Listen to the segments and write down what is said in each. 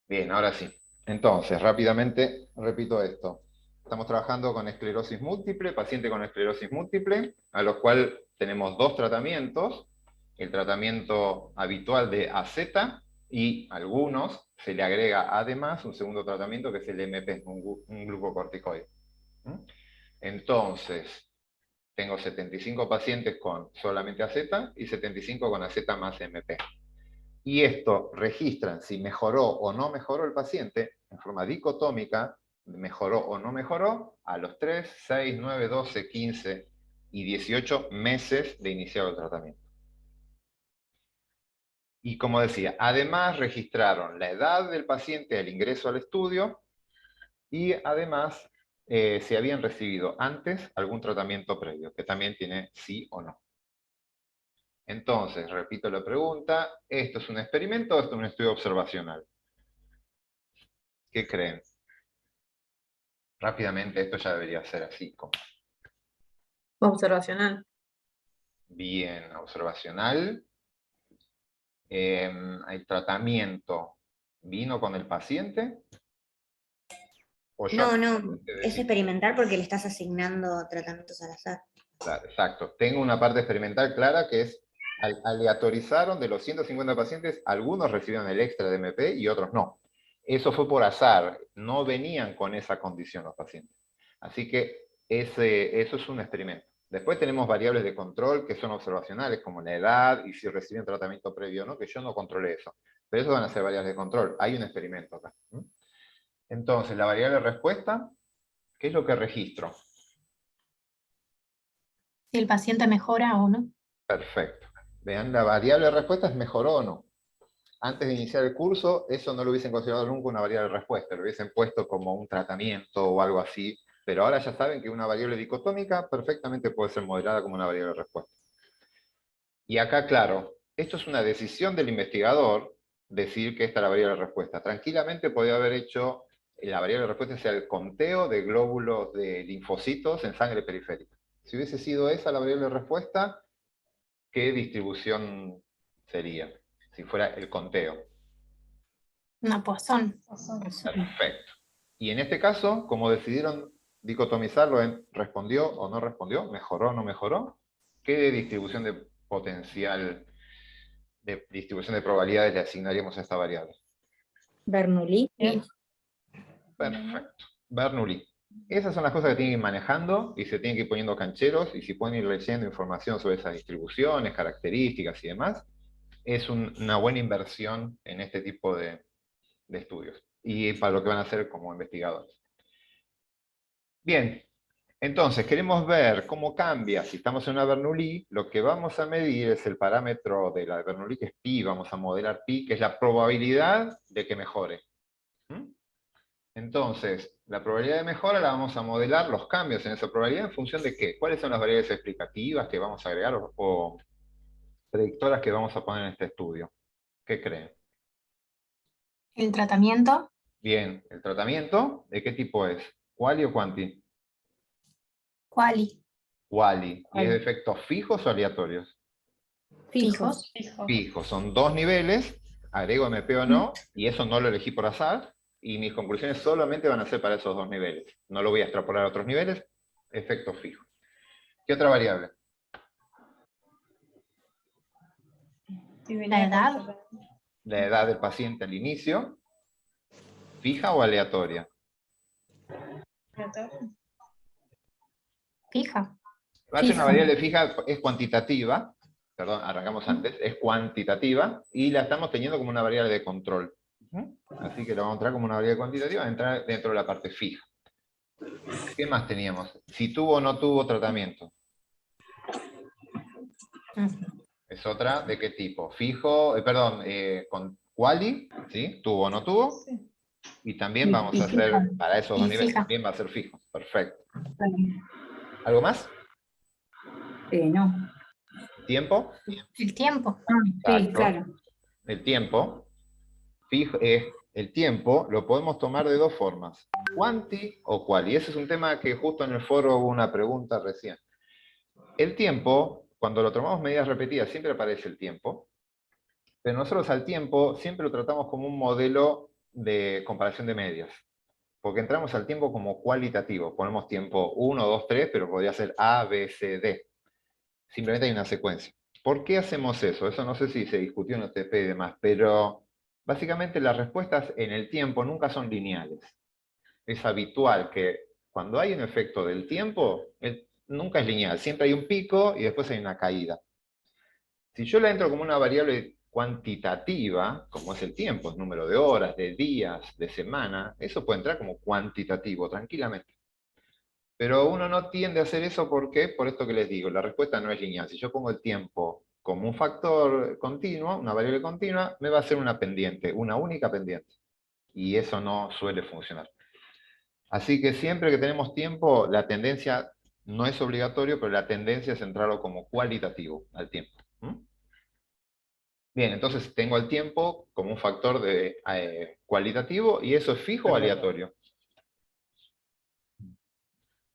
Bien, ahora sí. Entonces, rápidamente repito esto. Estamos trabajando con esclerosis múltiple, paciente con esclerosis múltiple, a los cuales tenemos dos tratamientos. El tratamiento habitual de AZ y algunos se le agrega además un segundo tratamiento que es el MP, un glucocorticoide. ¿Mm? Entonces, tengo 75 pacientes con solamente AZ y 75 con AZ más MP. Y esto registran si mejoró o no mejoró el paciente en forma dicotómica, mejoró o no mejoró, a los 3, 6, 9, 12, 15 y 18 meses de iniciado el tratamiento. Y como decía, además registraron la edad del paciente al ingreso al estudio y además si habían recibido antes algún tratamiento previo, que también tiene sí o no. Entonces, repito la pregunta, ¿esto es un experimento o esto es un estudio observacional? ¿Qué creen? Rápidamente, esto ya debería ser así, como Observacional. bien observacional. ¿El tratamiento vino con el paciente? ¿O yo No, acá no, es decir? experimental porque le estás asignando tratamientos al azar. Claro, exacto. Tengo una parte experimental clara que es, aleatorizaron de los 150 pacientes, algunos recibieron el extra de MP y otros no. Eso fue por azar, no venían con esa condición los pacientes. Así que eso es un experimento. Después tenemos variables de control que son observacionales, como la edad y si reciben tratamiento previo o no, que yo no controlé eso. Pero eso van a ser variables de control. Hay un experimento acá. Entonces, la variable de respuesta, ¿qué es lo que registro? Si el paciente mejora o no. Perfecto. Vean, la variable de respuesta es mejoró o no. Antes de iniciar el curso, eso no lo hubiesen considerado nunca una variable de respuesta, lo hubiesen puesto como un tratamiento o algo así, pero ahora ya saben que una variable dicotómica perfectamente puede ser modelada como una variable de respuesta. Y acá, claro, esto es una decisión del investigador, decir que esta es la variable de respuesta. Tranquilamente podría haber hecho la variable de respuesta sea el conteo de glóbulos de linfocitos en sangre periférica. Si hubiese sido esa la variable de respuesta, ¿qué distribución sería? Si fuera el conteo. Una Poisson. Perfecto. Y en este caso, como decidieron dicotomizarlo en respondió o no respondió, mejoró o no mejoró, ¿qué distribución de potencial, de distribución de probabilidades le asignaríamos a esta variable? Bernoulli. Perfecto. Bernoulli. Esas son las cosas que tienen que ir manejando y se tienen que ir poniendo cancheros y si pueden ir leyendo información sobre esas distribuciones, características y demás, es una buena inversión en este tipo de estudios y para lo que van a hacer como investigadores. Bien, entonces queremos ver cómo cambia. Si estamos en una Bernoulli, lo que vamos a medir es el parámetro de la Bernoulli, que es pi, vamos a modelar pi, que es la probabilidad de que mejore. ¿Mm? Entonces, la probabilidad de mejora la vamos a modelar, los cambios en esa probabilidad, ¿en función de qué? ¿Cuáles son las variables explicativas que vamos a agregar o predictoras que vamos a poner en este estudio? ¿Qué creen? El tratamiento, Bien, ¿el tratamiento de qué tipo es? ¿Quali o quanti? quali, Quali. ¿Y es de Quali. efectos fijos o aleatorios? fijos. Fijos. Son dos niveles, agrego MP o no, y eso no lo elegí por azar, y mis conclusiones solamente van a ser para esos dos niveles. No lo voy a extrapolar a otros niveles, efectos fijos. ¿Qué otra variable? La edad, La edad del paciente al inicio, ¿fija o aleatoria? fija. Va a ser una Fija. variable fija, es cuantitativa, perdón, arrancamos antes, es cuantitativa, y la estamos teniendo como una variable de control. Así que lo vamos a entrar como una variable cuantitativa, entrar dentro de la parte fija. ¿Qué más teníamos? Si tuvo o no tuvo tratamiento. Es otra, ¿de qué tipo? Fijo, perdón, con quali, ¿sí? ¿Tuvo o no tuvo? Y también vamos a fija. hacer, para esos dos Y niveles, fija. también va a ser fijo. Perfecto. ¿Algo más? No. ¿Tiempo? El tiempo, Ah, sí, Exacto. claro. El tiempo. El tiempo lo podemos tomar de dos formas. Quanti o quali. Ese es un tema que justo en el foro hubo una pregunta recién. El tiempo, cuando lo tomamos medidas repetidas, siempre aparece el tiempo. Pero nosotros al tiempo siempre lo tratamos como un modelo de comparación de medias. Porque entramos al tiempo como cualitativo. Ponemos tiempo 1, 2, 3, pero podría ser A, B, C, D. Simplemente hay una secuencia. ¿Por qué hacemos eso? Eso no sé si se discutió en OTP y demás, pero básicamente las respuestas en el tiempo nunca son lineales. Es habitual que cuando hay un efecto del tiempo, nunca es lineal. Siempre hay un pico y después hay una caída. Si yo la entro como una variable cuantitativa, como es el tiempo, el número de horas, de días, de semana, eso puede entrar como cuantitativo, tranquilamente. Pero uno no tiende a hacer eso porque, por esto que les digo, la respuesta no es lineal. Si yo pongo el tiempo como un factor continuo, una variable continua, me va a hacer una pendiente, una única pendiente. Y eso no suele funcionar. Así que siempre que tenemos tiempo, la tendencia no es obligatorio, pero la tendencia es entrarlo como cualitativo al tiempo. Bien, entonces tengo el tiempo como un factor cualitativo, y eso es fijo o aleatorio.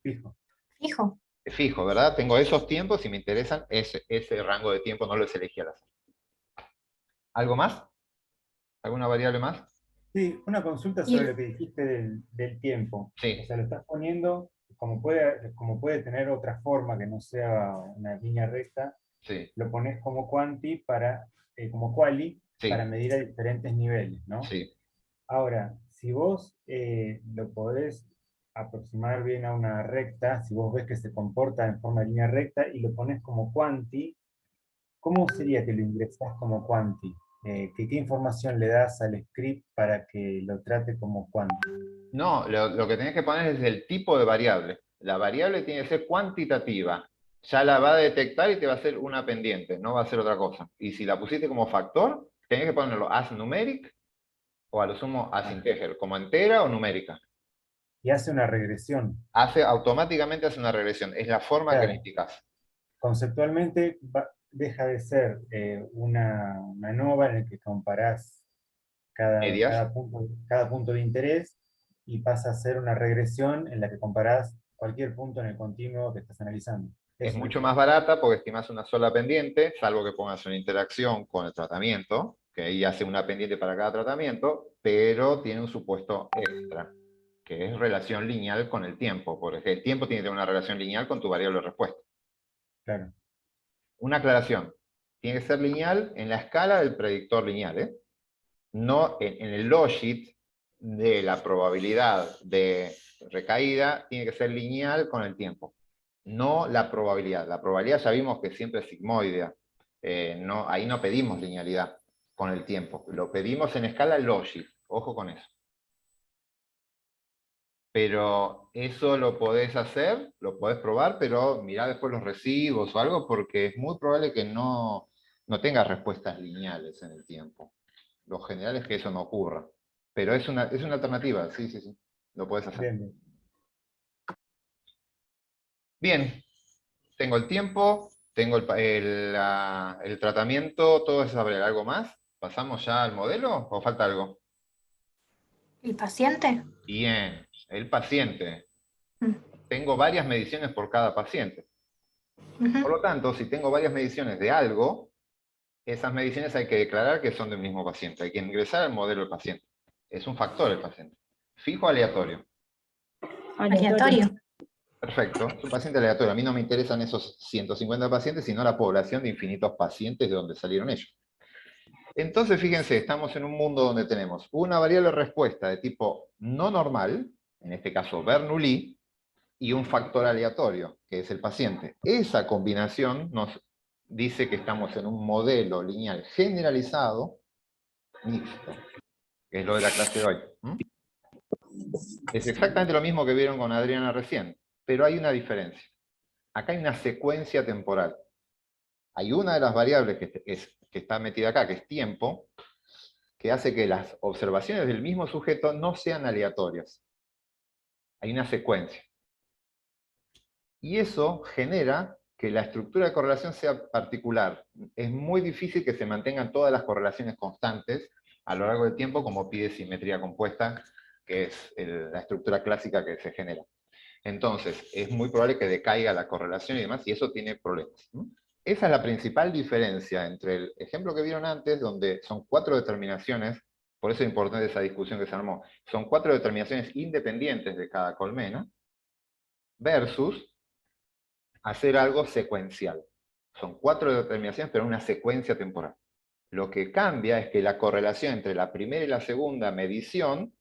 Fijo. Fijo. Es fijo, ¿verdad? Tengo esos tiempos y me interesan ese rango de tiempo, no los elegí al azar. ¿Algo más? ¿Alguna variable más? Sí, una consulta sobre lo que dijiste del tiempo. Sí. O sea, lo estás poniendo como puede tener otra forma que no sea una línea recta, Sí. lo pones como quanti como quali Sí. para medir a diferentes niveles, ¿no? Sí. Ahora, si vos lo podés aproximar bien a una recta, si vos ves que se comporta en forma de línea recta y lo pones como quanti, ¿cómo sería que lo ingresás como quanti? ¿Qué información le das al script para que lo trate como quanti? No, lo que tenés que poner es el tipo de variable. La variable tiene que ser cuantitativa. Ya la va a detectar y te va a hacer una pendiente, no va a ser otra cosa. Y si la pusiste como factor, tenés que ponerlo as numeric o a lo sumo as integer, como entera o numérica. Y hace una regresión. Automáticamente hace una regresión. Es la forma que Claro. le indicás. Conceptualmente deja de ser una ANOVA en el que comparás Medias. cada punto de interés y pasa a ser una regresión en la que comparás cualquier punto en el continuo que estás analizando. Es mucho más barata porque estimás una sola pendiente, salvo que pongas una interacción con el tratamiento, que ahí hace una pendiente para cada tratamiento, pero tiene un supuesto extra, que es relación lineal con el tiempo, porque el tiempo tiene que tener una relación lineal con tu variable de respuesta. Claro. Una aclaración, tiene que ser lineal en la escala del predictor lineal, ¿eh? No en el logit de la probabilidad de recaída, tiene que ser lineal con el tiempo. No la probabilidad. La probabilidad ya vimos que siempre es sigmoidea. Ahí no pedimos linealidad con el tiempo. Lo pedimos en escala logit. Ojo con eso. Pero eso lo podés hacer, lo podés probar, pero mirá después los recibos o algo, porque es muy probable que no tengas respuestas lineales en el tiempo. Lo general es que eso no ocurra. Pero es una alternativa, sí, sí, sí. Lo podés hacer. Bien, bien. Bien, tengo el tiempo, tengo el tratamiento, todo eso sobre algo más. ¿Pasamos ya al modelo o falta algo? ¿El paciente? Bien, el paciente. Mm. Tengo varias mediciones por cada paciente. Por lo tanto, si tengo varias mediciones de algo, esas mediciones hay que declarar que son del mismo paciente. Hay que ingresar al modelo del paciente. Es un factor el paciente. Fijo, aleatorio. Aleatorio. Perfecto, es un paciente aleatorio. A mí no me interesan esos 150 pacientes, sino la población de infinitos pacientes de donde salieron ellos. Entonces, fíjense, estamos en un mundo donde tenemos una variable respuesta de tipo no normal, en este caso Bernoulli, y un factor aleatorio, que es el paciente. Esa combinación nos dice que estamos en un modelo lineal generalizado mixto, que es lo de la clase de hoy. Es exactamente lo mismo que vieron con Adriana recién, pero hay una diferencia. Acá hay una secuencia temporal. Hay una de las variables que está metida acá, que es tiempo, que hace que las observaciones del mismo sujeto no sean aleatorias. Hay una secuencia. Y eso genera que la estructura de correlación sea particular. Es muy difícil que se mantengan todas las correlaciones constantes a lo largo del tiempo, como pide simetría compuesta, que es la estructura clásica que se genera. Entonces, es muy probable que decaiga la correlación y demás, y eso tiene problemas. Esa es la principal diferencia entre el ejemplo que vieron antes, donde son 4 determinaciones Por eso es importante esa discusión que se armó. Son 4 determinaciones independientes de cada colmena, versus hacer algo secuencial. Son 4 determinaciones, pero en una secuencia temporal. Lo que cambia es que la correlación entre la primera y la segunda medición,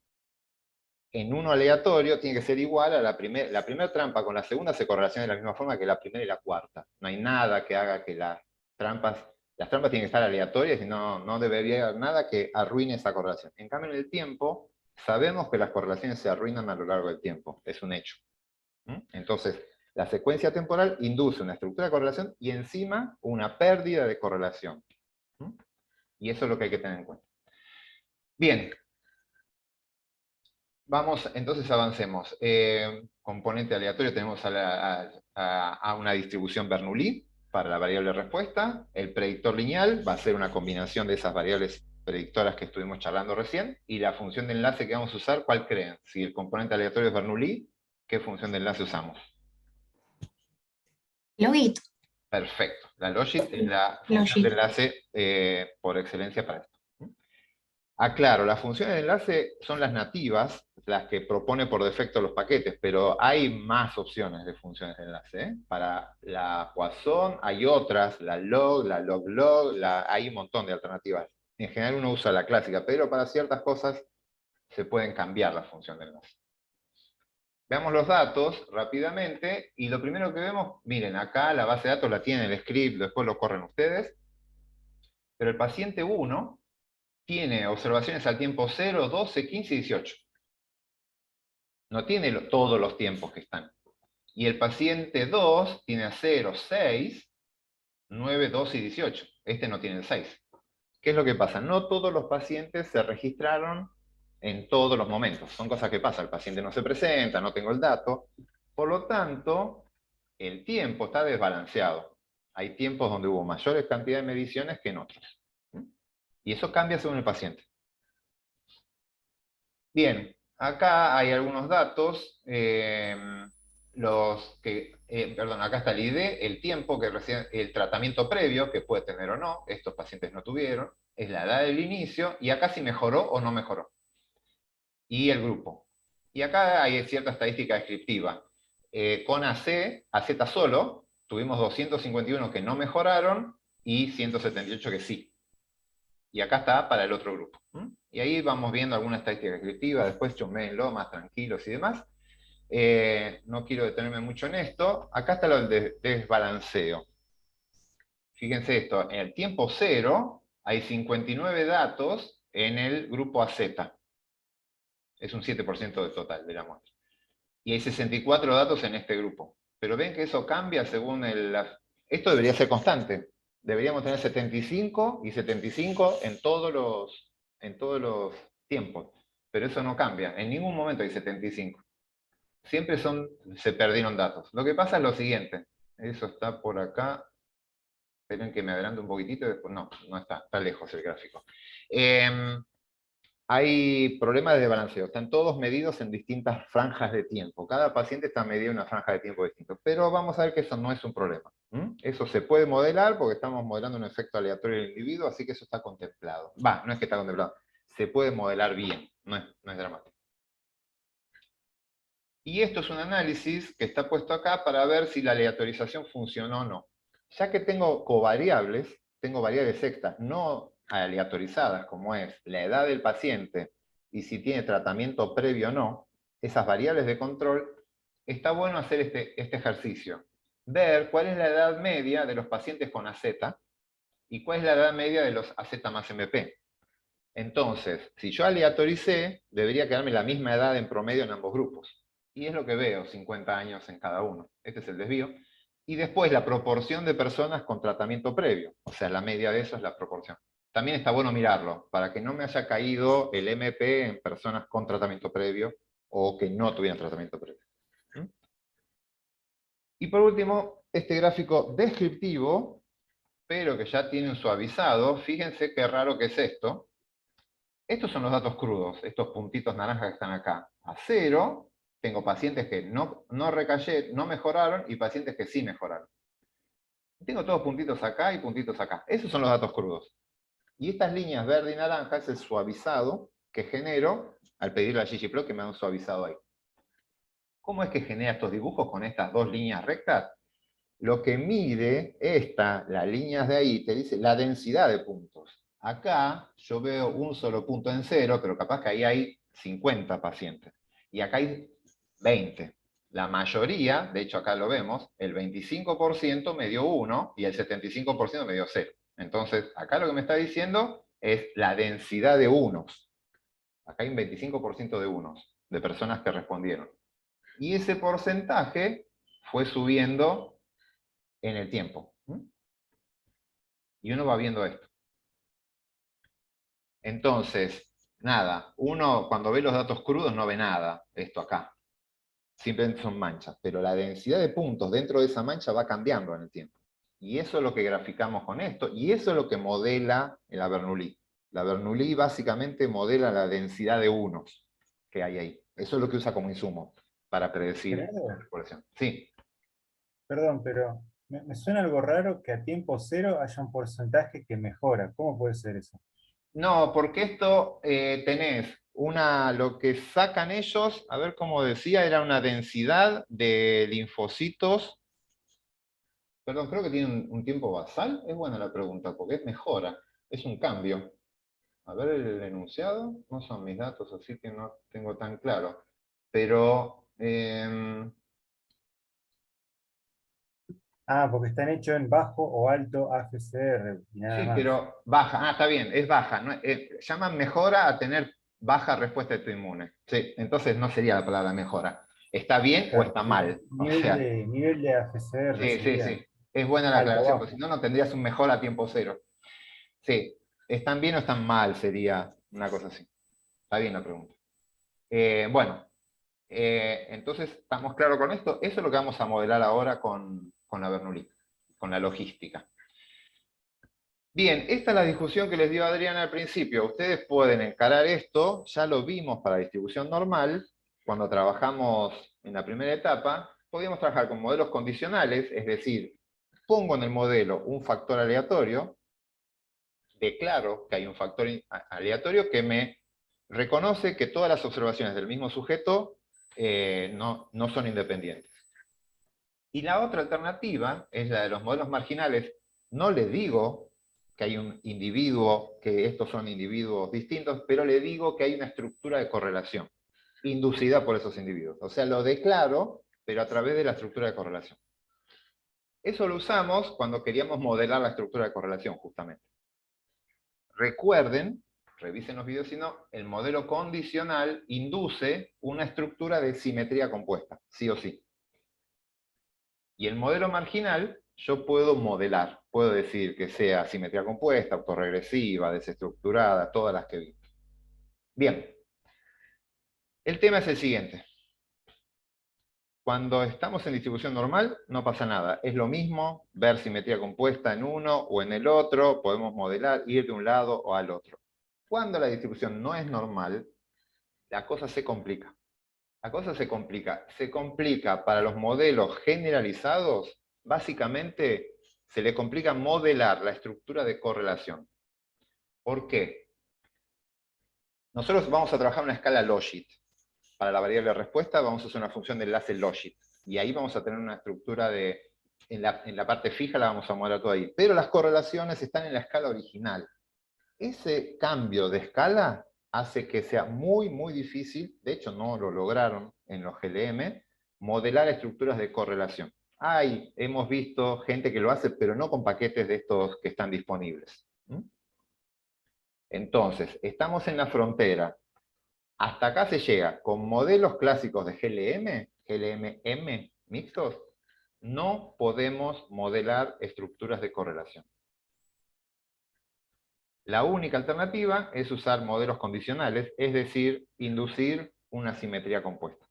en uno aleatorio, tiene que ser igual a la primera trampa con la segunda se correlaciona de la misma forma que la primera y la cuarta. No hay nada que haga que las trampas tienen que estar aleatorias y no debería haber nada que arruine esa correlación. En cambio, en el tiempo, sabemos que las correlaciones se arruinan a lo largo del tiempo. Es un hecho. Entonces, la secuencia temporal induce una estructura de correlación y encima una pérdida de correlación. Y eso es lo que hay que tener en cuenta. Bien. Vamos, entonces avancemos. Componente aleatorio tenemos a una distribución Bernoulli para la variable respuesta. El predictor lineal va a ser una combinación de esas variables predictoras que estuvimos charlando recién. Y la función de enlace que vamos a usar, ¿cuál creen? Si el componente aleatorio es Bernoulli, ¿qué función de enlace usamos? Logit. Perfecto. La logit es la función de enlace por excelencia para esto. Aclaro, las funciones de enlace son las nativas, las que propone por defecto los paquetes, pero hay más opciones de funciones de enlace. ¿eh? Para la Poisson hay otras, la log-log, hay un montón de alternativas. En general uno usa la clásica, pero para ciertas cosas se pueden cambiar la función de enlace. Veamos los datos rápidamente, y lo primero que vemos, miren, acá la base de datos la tiene el script, después lo corren ustedes, pero el paciente 1 tiene observaciones al tiempo 0, 12, 15 y 18. No tiene todos los tiempos que están. Y el paciente 2 tiene a 0, 6, 9, 12 y 18. Este no tiene el 6. ¿Qué es lo que pasa? No todos los pacientes se registraron en todos los momentos. Son cosas que pasan. El paciente no se presenta, no tengo el dato. Por lo tanto, el tiempo está desbalanceado. Hay tiempos donde hubo mayores cantidades de mediciones que en otros. Y eso cambia según el paciente. Bien, acá hay algunos datos. Acá está el ID, el tiempo que recibe el tratamiento previo, que puede tener o no, estos pacientes no tuvieron, es la edad del inicio, y acá si mejoró o no mejoró. Y el grupo. Y acá hay cierta estadística descriptiva. Con AZ solo, tuvimos 251 que no mejoraron y 178 que sí. Y acá está para el otro grupo. Y ahí vamos viendo alguna estadística descriptiva, después chusméenlo más tranquilos y demás. No quiero detenerme mucho en esto. Acá está el desbalanceo. Fíjense esto, en el tiempo 0 hay 59 datos en el grupo AZ. Es un 7% del total de la muestra. Y hay 64 datos en este grupo. Pero ven que eso cambia según Esto debería ser constante. Deberíamos tener 75 y 75 en todos los tiempos. Pero eso no cambia. En ningún momento hay 75. Siempre se perdieron datos. Lo que pasa es lo siguiente. Eso está por acá. Esperen que me adelante un poquitito. No está lejos el gráfico. Hay problemas de desbalanceo. Están todos medidos en distintas franjas de tiempo. Cada paciente está medido en una franja de tiempo distinta. Pero vamos a ver que eso no es un problema. Eso se puede modelar porque estamos modelando un efecto aleatorio del individuo, así que eso está contemplado. No es que está contemplado. Se puede modelar bien. No es dramático. Y esto es un análisis que está puesto acá para ver si la aleatorización funcionó o no. Ya que tengo covariables, tengo variables extras no aleatorizadas, como es la edad del paciente y si tiene tratamiento previo o no, esas variables de control, está bueno hacer este ejercicio. Ver cuál es la edad media de los pacientes con AZ y cuál es la edad media de los AZ más MP. Entonces, si yo aleatoricé, debería quedarme la misma edad en promedio en ambos grupos. Y es lo que veo, 50 años en cada uno. Este es el desvío. Y después la proporción de personas con tratamiento previo. O sea, la media de eso es la proporción. También está bueno mirarlo, para que no me haya caído el MP en personas con tratamiento previo o que no tuvieran tratamiento previo. Y por último, este gráfico descriptivo, pero que ya tiene un suavizado. Fíjense qué raro que es esto. Estos son los datos crudos, estos puntitos naranjas que están acá. A 0, tengo pacientes que no mejoraron y pacientes que sí mejoraron. Tengo todos puntitos acá y puntitos acá. Esos son los datos crudos. Y estas líneas verde y naranja es el suavizado que genero al pedirle a ggplot que me haga un suavizado ahí. ¿Cómo es que genera estos dibujos con estas dos líneas rectas? Lo que mide las líneas de ahí, te dice la densidad de puntos. Acá yo veo un solo punto en 0, pero capaz que ahí hay 50 pacientes. Y acá hay 20. La mayoría, de hecho acá lo vemos, el 25% me dio 1 y el 75% me dio 0. Entonces, acá lo que me está diciendo es la densidad de unos. Acá hay un 25% de unos, de personas que respondieron. Y ese porcentaje fue subiendo en el tiempo. Y uno va viendo esto. Entonces, nada, uno cuando ve los datos crudos no ve nada, esto acá. Simplemente son manchas, pero la densidad de puntos dentro de esa mancha va cambiando en el tiempo. Y eso es lo que graficamos con esto, y eso es lo que modela la Bernoulli. La Bernoulli básicamente modela la densidad de unos que hay ahí. Eso es lo que usa como insumo para predecir la Gerardo, población. Sí. perdón, pero me suena algo raro que a tiempo cero haya un porcentaje que mejora. ¿Cómo puede ser eso? No, porque esto tenés lo que sacan ellos, a ver cómo decía, era una densidad de linfocitos. Perdón, creo que tiene un tiempo basal. Es buena la pregunta, porque es mejora, es un cambio. A ver el enunciado, no son mis datos, así que no tengo tan claro. Pero, Ah, porque están hechos en bajo o alto AFCR y nada sí, más. pero baja, está bien, es baja. No, llaman mejora a tener baja respuesta autoinmune. Sí, entonces no sería la palabra mejora. ¿Está bien o Claro, está sí. mal? O sea, Nivel de AFCR sí, sí, sería sí. Es buena la alto aclaración, porque si bajo. no, no tendrías un mejor a tiempo cero. Sí, ¿están bien o están mal? Sería una cosa así. Está bien la pregunta. Bueno, entonces, ¿estamos claros con esto? Eso es lo que vamos a modelar ahora con la Bernoulli, con la logística. Bien, esta es la discusión que les dio Adriana al principio. Ustedes pueden encarar esto, ya lo vimos para distribución normal, cuando trabajamos en la primera etapa, podíamos trabajar con modelos condicionales, es decir, pongo en el modelo un factor aleatorio, declaro que hay un factor aleatorio que me reconoce que todas las observaciones del mismo sujeto no son independientes. Y la otra alternativa es la de los modelos marginales. No le digo que hay un individuo, que estos son individuos distintos, pero le digo que hay una estructura de correlación inducida por esos individuos. O sea, lo declaro, pero a través de la estructura de correlación. Eso lo usamos cuando queríamos modelar la estructura de correlación, justamente. Recuerden, revisen los videos si no, el modelo condicional induce una estructura de simetría compuesta, sí o sí. Y el modelo marginal yo puedo modelar, puedo decir que sea simetría compuesta, autorregresiva, desestructurada, todas las que vimos. Bien, el tema es el siguiente. Cuando estamos en distribución normal, no pasa nada. Es lo mismo ver simetría compuesta en uno o en el otro, podemos modelar, ir de un lado o al otro. Cuando la distribución no es normal, la cosa se complica. La cosa se complica. Se complica para los modelos generalizados, básicamente se le complica modelar la estructura de correlación. ¿Por qué? Nosotros vamos a trabajar una escala logit. Para la variable respuesta vamos a hacer una función de enlace logit. Y ahí vamos a tener una estructura en la parte fija la vamos a modelar todo ahí. Pero las correlaciones están en la escala original. Ese cambio de escala hace que sea muy, muy difícil, de hecho no lo lograron en los GLM, modelar estructuras de correlación. Hemos visto gente que lo hace, pero no con paquetes de estos que están disponibles. Entonces, estamos en la frontera. Hasta acá se llega con modelos clásicos de GLM, GLM-M mixtos, no podemos modelar estructuras de correlación. La única alternativa es usar modelos condicionales, es decir, inducir una simetría compuesta.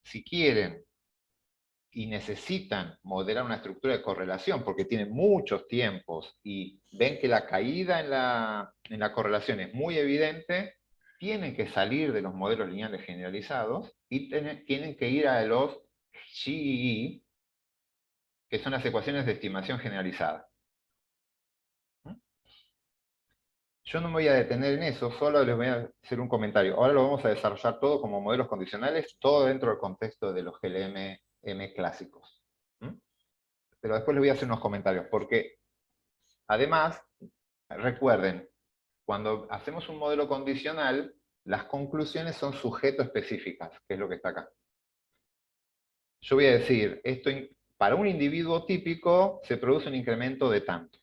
Si quieren y necesitan modelar una estructura de correlación porque tienen muchos tiempos y ven que la caída en la correlación es muy evidente, tienen que salir de los modelos lineales generalizados y tienen que ir a los GEE, que son las ecuaciones de estimación generalizada. Yo no me voy a detener en eso, solo les voy a hacer un comentario. Ahora lo vamos a desarrollar todo como modelos condicionales, todo dentro del contexto de los GLM clásicos. Pero después les voy a hacer unos comentarios, porque además, recuerden, cuando hacemos un modelo condicional, las conclusiones son sujeto específicas, que es lo que está acá. Yo voy a decir, para un individuo típico se produce un incremento de tanto.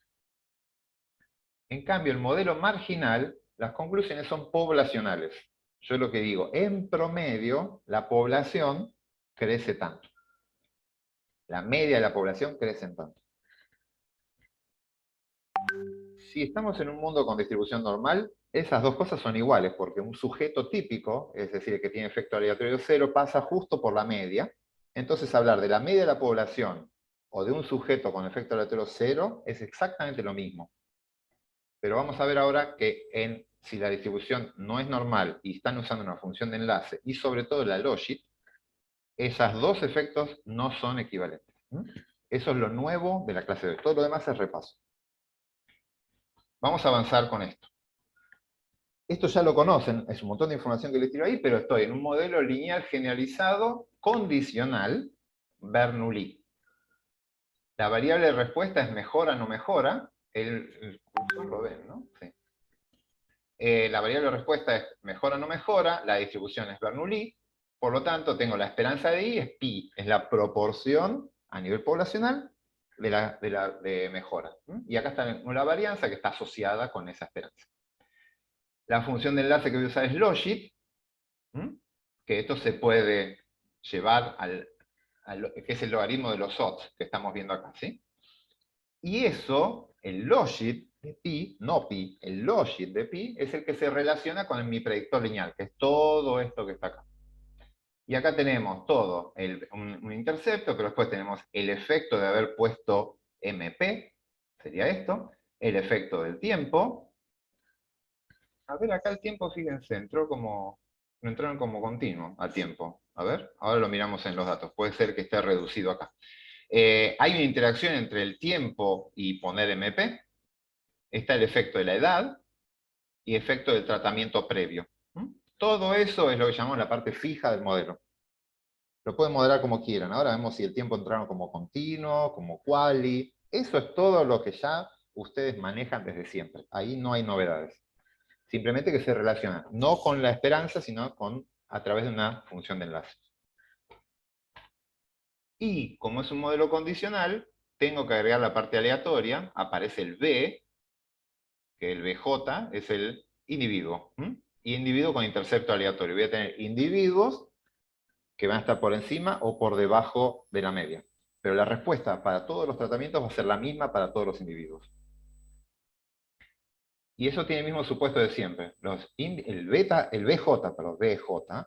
En cambio, el modelo marginal, las conclusiones son poblacionales. Yo lo que digo, en promedio, la población crece tanto. La media de la población crece en tanto. Si estamos en un mundo con distribución normal, esas dos cosas son iguales, porque un sujeto típico, es decir, que tiene efecto aleatorio cero, pasa justo por la media. Entonces, hablar de la media de la población o de un sujeto con efecto aleatorio cero es exactamente lo mismo. Pero vamos a ver ahora que si la distribución no es normal y están usando una función de enlace, y sobre todo la logit, esos dos efectos no son equivalentes. Eso es lo nuevo de la clase de hoy. Todo lo demás es repaso. Vamos a avanzar con esto. Esto ya lo conocen, es un montón de información que les tiro ahí, pero estoy en un modelo lineal generalizado condicional Bernoulli. La variable de respuesta es mejora o no mejora. El cursor lo ven, ¿no? Sí. La variable de respuesta es mejora o no mejora, la distribución es Bernoulli, por lo tanto tengo la esperanza de I, es pi, es la proporción a nivel poblacional de mejora. Y acá está la varianza que está asociada con esa esperanza. La función de enlace que voy a usar es logit, que esto se puede llevar que es el logaritmo de los odds que estamos viendo acá, ¿sí? Y eso, el logit de pi, no pi, el logit de pi es el que se relaciona con mi predictor lineal, que es todo esto que está acá. Y acá tenemos todo, un intercepto, pero después tenemos el efecto de haber puesto MP, sería esto, el efecto del tiempo. A ver, acá el tiempo, fíjense, entraron como continuo al tiempo. A ver, ahora lo miramos en los datos, puede ser que esté reducido acá. Hay una interacción entre el tiempo y poner MP. Está el efecto de la edad y efecto del tratamiento previo. Todo eso es lo que llamamos la parte fija del modelo. Lo pueden modelar como quieran. Ahora vemos si el tiempo entraron como continuo, como quali. Eso es todo lo que ya ustedes manejan desde siempre. Ahí no hay novedades. Simplemente que se relaciona, no con la esperanza, sino a través de una función de enlace. Y como es un modelo condicional, tengo que agregar la parte aleatoria, aparece el B, que el BJ es el individuo. Y individuo con intercepto aleatorio. Voy a tener individuos que van a estar por encima o por debajo de la media. Pero la respuesta para todos los tratamientos va a ser la misma para todos los individuos. Y eso tiene el mismo supuesto de siempre. El BJ,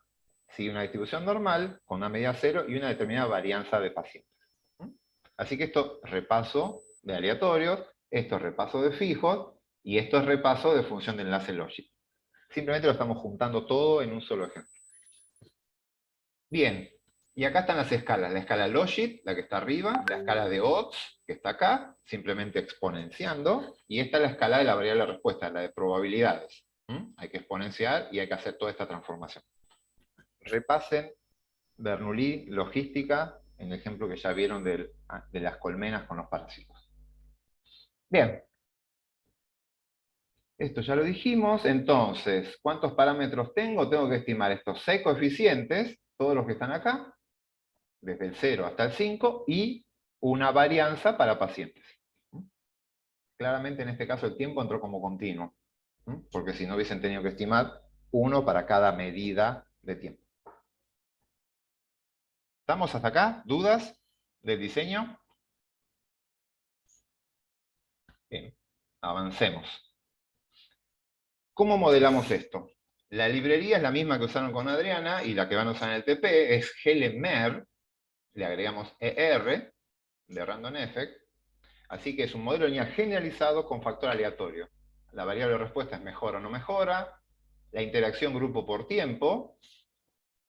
sigue una distribución normal con una medida cero y una determinada varianza de pacientes. Así que esto es repaso de aleatorios, esto es repaso de fijos, y esto es repaso de función de enlace lógico. Simplemente lo estamos juntando todo en un solo ejemplo. Bien, y acá están las escalas. La escala logit, la que está arriba, la escala de odds, que está acá, simplemente exponenciando, y esta es la escala de la variable de respuesta, la de probabilidades. Hay que exponenciar y hay que hacer toda esta transformación. Repasen Bernoulli, logística, en el ejemplo que ya vieron de las colmenas con los parásitos. Bien. Esto ya lo dijimos, entonces, ¿cuántos parámetros tengo? Tengo que estimar estos 6 coeficientes, todos los que están acá, desde el 0 hasta el 5, y una varianza para pacientes. Claramente en este caso el tiempo entró como continuo, porque si no hubiesen tenido que estimar uno para cada medida de tiempo. ¿Estamos hasta acá? ¿Dudas del diseño? Bien, avancemos. ¿Cómo modelamos esto? La librería es la misma que usaron con Adriana y la que van a usar en el TP, es GLMER, le agregamos ER, de Random Effect, así que es un modelo lineal generalizado con factor aleatorio. La variable de respuesta es mejora o no mejora, la interacción grupo por tiempo,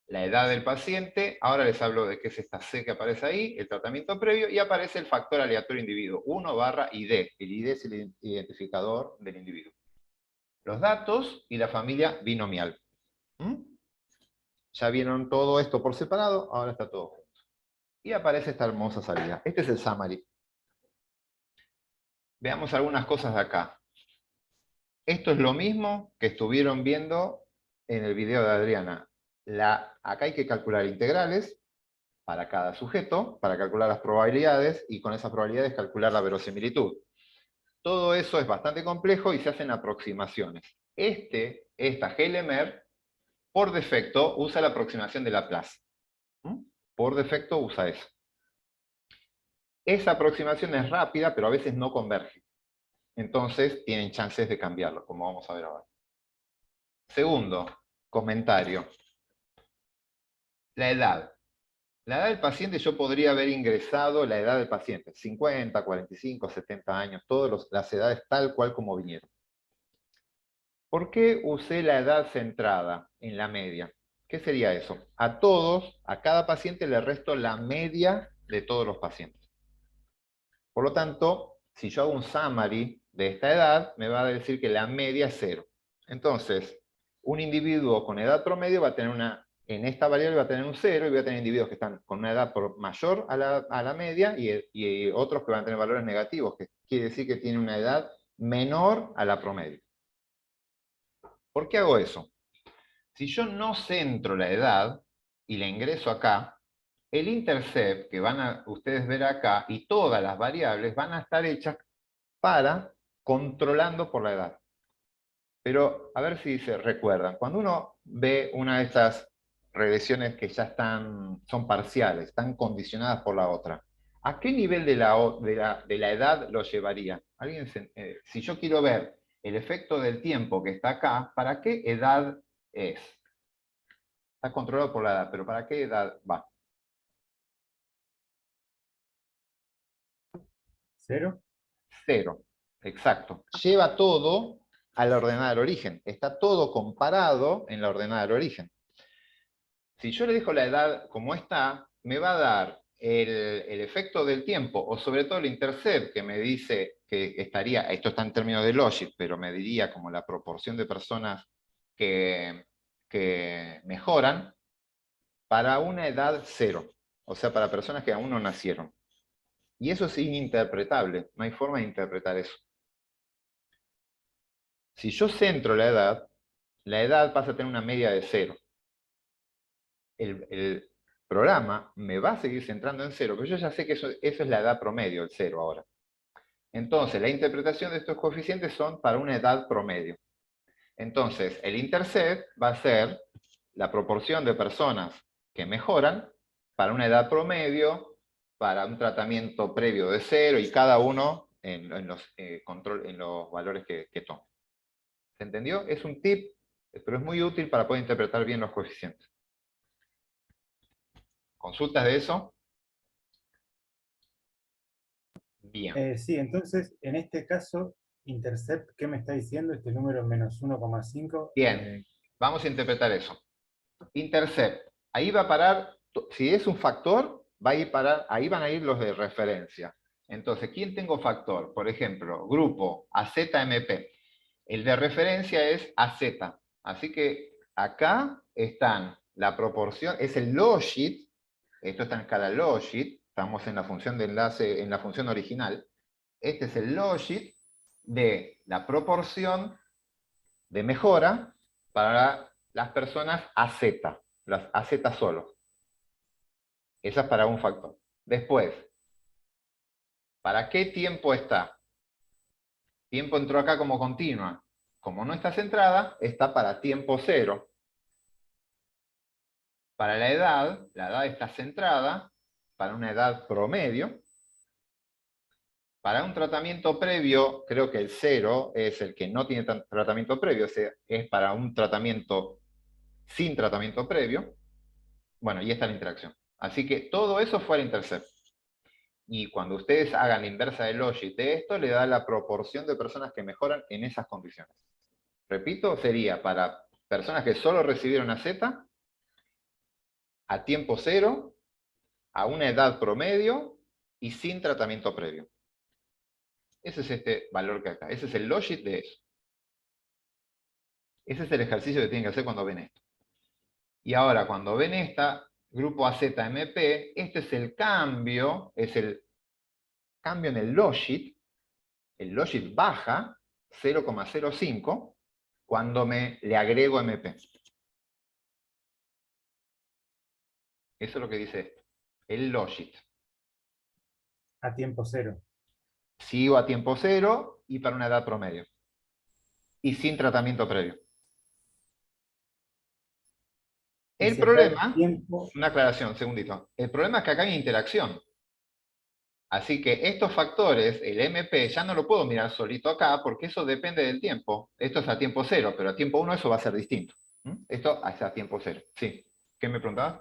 la edad del paciente, ahora les hablo de qué es esta C que aparece ahí, el tratamiento previo, y aparece el factor aleatorio individuo, 1/ID. El ID es el identificador del individuo. los datos y la familia binomial. ¿Mm? Ya vieron todo esto por separado, ahora está todo junto. Y aparece esta hermosa salida. Este es el summary. Veamos algunas cosas de acá. Esto es lo mismo que estuvieron viendo en el video de Adriana. Acá hay que calcular integrales para cada sujeto, para calcular las probabilidades, y con esas probabilidades calcular la verosimilitud. Todo eso es bastante complejo y se hacen aproximaciones. Esta GLMR, por defecto, usa la aproximación de Laplace. Por defecto usa eso. Esa aproximación es rápida, pero a veces no converge. Entonces tienen chances de cambiarlo, como vamos a ver ahora. Segundo comentario. La edad. La edad del paciente, yo podría haber ingresado la edad del paciente, 50, 45, 70 años, todas las edades tal cual como vinieron. ¿Por qué usé la edad centrada en la media? ¿Qué sería eso? A cada paciente le resto la media de todos los pacientes. Por lo tanto, si yo hago un summary de esta edad, me va a decir que la media es 0. Entonces, un individuo con edad promedio va a tener en esta variable va a tener un 0, y voy a tener individuos que están con una edad mayor a la media, y otros que van a tener valores negativos, que quiere decir que tienen una edad menor a la promedio. ¿Por qué hago eso? Si yo no centro la edad y la ingreso acá, el intercept que van a ustedes ver acá y todas las variables van a estar hechas para controlando por la edad. Pero a ver si se recuerdan, cuando uno ve una de estas regresiones que ya son parciales, están condicionadas por la otra, ¿a qué nivel de la edad lo llevaría? Si yo quiero ver el efecto del tiempo que está acá, ¿para qué edad es? Está controlado por la edad, pero ¿para qué edad va? 0. 0, exacto. Lleva todo a la ordenada del origen. Está todo comparado en la ordenada del origen. Si yo le dejo la edad como está, me va a dar el efecto del tiempo, o sobre todo el intercept, que me dice que estaría, esto está en términos de logic, pero me diría como la proporción de personas que mejoran, para una edad 0. O sea, para personas que aún no nacieron. Y eso es ininterpretable, no hay forma de interpretar eso. Si yo centro la edad pasa a tener una media de 0. El programa me va a seguir centrando en 0, pero yo ya sé que eso es la edad promedio, el 0 ahora. Entonces, la interpretación de estos coeficientes son para una edad promedio. Entonces, el intercept va a ser la proporción de personas que mejoran para una edad promedio, para un tratamiento previo de 0, y cada uno en los valores que tome. ¿Se entendió? Es un tip, pero es muy útil para poder interpretar bien los coeficientes. ¿Consultas de eso? Bien. Sí, entonces, en este caso, intercept, ¿qué me está diciendo este número menos 1,5? Bien, vamos a interpretar eso. Intercept, ahí va a parar, si es un factor, ahí van a ir los de referencia. Entonces, ¿quién tengo factor? Por ejemplo, grupo AZMP. El de referencia es AZ. Así que acá están la proporción, es el logit, esto está en escala logit, estamos en la función de enlace, en la función original. Este es el logit de la proporción de mejora para las personas AZ, las AZ solo. Esa es para un factor. Después, ¿para qué tiempo está? Tiempo entró acá como continua. Como no está centrada, está para tiempo 0. Para la edad está centrada para una edad promedio. Para un tratamiento previo, creo que el 0 es el que no tiene tratamiento previo, es para un tratamiento sin tratamiento previo. Bueno, y esta es la interacción. Así que todo eso fue el intercept. Y cuando ustedes hagan la inversa del logit de esto, le da la proporción de personas que mejoran en esas condiciones. Repito, sería para personas que solo recibieron AZ, a tiempo 0, a una edad promedio y sin tratamiento previo. Ese es este valor que acá. Ese es el logit de eso. Ese es el ejercicio que tienen que hacer cuando ven esto. Y ahora, cuando ven esta, grupo AZMP, este es el cambio en el logit. El logit baja 0,05 cuando le agrego MP. Eso es lo que dice esto. El logit. A tiempo cero. Sigo a tiempo cero y para una edad promedio. Y sin tratamiento previo. Y El si acá el problema, tiempo, una aclaración, segundito. El problema es que acá hay interacción. Así que estos factores, el MP, ya no lo puedo mirar solito acá porque eso depende del tiempo. Esto es a tiempo cero, pero a tiempo 1 eso va a ser distinto. Esto es a tiempo cero. Sí. ¿Qué me preguntabas?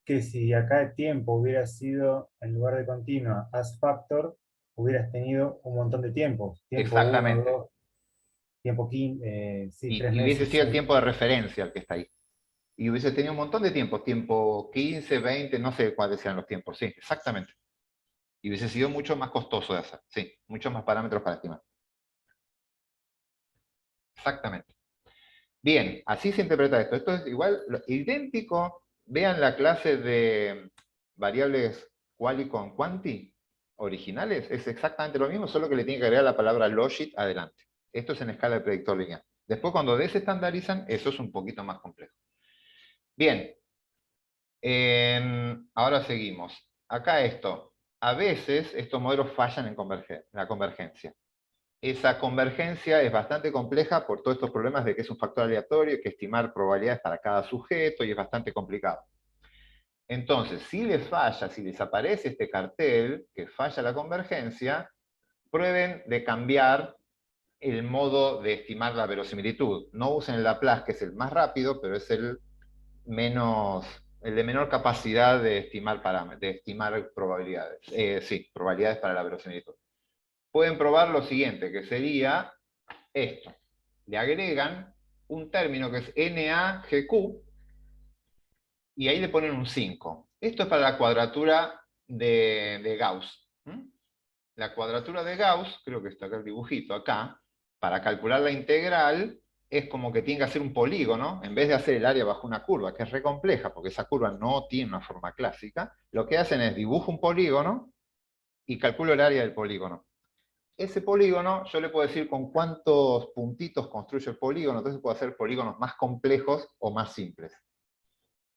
que si acá el tiempo hubiera sido, en lugar de continua, as factor, hubieras tenido un montón de tiempos. Tiempo 1, Exactamente. 2, tiempo 15, sí, 3 Y hubiese meses, sido el 6. tiempo de referencia el que está ahí. Y hubiese tenido un montón de tiempos. Tiempo 15, 20, no sé cuáles sean los tiempos. Sí, exactamente. Y hubiese sido mucho más costoso de hacer. Sí, muchos más parámetros para estimar. Exactamente. Bien, así se interpreta esto. Esto es igual, idéntico. Vean la clase de variables quali con quanti originales. Es exactamente lo mismo, solo que le tiene que agregar la palabra logit adelante. Esto es en escala de predictor lineal. Después, cuando desestandarizan, eso es un poquito más complejo. Bien. Ahora seguimos. Acá esto. A veces estos modelos fallan en la convergencia. Esa convergencia es bastante compleja por todos estos problemas de que es un factor aleatorio, que estimar probabilidades para cada sujeto y es bastante complicado. Entonces, si les falla, si les aparece este cartel que falla la convergencia, prueben de cambiar el modo de estimar la verosimilitud. No usen el Laplace, que es el más rápido, pero es el de menor capacidad de estimar parámetros, de estimar probabilidades. Sí, probabilidades para la verosimilitud. Pueden probar lo siguiente, que sería esto. Le agregan un término que es NaGQ y ahí le ponen un 5. Esto es para la cuadratura de Gauss. La cuadratura de Gauss, creo que está acá el dibujito, acá, para calcular la integral, es como que tiene que hacer un polígono, en vez de hacer el área bajo una curva, que es re compleja, porque esa curva no tiene una forma clásica, lo que hacen es dibujo un polígono y calculo el área del polígono. Ese polígono, yo le puedo decir con cuántos puntitos construye el polígono, entonces puedo hacer polígonos más complejos o más simples.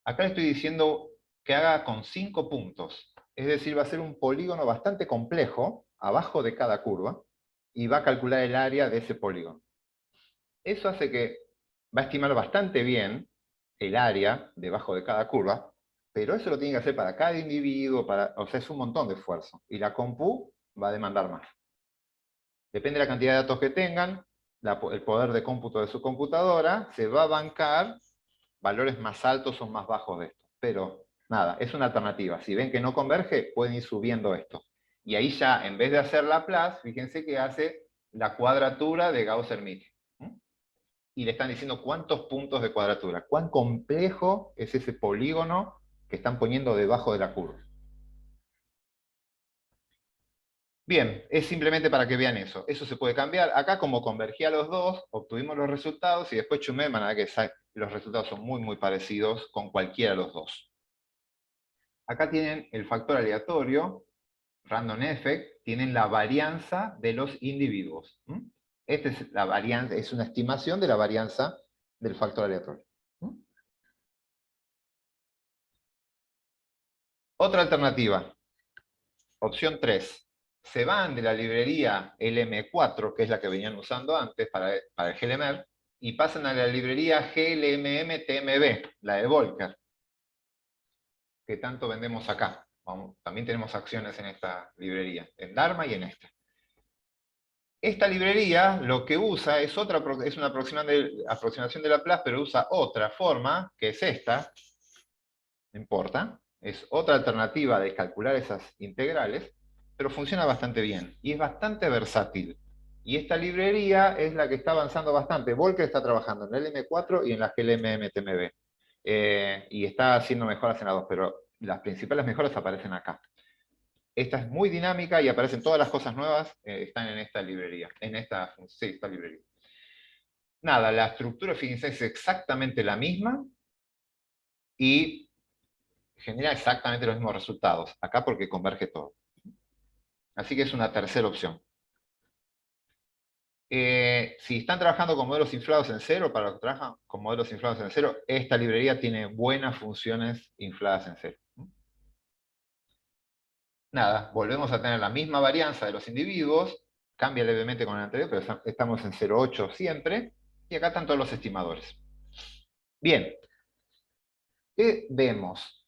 Acá le estoy diciendo que haga con 5 puntos, es decir, va a ser un polígono bastante complejo, abajo de cada curva, y va a calcular el área de ese polígono. Eso hace que va a estimar bastante bien el área debajo de cada curva, pero eso lo tiene que hacer para cada individuo, o sea, es un montón de esfuerzo, y la compu va a demandar más. Depende de la cantidad de datos que tengan, el poder de cómputo de su computadora, se va a bancar valores más altos o más bajos de esto. Pero nada, es una alternativa. Si ven que no converge, pueden ir subiendo esto. Y ahí ya, en vez de hacer Laplace, fíjense que hace la cuadratura de Gauss-Hermite. Y le están diciendo cuántos puntos de cuadratura, cuán complejo es ese polígono que están poniendo debajo de la curva. Bien, es simplemente para que vean eso. Eso se puede cambiar. Acá, como convergía los dos, obtuvimos los resultados y después chumé, van a ver que los resultados son muy, muy parecidos con cualquiera de los dos. Acá tienen el factor aleatorio, random effect, tienen la varianza de los individuos. Esta es la varianza, es una estimación de la varianza del factor aleatorio. Otra alternativa, opción 3. Se van de la librería LM4, que es la que venían usando antes para el GLMR, y pasan a la librería GLMM-TMB, la de Volcker, que tanto vendemos acá. También tenemos acciones en esta librería, en Dharma y en esta. Esta librería lo que usa es una aproximación de Laplace, pero usa otra forma, que es esta, no importa, es otra alternativa de calcular esas integrales, pero funciona bastante bien y es bastante versátil. Y esta librería es la que está avanzando bastante. Volcker está trabajando en el LM4 y en la GLMM-TMB. Y está haciendo mejoras en las dos, pero las principales mejoras aparecen acá. Esta es muy dinámica y aparecen todas las cosas nuevas, están en esta librería. Esta librería. Nada, la estructura, fíjense, es exactamente la misma y genera exactamente los mismos resultados. Acá porque converge todo. Así que es una tercera opción. Si están trabajando con modelos inflados en cero, para los que trabajan con modelos inflados en cero, esta librería tiene buenas funciones infladas en cero. Nada, volvemos a tener la misma varianza de los individuos, cambia levemente con el anterior, pero estamos en 0,8 siempre, y acá están todos los estimadores. Bien, ¿qué vemos?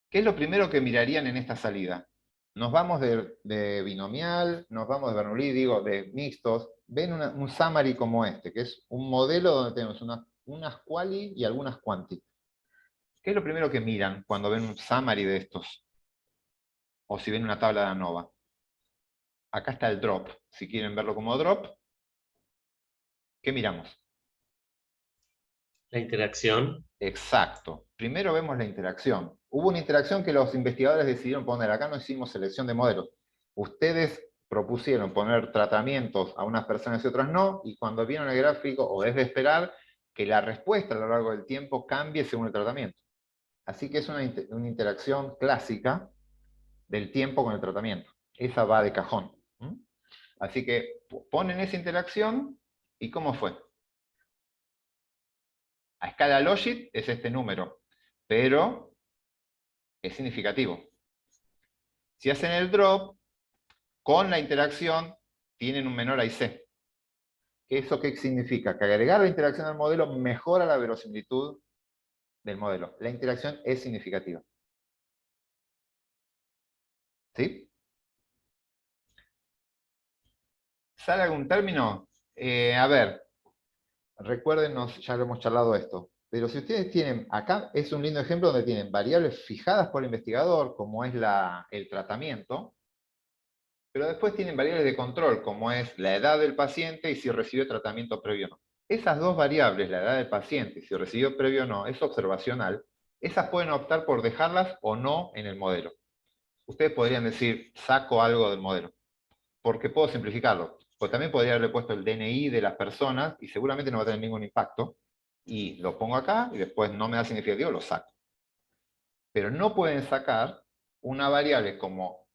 ¿Qué es lo primero que mirarían en esta salida? Nos vamos de binomial, nos vamos de Bernoulli, digo, de mixtos. Ven un summary como este, que es un modelo donde tenemos unas quali y algunas quanti. ¿Qué es lo primero que miran cuando ven un summary de estos? O si ven una tabla de ANOVA. Acá está el drop. Si quieren verlo como drop, ¿qué miramos? La interacción. Exacto. Primero vemos la interacción. Hubo una interacción que los investigadores decidieron poner. Acá no hicimos selección de modelos. Ustedes propusieron poner tratamientos a unas personas y otras no, y cuando vieron el gráfico, o es de esperar, que la respuesta a lo largo del tiempo cambie según el tratamiento. Así que es una interacción clásica del tiempo con el tratamiento. Esa va de cajón. Así que ponen esa interacción, ¿y cómo fue? A escala Logit es este número, pero es significativo. Si hacen el drop, con la interacción tienen un menor AIC. ¿Eso qué significa? Que agregar la interacción al modelo mejora la verosimilitud del modelo. La interacción es significativa. ¿Sí? ¿Sale algún término? A ver, recuérdenos, ya lo hemos charlado esto, pero si ustedes tienen, acá es un lindo ejemplo donde tienen variables fijadas por el investigador, como es el tratamiento, pero después tienen variables de control, como es la edad del paciente y si recibió tratamiento previo o no. Esas dos variables, la edad del paciente y si recibió previo o no, es observacional, esas pueden optar por dejarlas o no en el modelo. Ustedes podrían decir, saco algo del modelo, porque puedo simplificarlo. Pues también podría haberle puesto el DNI de las personas y seguramente no va a tener ningún impacto, y lo pongo acá y después no me da significativo, lo saco. Pero no pueden sacar una variable como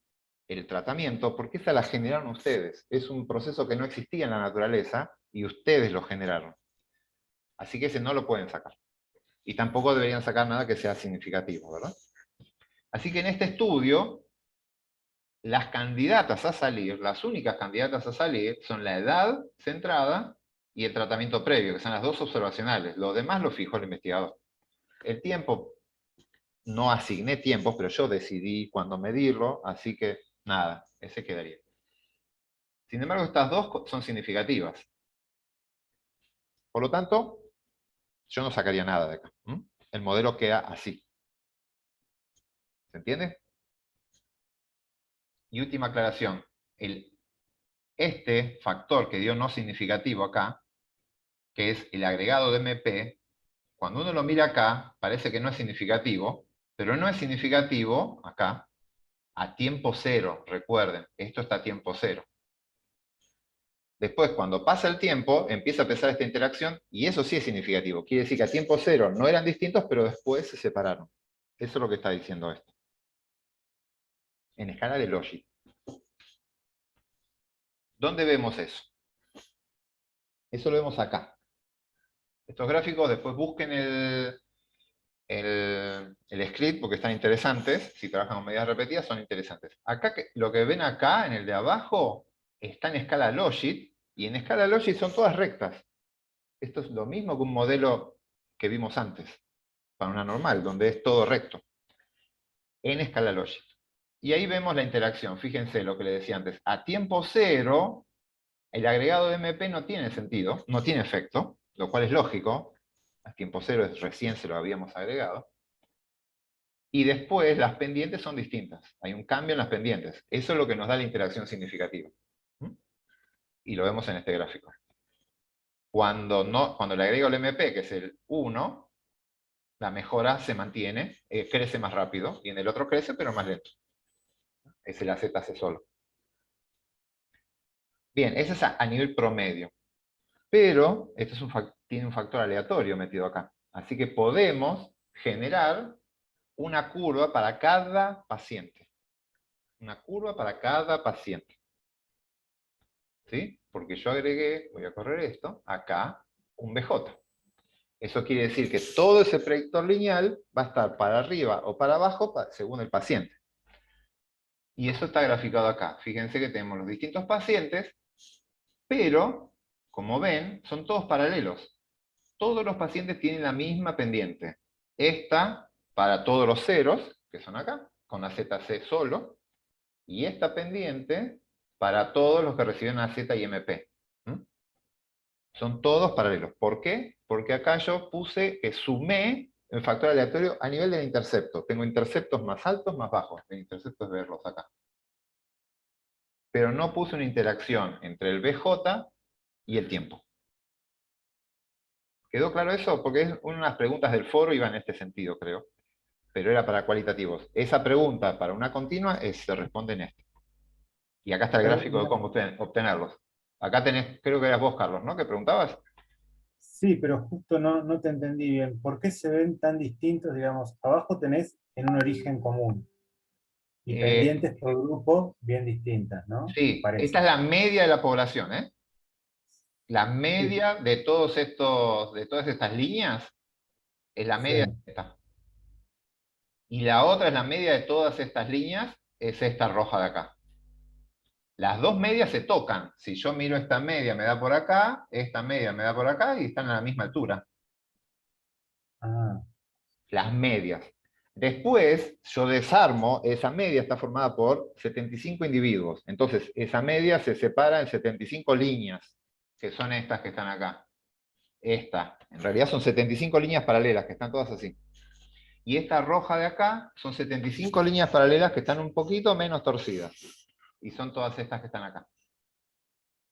el tratamiento, porque esa la generaron ustedes. Es un proceso que no existía en la naturaleza y ustedes lo generaron. Así que ese no lo pueden sacar. Y tampoco deberían sacar nada que sea significativo, ¿verdad? Así que en este estudio, las candidatas a salir, las únicas candidatas a salir, son la edad centrada y el tratamiento previo, que son las dos observacionales. Lo demás lo fijó el investigador. El tiempo, no asigné tiempos, pero yo decidí cuándo medirlo, así que nada, ese quedaría. Sin embargo, estas dos son significativas. Por lo tanto, yo no sacaría nada de acá. El modelo queda así. ¿Se entiende? Y última aclaración. Este factor que dio no significativo acá, que es el agregado de MP, cuando uno lo mira acá, parece que no es significativo, pero no es significativo acá a tiempo cero. Recuerden, esto está a tiempo cero. Después, cuando pasa el tiempo, empieza a pesar esta interacción, y eso sí es significativo. Quiere decir que a tiempo cero no eran distintos, pero después se separaron. Eso es lo que está diciendo esto. En escala de Logit. ¿Dónde vemos eso? Eso lo vemos acá. Estos gráficos, después busquen el script, porque están interesantes. Si trabajan con medidas repetidas, son interesantes. Acá, lo que ven acá, en el de abajo, está en escala Logit, y en escala Logit son todas rectas. Esto es lo mismo que un modelo que vimos antes, para una normal, donde es todo recto, en escala Logit. Y ahí vemos la interacción. Fíjense lo que le decía antes. A tiempo cero, el agregado de MP no tiene sentido, no tiene efecto, lo cual es lógico. A tiempo cero es recién se lo habíamos agregado. Y después las pendientes son distintas. Hay un cambio en las pendientes. Eso es lo que nos da la interacción significativa. Y lo vemos en este gráfico. Cuando le agrego el MP, que es el 1, la mejora se mantiene, crece más rápido, y en el otro crece, pero más lento. Es el AZC solo. Bien, ese es a nivel promedio. Pero este es tiene un factor aleatorio metido acá. Así que podemos generar una curva para cada paciente. Una curva para cada paciente. ¿Sí? Porque yo agregué, voy a correr esto, acá, un BJ. Eso quiere decir que todo ese predictor lineal va a estar para arriba o para abajo según el paciente. Y eso está graficado acá. Fíjense que tenemos los distintos pacientes, pero, como ven, son todos paralelos. Todos los pacientes tienen la misma pendiente. Esta para todos los ceros, que son acá, con AZC solo, y esta pendiente para todos los que reciben AZ y MP. ¿Mm? Son todos paralelos. ¿Por qué? Porque acá yo puse que sumé el factor aleatorio a nivel del intercepto. Tengo interceptos más altos, más bajos. El intercepto es verlos acá. Pero no puse una interacción entre el BJ y el tiempo. ¿Quedó claro eso? Porque es una de las preguntas del foro iba en este sentido, creo. Pero era para cualitativos. Esa pregunta para una continua se responde en este. Y acá está el gráfico de cómo obtenerlos. Acá tenés, creo que eras vos, Carlos, ¿no? ¿Que preguntabas? Sí, pero justo no te entendí bien. ¿Por qué se ven tan distintos? Digamos, abajo tenés en un origen común y Eh, pendientes por grupo bien distintas, ¿no? sí, esta Parece. es la media de la población, ¿eh? La Sí, media de todos estos, de todas estas líneas es la media sí. de esta. Y la otra es la media de todas estas líneas, es esta roja de acá. Las dos medias se tocan. Si yo miro esta media me da por acá, esta media me da por acá y están a la misma altura. Ah, Las medias. Después yo desarmo, esa media está formada por 75 individuos. Entonces esa media se separa en 75 líneas, que son estas que están acá. Esta, en realidad son 75 líneas paralelas, que están todas así. Y esta roja de acá son 75 líneas paralelas que están un poquito menos torcidas. Y son todas estas que están acá.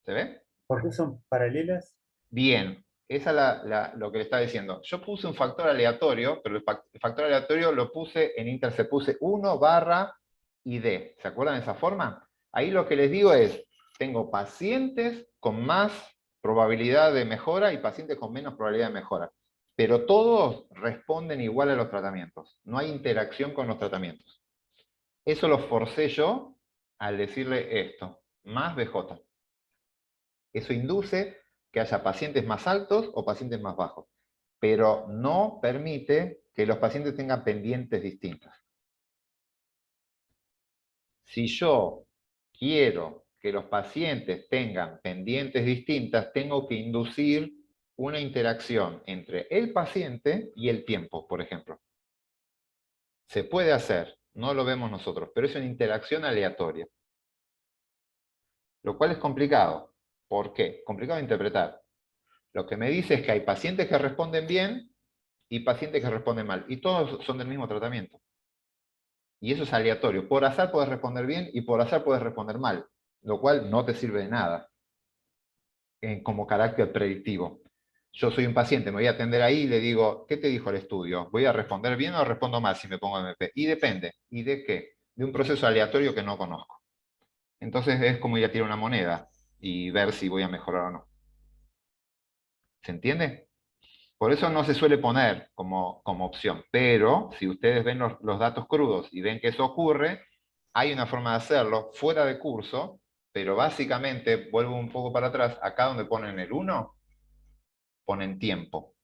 ¿Se ve? ¿por qué son paralelas? Bien, esa es lo que le estaba diciendo. Yo puse un factor aleatorio, pero el factor aleatorio lo puse en Intercept, puse 1 barra ID. ¿Se acuerdan de esa forma? Ahí lo que les digo es, tengo pacientes con más probabilidad de mejora y pacientes con menos probabilidad de mejora. Pero todos responden igual a los tratamientos. No hay interacción con los tratamientos. Eso lo forcé yo al decirle esto, más BJ. Eso induce que haya pacientes más altos o pacientes más bajos, pero no permite que los pacientes tengan pendientes distintas. Si yo quiero que los pacientes tengan pendientes distintas, tengo que inducir una interacción entre el paciente y el tiempo, por ejemplo. Se puede hacer, no lo vemos nosotros, pero es una interacción aleatoria. Lo cual es complicado. ¿Por qué? Complicado de interpretar. Lo que me dice es que hay pacientes que responden bien y pacientes que responden mal. Y todos son del mismo tratamiento. Y eso es aleatorio. Por azar puedes responder bien y por azar puedes responder mal, lo cual no te sirve de nada como carácter predictivo. Yo soy un paciente, me voy a atender ahí y le digo, ¿qué te dijo el estudio? ¿Voy a responder bien o respondo mal si me pongo MP? Y depende. ¿Y de qué? De un proceso aleatorio que no conozco. Entonces es como ir a tirar una moneda y ver si voy a mejorar o no. ¿Se entiende? Por eso no se suele poner como opción, pero si ustedes ven los datos crudos y ven que eso ocurre, hay una forma de hacerlo fuera de curso, pero básicamente, vuelvo un poco para atrás, acá donde ponen el 1, ponen tiempo.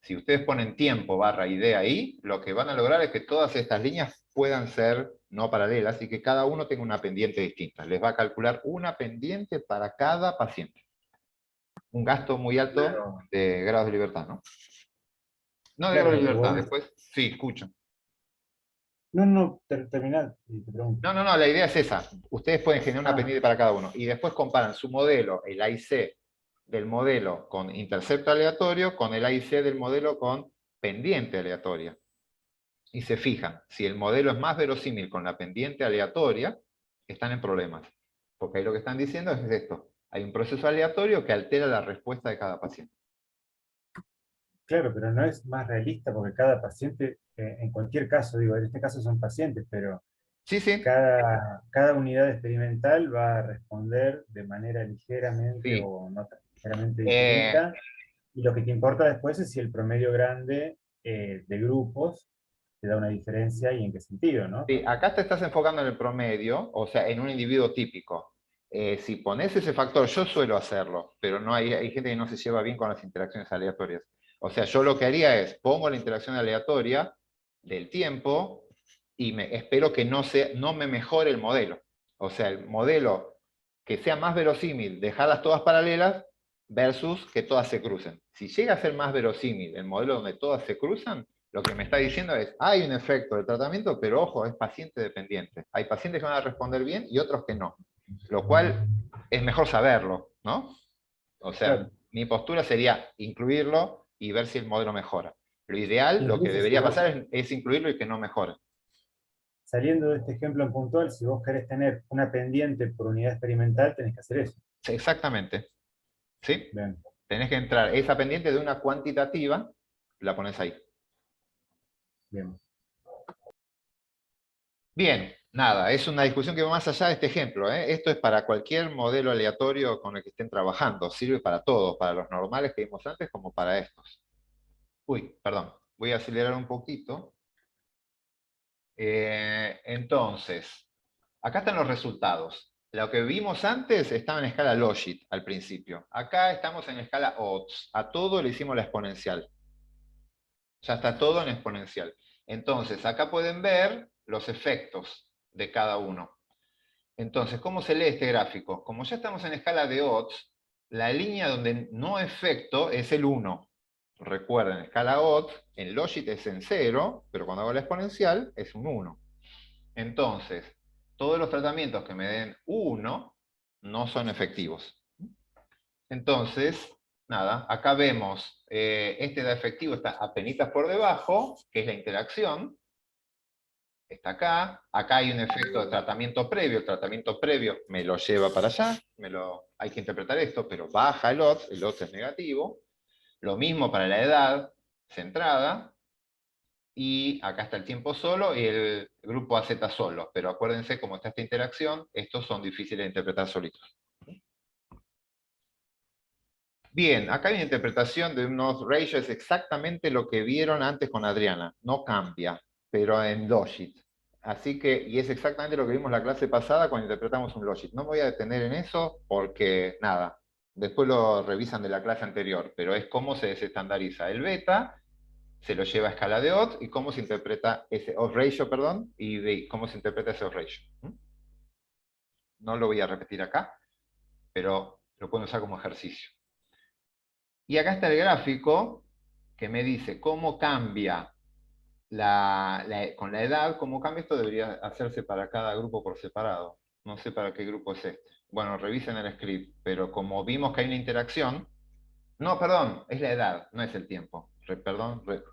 Si ustedes ponen tiempo barra idea ahí, lo que van a lograr es que todas estas líneas puedan ser no paralelas y que cada uno tenga una pendiente distinta. Les va a calcular una pendiente para cada paciente. Un gasto muy alto Claro, de grados de libertad, ¿no? No de grado claro, de lo que libertad, vos decís. después, sí, escucho. No, terminal, y te pregunto. No, la idea es esa. Ustedes pueden generar una Ah, pendiente para cada uno y después comparan su modelo, el AIC del modelo con intercepto aleatorio, con el AIC del modelo con pendiente aleatoria. Y se fijan, si el modelo es más verosímil con la pendiente aleatoria, están en problemas. Porque ahí lo que están diciendo es esto. Hay un proceso aleatorio que altera la respuesta de cada paciente. claro, pero no es más realista porque cada paciente, en cualquier caso, digo, en este caso son pacientes, pero Sí, sí, Cada unidad experimental va a responder de manera ligeramente sí. o no tan ligeramente Eh, distinta. Y lo que te importa después es si el promedio grande de grupos te da una diferencia y en qué sentido, ¿no? sí, acá te estás enfocando en el promedio, o sea, en un individuo típico. Si pones ese factor, yo suelo hacerlo, pero no hay gente que no se lleva bien con las interacciones aleatorias. O sea, yo lo que haría es, pongo la interacción aleatoria del tiempo y espero que no me mejore el modelo. O sea, el modelo que sea más verosímil, dejarlas todas paralelas versus que todas se crucen. Si llega a ser más verosímil el modelo donde todas se cruzan, lo que me está diciendo es, hay un efecto del tratamiento, pero ojo, es paciente dependiente. Hay pacientes que van a responder bien y otros que no. Lo cual es mejor saberlo, ¿no? O sea, Claro. mi postura sería incluirlo y ver si el modelo mejora. Lo ideal, lo que Incluso si debería vos, pasar es incluirlo y que no mejore. saliendo de este ejemplo en puntual, si vos querés tener una pendiente por unidad experimental, tenés que hacer eso. Sí, exactamente. ¿Sí? Bien, Tenés que entrar esa pendiente de una cuantitativa, la pones ahí. bien. Bien, nada, es una discusión que va más allá de este ejemplo, ¿eh? Esto es para cualquier modelo aleatorio con el que estén trabajando, sirve para todos, para los normales que vimos antes como para estos. Uy, perdón, voy a acelerar un poquito. Entonces, acá están los resultados. Lo que vimos antes estaba en escala Logit al principio. Acá estamos en escala Odds. A todo le hicimos la exponencial. Ya está todo en exponencial. Entonces, acá pueden ver los efectos de cada uno. Entonces, ¿cómo se lee este gráfico? Como ya estamos en escala de odds, la línea donde no efecto es el 1. Recuerden, escala odds, en Logit es en 0, pero cuando hago la exponencial es un 1. Entonces, todos los tratamientos que me den 1 no son efectivos. Entonces, nada, acá vemos, este da efectivo está apenas por debajo, que es la interacción, está acá, acá hay un efecto de tratamiento previo, el tratamiento previo me lo lleva para allá, hay que interpretar esto, pero baja el odds es negativo, lo mismo para la edad centrada, y acá está el tiempo solo y el grupo AZ solo, pero acuérdense, como está esta interacción, estos son difíciles de interpretar solitos. Bien, acá hay una interpretación de unos ratios, es exactamente lo que vieron antes con Adriana, no cambia, pero en Logit. Así que, y es exactamente lo que vimos la clase pasada cuando interpretamos un Logit. No me voy a detener en eso porque, nada, después lo revisan de la clase anterior, pero es cómo se desestandariza el beta, se lo lleva a escala de odds y cómo se interpreta ese odds ratio, perdón, y cómo se interpreta ese odds ratio. No lo voy a repetir acá, pero lo pueden usar como ejercicio. Y acá está el gráfico que me dice cómo cambia con la edad, cómo cambia esto debería hacerse para cada grupo por separado. No sé para qué grupo es este. Bueno, revisen el script, pero como vimos que hay una interacción, no, perdón, es la edad, no es el tiempo.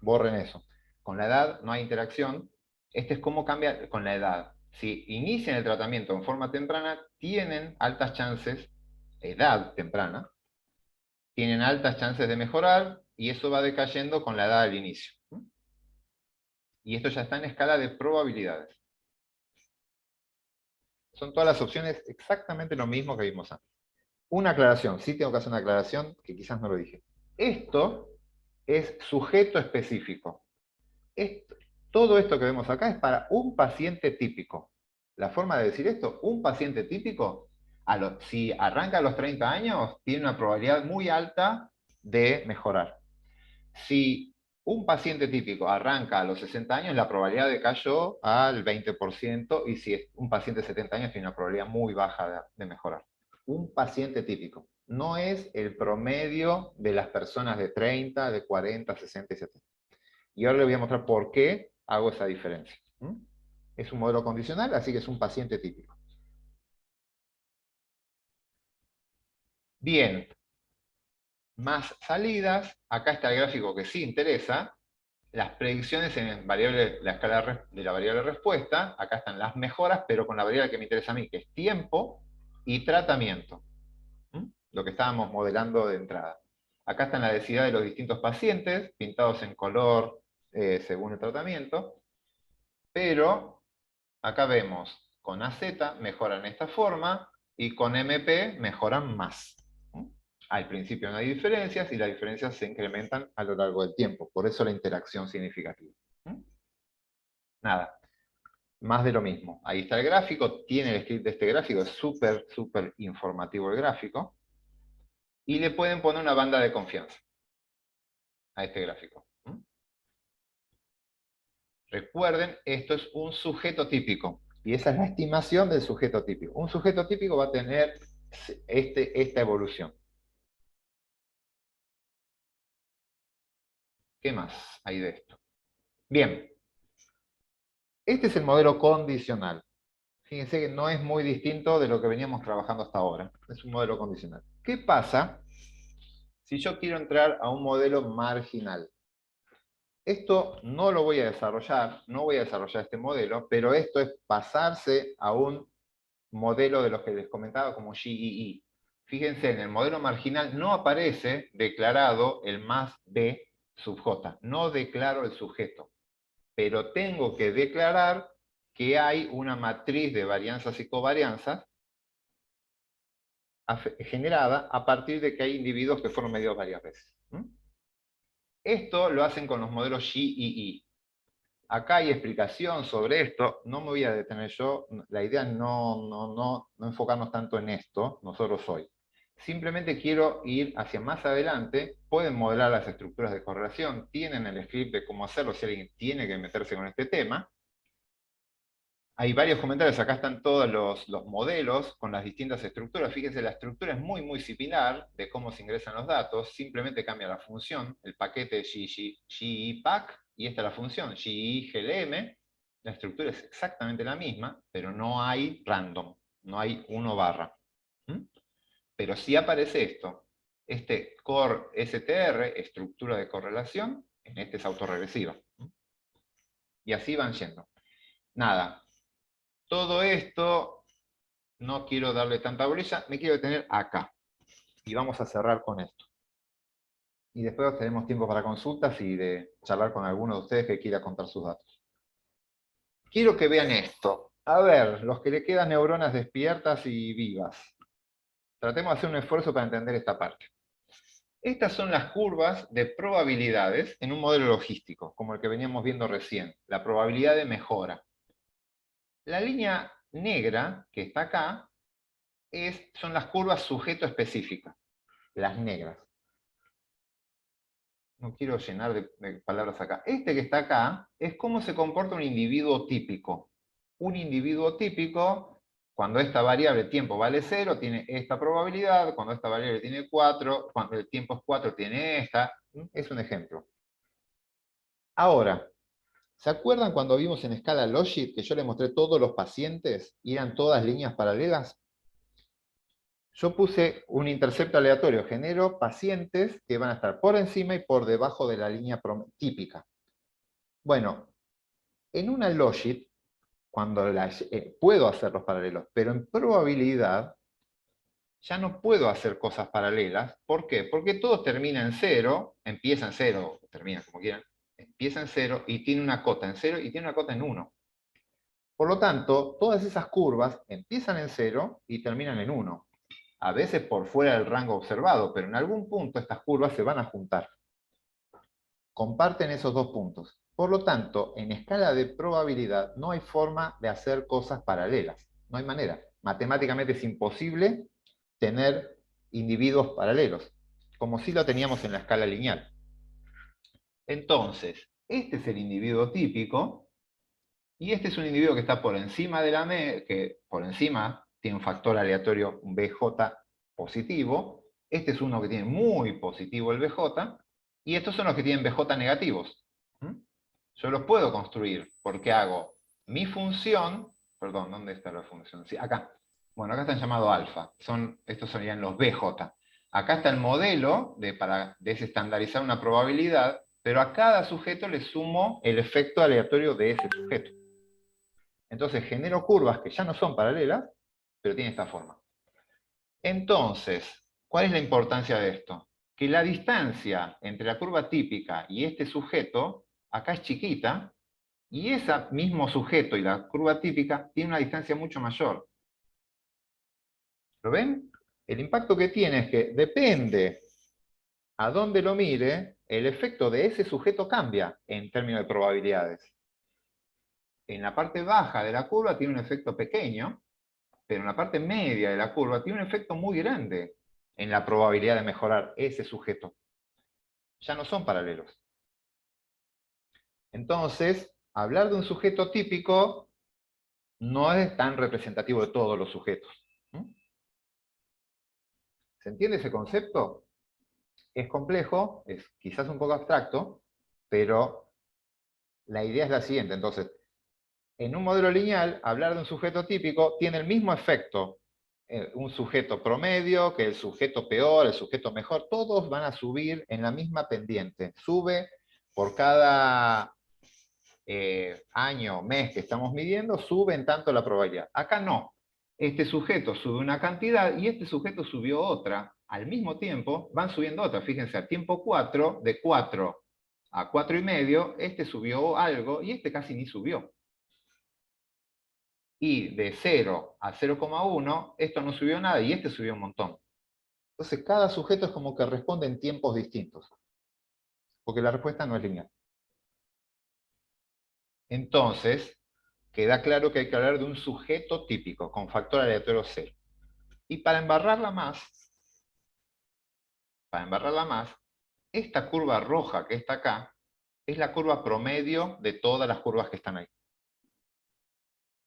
Borren eso. Con la edad no hay interacción. Este es cómo cambia con la edad. Si inician el tratamiento en forma temprana, tienen altas chances, edad temprana, tienen altas chances de mejorar y eso va decayendo con la edad al inicio. Y esto ya está en escala de probabilidades. Son todas las opciones exactamente lo mismo que vimos antes. Una aclaración, sí tengo que hacer una aclaración que quizás no lo dije. Esto es sujeto específico. Esto, todo esto que vemos acá es para un paciente típico. La forma de decir esto, un paciente típico, si arranca a los 30 años, tiene una probabilidad muy alta de mejorar. Si un paciente típico arranca a los 60 años, la probabilidad decayó al 20%, y si es un paciente de 70 años, tiene una probabilidad muy baja de mejorar. Un paciente típico. No es el promedio de las personas de 30, de 40, 60 y 70. Y ahora les voy a mostrar por qué hago esa diferencia. Es un modelo condicional, así que es un paciente típico. Bien, más salidas. Acá está el gráfico que sí interesa. Las predicciones en la escala de la variable respuesta. Acá están las mejoras, pero con la variable que me interesa a mí, que es tiempo y tratamiento. Lo que estábamos modelando de entrada. Acá están la densidad de los distintos pacientes, pintados en color según el tratamiento. Pero Acá vemos, con AZ mejoran esta forma, y con MP mejoran más. Al principio no hay diferencias, y las diferencias se incrementan a lo largo del tiempo. Por eso la interacción significativa. Nada. Más de lo mismo. Ahí está el gráfico, tiene el script de este gráfico, es súper, súper informativo el gráfico. Y le pueden poner una banda de confianza a este gráfico. Recuerden, esto es un sujeto típico. Y esa es la estimación del sujeto típico. Un sujeto típico va a tener esta evolución. ¿Qué más hay de esto? Bien. Este es el modelo condicional. Fíjense que no es muy distinto de lo que veníamos trabajando hasta ahora. Es un modelo condicional. ¿Qué pasa si yo quiero entrar a un modelo marginal? Esto no lo voy a desarrollar, no voy a desarrollar este modelo, pero esto es pasarse a un modelo de los que les comentaba como GEE. Fíjense, en el modelo marginal no aparece declarado el más B sub J. No declaro el sujeto, pero tengo que declarar que hay una matriz de varianzas y covarianzas generada a partir de que hay individuos que fueron medidos varias veces. Esto lo hacen con los modelos GEE. Acá hay explicación sobre esto, no me voy a detener yo, la idea no enfocarnos tanto en esto, nosotros hoy. Simplemente quiero ir hacia más adelante, pueden modelar las estructuras de correlación, tienen el script de cómo hacerlo si alguien tiene que meterse con este tema. Hay varios comentarios, acá están todos los modelos con las distintas estructuras. Fíjense, la estructura es muy, muy similar de cómo se ingresan los datos, simplemente cambia la función, el paquete GEPAC, y esta es la función, GEGLM. La estructura es exactamente la misma, pero no hay random, no hay 1 barra. Pero sí aparece esto, este core STR, estructura de correlación, en este es autorregresiva. Y así van yendo. Nada. Todo esto, no quiero darle tanta bolilla, me quiero detener acá. Y vamos a cerrar con esto. Y después tenemos tiempo para consultas y de charlar con alguno de ustedes que quiera contar sus datos. Quiero que vean esto. A ver, los que le quedan neuronas despiertas y vivas. Tratemos de hacer un esfuerzo para entender esta parte. Estas son las curvas de probabilidades en un modelo logístico, como el que veníamos viendo recién. La probabilidad de mejora. La línea negra, que está acá, son las curvas sujeto específicas, las negras. No quiero llenar de palabras acá. Este que está acá es cómo se comporta un individuo típico. Un individuo típico, cuando esta variable tiempo vale 0, tiene esta probabilidad, cuando esta variable tiene 4, cuando el tiempo es 4, tiene esta. Es un ejemplo. Ahora, ¿se acuerdan cuando vimos en escala Logit que yo les mostré todos los pacientes y eran todas líneas paralelas? Yo puse un intercepto aleatorio, genero pacientes que van a estar por encima y por debajo de la línea típica. Bueno, en una Logit, cuando puedo hacer los paralelos, pero en probabilidad ya no puedo hacer cosas paralelas. ¿Por qué? Porque todo termina en 0, empieza en 0, termina como quieran, empieza en 0 y tiene una cota en 0 y tiene una cota en 1. Por lo tanto, todas esas curvas empiezan en 0 y terminan en 1. A veces por fuera del rango observado, pero en algún punto estas curvas se van a juntar. Comparten esos dos puntos. Por lo tanto, en escala de probabilidad no hay forma de hacer cosas paralelas. No hay manera. Matemáticamente es imposible tener individuos paralelos, como si lo teníamos en la escala lineal. Entonces, este es el individuo típico, y este es un individuo que está por encima de la media, que por encima tiene un factor aleatorio, un BJ positivo. Este es uno que tiene muy positivo el BJ, y estos son los que tienen BJ negativos. Yo los puedo construir, porque hago mi función, perdón, ¿dónde está la función? Sí, acá. Bueno, acá están llamados alfa, estos serían los BJ. Acá está el modelo para desestandarizar una probabilidad, pero a cada sujeto le sumo el efecto aleatorio de ese sujeto. Entonces genero curvas que ya no son paralelas, pero tienen esta forma. Entonces, ¿cuál es la importancia de esto? Que la distancia entre la curva típica y este sujeto, acá es chiquita, Y ese mismo sujeto y la curva típica tiene una distancia mucho mayor. ¿Lo ven? El impacto que tiene es que depende a dónde lo mire, el efecto de ese sujeto cambia en términos de probabilidades. En la parte baja de la curva tiene un efecto pequeño, pero en la parte media de la curva tiene un efecto muy grande en la probabilidad de mejorar ese sujeto. Ya no son paralelos. Entonces, hablar de un sujeto típico no es tan representativo de todos los sujetos. ¿Se entiende ese concepto? Es complejo, es quizás un poco abstracto, pero la idea es la siguiente. Entonces, en un modelo lineal, hablar de un sujeto típico tiene el mismo efecto. Un sujeto promedio, que el sujeto peor, el sujeto mejor, todos van a subir en la misma pendiente. Sube por cada año, mes que estamos midiendo, sube en tanto la probabilidad. Acá no. Este sujeto sube una cantidad y este sujeto subió otra. Al mismo tiempo, van subiendo otra. Fíjense, a tiempo 4, de 4 a 4,5, este subió algo y este casi ni subió. Y de 0 a 0,1, esto no subió nada y este subió un montón. Entonces, cada sujeto es como que responde en tiempos distintos. Porque la respuesta no es lineal. Entonces, queda claro que hay que hablar de un sujeto típico, con factor aleatorio 0. Y para embarrarla más, esta curva roja que está acá, es la curva promedio de todas las curvas que están ahí.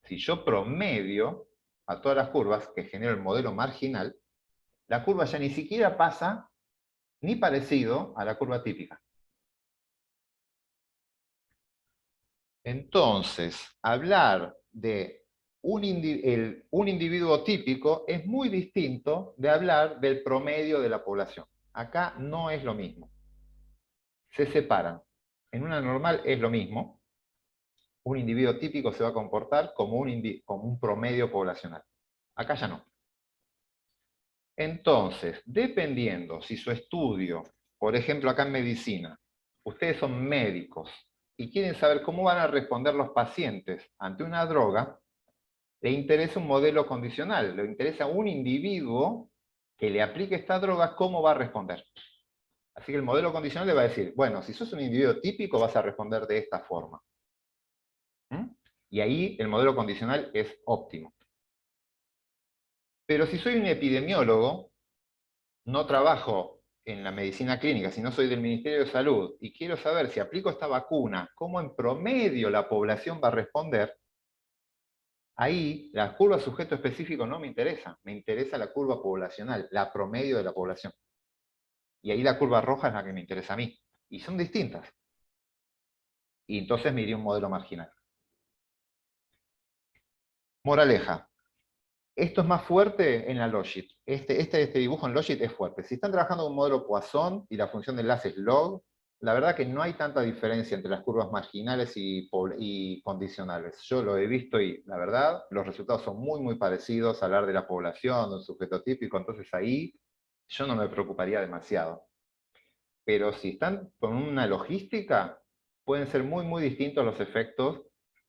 Si yo promedio a todas las curvas que genera el modelo marginal, la curva ya ni siquiera pasa ni parecido a la curva típica. Entonces, hablar de un individuo típico es muy distinto de hablar del promedio de la población. Acá no es lo mismo. Se separan. En una normal es lo mismo. Un individuo típico se va a comportar como un promedio poblacional. Acá ya no. Entonces, dependiendo si su estudio, por ejemplo acá en medicina, ustedes son médicos y quieren saber cómo van a responder los pacientes ante una droga, le interesa un modelo condicional, le interesa un individuo que le aplique esta droga, cómo va a responder. Así que el modelo condicional le va a decir, bueno, si sos un individuo típico vas a responder de esta forma. Y ahí el modelo condicional es óptimo. Pero si soy un epidemiólogo, no trabajo en la medicina clínica, sino soy del Ministerio de Salud, y quiero saber si aplico esta vacuna, cómo en promedio la población va a responder, ahí la curva sujeto específico no me interesa la curva poblacional, la promedio de la población. Y ahí la curva roja es la que me interesa a mí. Y son distintas. Y entonces me iría un modelo marginal. Moraleja. Esto es más fuerte en la Logit. Este dibujo en Logit es fuerte. Si están trabajando con un modelo Poisson y la función de enlace es log, la verdad que no hay tanta diferencia entre las curvas marginales y condicionales. Yo lo he visto y la verdad los resultados son muy muy parecidos a hablar de la población, de un sujeto típico, entonces ahí yo no me preocuparía demasiado. Pero si están con una logística, pueden ser muy muy distintos los efectos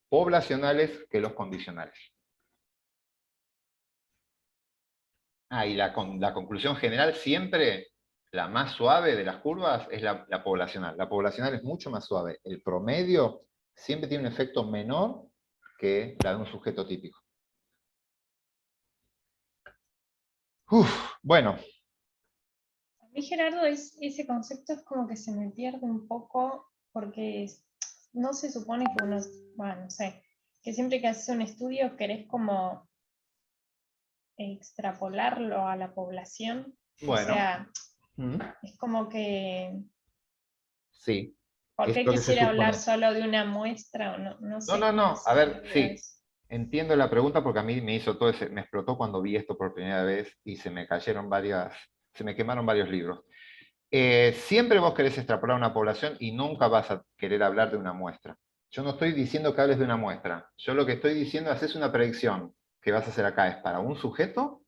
poblacionales que los condicionales. Y la conclusión general siempre, la más suave de las curvas es la poblacional. La poblacional es mucho más suave. El promedio siempre tiene un efecto menor que la de un sujeto típico. Bueno. A mí, Gerardo, ese concepto es como que se me pierde un poco porque no se supone que uno, bueno, no sé, que siempre que haces un estudio querés como extrapolarlo a la población. Bueno. O sea, es como que... Sí. ¿Por qué quisiera hablar solo de una muestra? No sé. No. A ver, sí. Entiendo la pregunta porque a mí me hizo me explotó cuando vi esto por primera vez y se me quemaron varios libros. Siempre vos querés extrapolar una población y nunca vas a querer hablar de una muestra. Yo no estoy diciendo que hables de una muestra. Yo lo que estoy diciendo es hacer una predicción que vas a hacer acá es para un sujeto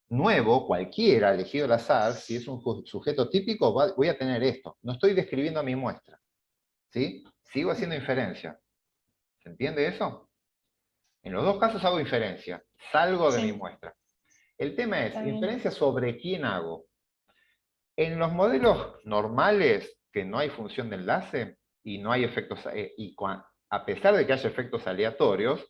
nuevo, cualquiera, elegido al azar. Si es un sujeto típico, voy a tener esto. No estoy describiendo a mi muestra. ¿Sí? Sigo haciendo inferencia. ¿Se entiende eso? En los dos casos hago inferencia, salgo de Sí. mi muestra. El tema es, Está bien. ¿inferencia sobre quién hago? En los modelos normales, que no hay función de enlace, y no hay efectos, a pesar de que haya efectos aleatorios,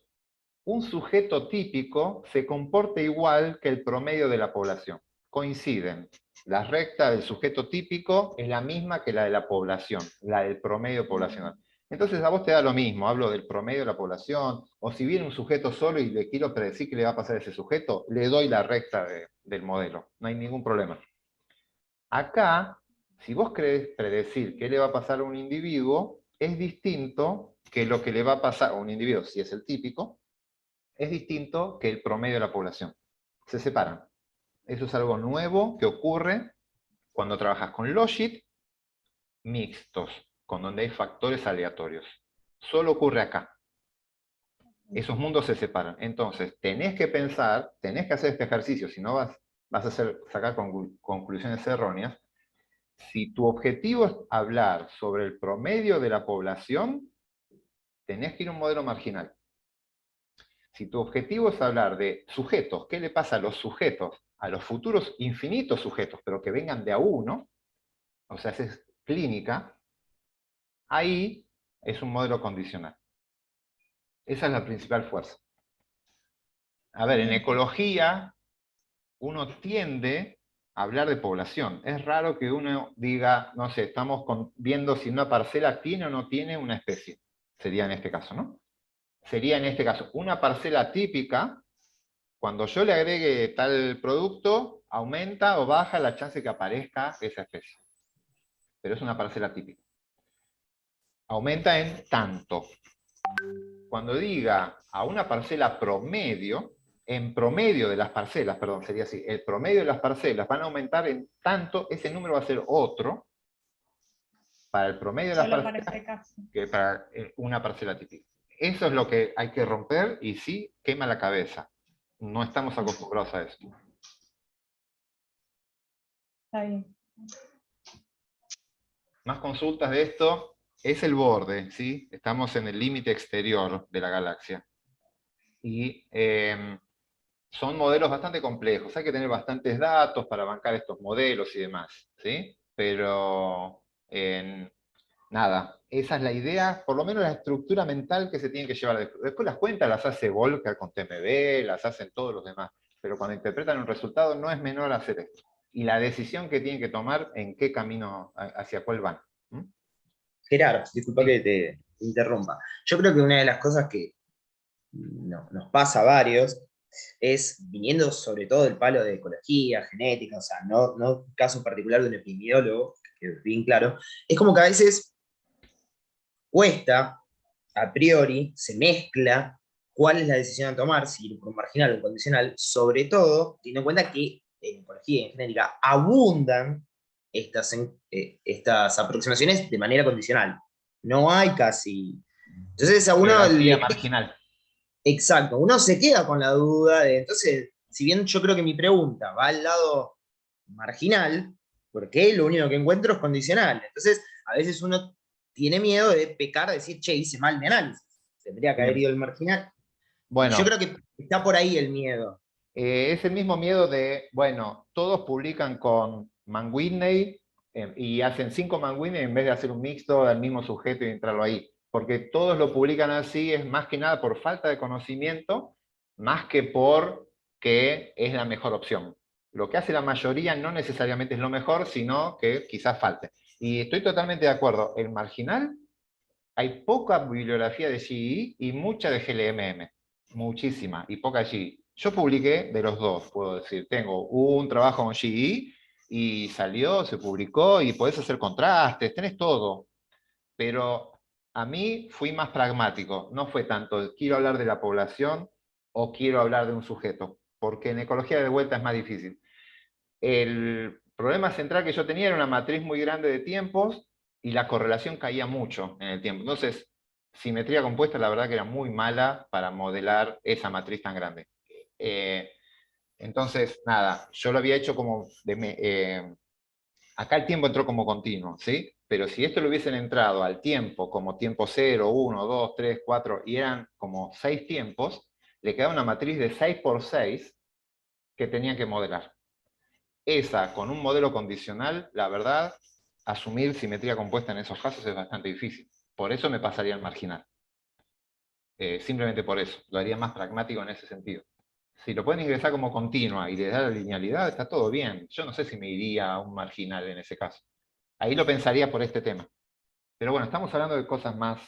un sujeto típico se comporta igual que el promedio de la población. Coinciden. La recta del sujeto típico es la misma que la de la población, la del promedio poblacional. Entonces a vos te da lo mismo, hablo del promedio de la población, o si viene un sujeto solo y le quiero predecir qué le va a pasar a ese sujeto, le doy la recta del modelo, no hay ningún problema. Acá, si vos querés predecir qué le va a pasar a un individuo, es distinto que lo que le va a pasar a un individuo, si es el típico, es distinto que el promedio de la población. Se separan. Eso es algo nuevo que ocurre cuando trabajas con logit mixtos, con donde hay factores aleatorios. Solo ocurre acá. Esos mundos se separan. Entonces, tenés que pensar, tenés que hacer este ejercicio, si no vas a sacar conclusiones erróneas. Si tu objetivo es hablar sobre el promedio de la población, tenés que ir a un modelo marginal. Si tu objetivo es hablar de sujetos, ¿qué le pasa a los sujetos? A los futuros infinitos sujetos, pero que vengan de a uno, o sea, es clínica, ahí es un modelo condicional. Esa es la principal fuerza. A ver, en ecología, uno tiende a hablar de población. Es raro que uno diga, no sé, estamos viendo si una parcela tiene o no tiene una especie. Sería en este caso, ¿no? Sería en este caso una parcela típica. Cuando yo le agregue tal producto, aumenta o baja la chance de que aparezca esa especie. Pero es una parcela típica. Aumenta en tanto. Cuando diga a una parcela promedio, en promedio de las parcelas, perdón, sería así, el promedio de las parcelas van a aumentar en tanto, ese número va a ser otro para el promedio de las Solo para parcelas este caso. que para una parcela típica. Eso es lo que hay que romper y sí quema la cabeza. No estamos acostumbrados a eso. Está bien. Más consultas de esto. Es el borde, ¿sí? Estamos en el límite exterior de la galaxia. Y son modelos bastante complejos. Hay que tener bastantes datos para bancar estos modelos y demás, ¿sí? Pero, nada, esa es la idea, por lo menos la estructura mental que se tiene que llevar. Después las cuentas las hace Volcker con TMB, las hacen todos los demás. Pero cuando interpretan un resultado no es menor hacer esto. Y la decisión que tienen que tomar en qué camino, hacia cuál van. ¿Mm? Gerardo, disculpa que te interrumpa. Yo creo que una de las cosas que nos pasa a varios es, viniendo sobre todo del palo de ecología, genética, o sea, no caso particular de un epidemiólogo, que es bien claro, es como que a veces cuesta, a priori, se mezcla cuál es la decisión a tomar, si ir por un marginal o un condicional, sobre todo teniendo en cuenta que en ecología y en genética abundan estas aproximaciones de manera condicional. No hay casi. Entonces a uno Geografía le... marginal. Exacto, uno se queda con la duda de, entonces, si bien yo creo que mi pregunta va al lado marginal, porque lo único que encuentro es condicional. Entonces, a veces uno tiene miedo de pecar, de decir, che, hice mal mi análisis. Tendría que haber ido el marginal. Bueno, Yo creo que está por ahí el miedo. es el mismo miedo de, bueno, todos publican con Mann-Whitney y hacen 5 Mann-Whitney en vez de hacer un mixto del mismo sujeto y entrarlo ahí. Porque todos lo publican así, es más que nada por falta de conocimiento, más que por que es la mejor opción. Lo que hace la mayoría no necesariamente es lo mejor, sino que quizás falte. Y estoy totalmente de acuerdo. El marginal, hay poca bibliografía de GE y mucha de GLMM. Muchísima, y poca GE. Yo publiqué de los dos, puedo decir. Tengo un trabajo con GE y salió, se publicó, y podés hacer contrastes, tenés todo. Pero a mí fui más pragmático. No fue tanto, quiero hablar de la población o quiero hablar de un sujeto. Porque en ecología de vuelta es más difícil. El problema central que yo tenía era una matriz muy grande de tiempos y la correlación caía mucho en el tiempo. Entonces, simetría compuesta la verdad que era muy mala para modelar esa matriz tan grande. Entonces, nada, yo lo había hecho como... acá el tiempo entró como continuo, ¿sí? Pero si esto le hubiesen entrado al tiempo, como tiempo 0, 1, 2, 3, 4, y eran como 6 tiempos, le queda una matriz de 6 por 6 que tenía que modelar. Esa, con un modelo condicional, la verdad, asumir simetría compuesta en esos casos es bastante difícil. Por eso me pasaría al marginal. Simplemente por eso. Lo haría más pragmático en ese sentido. Si lo pueden ingresar como continua y le da la linealidad, está todo bien. Yo no sé si me iría a un marginal en ese caso. Ahí lo pensaría por este tema. Pero bueno, estamos hablando de cosas más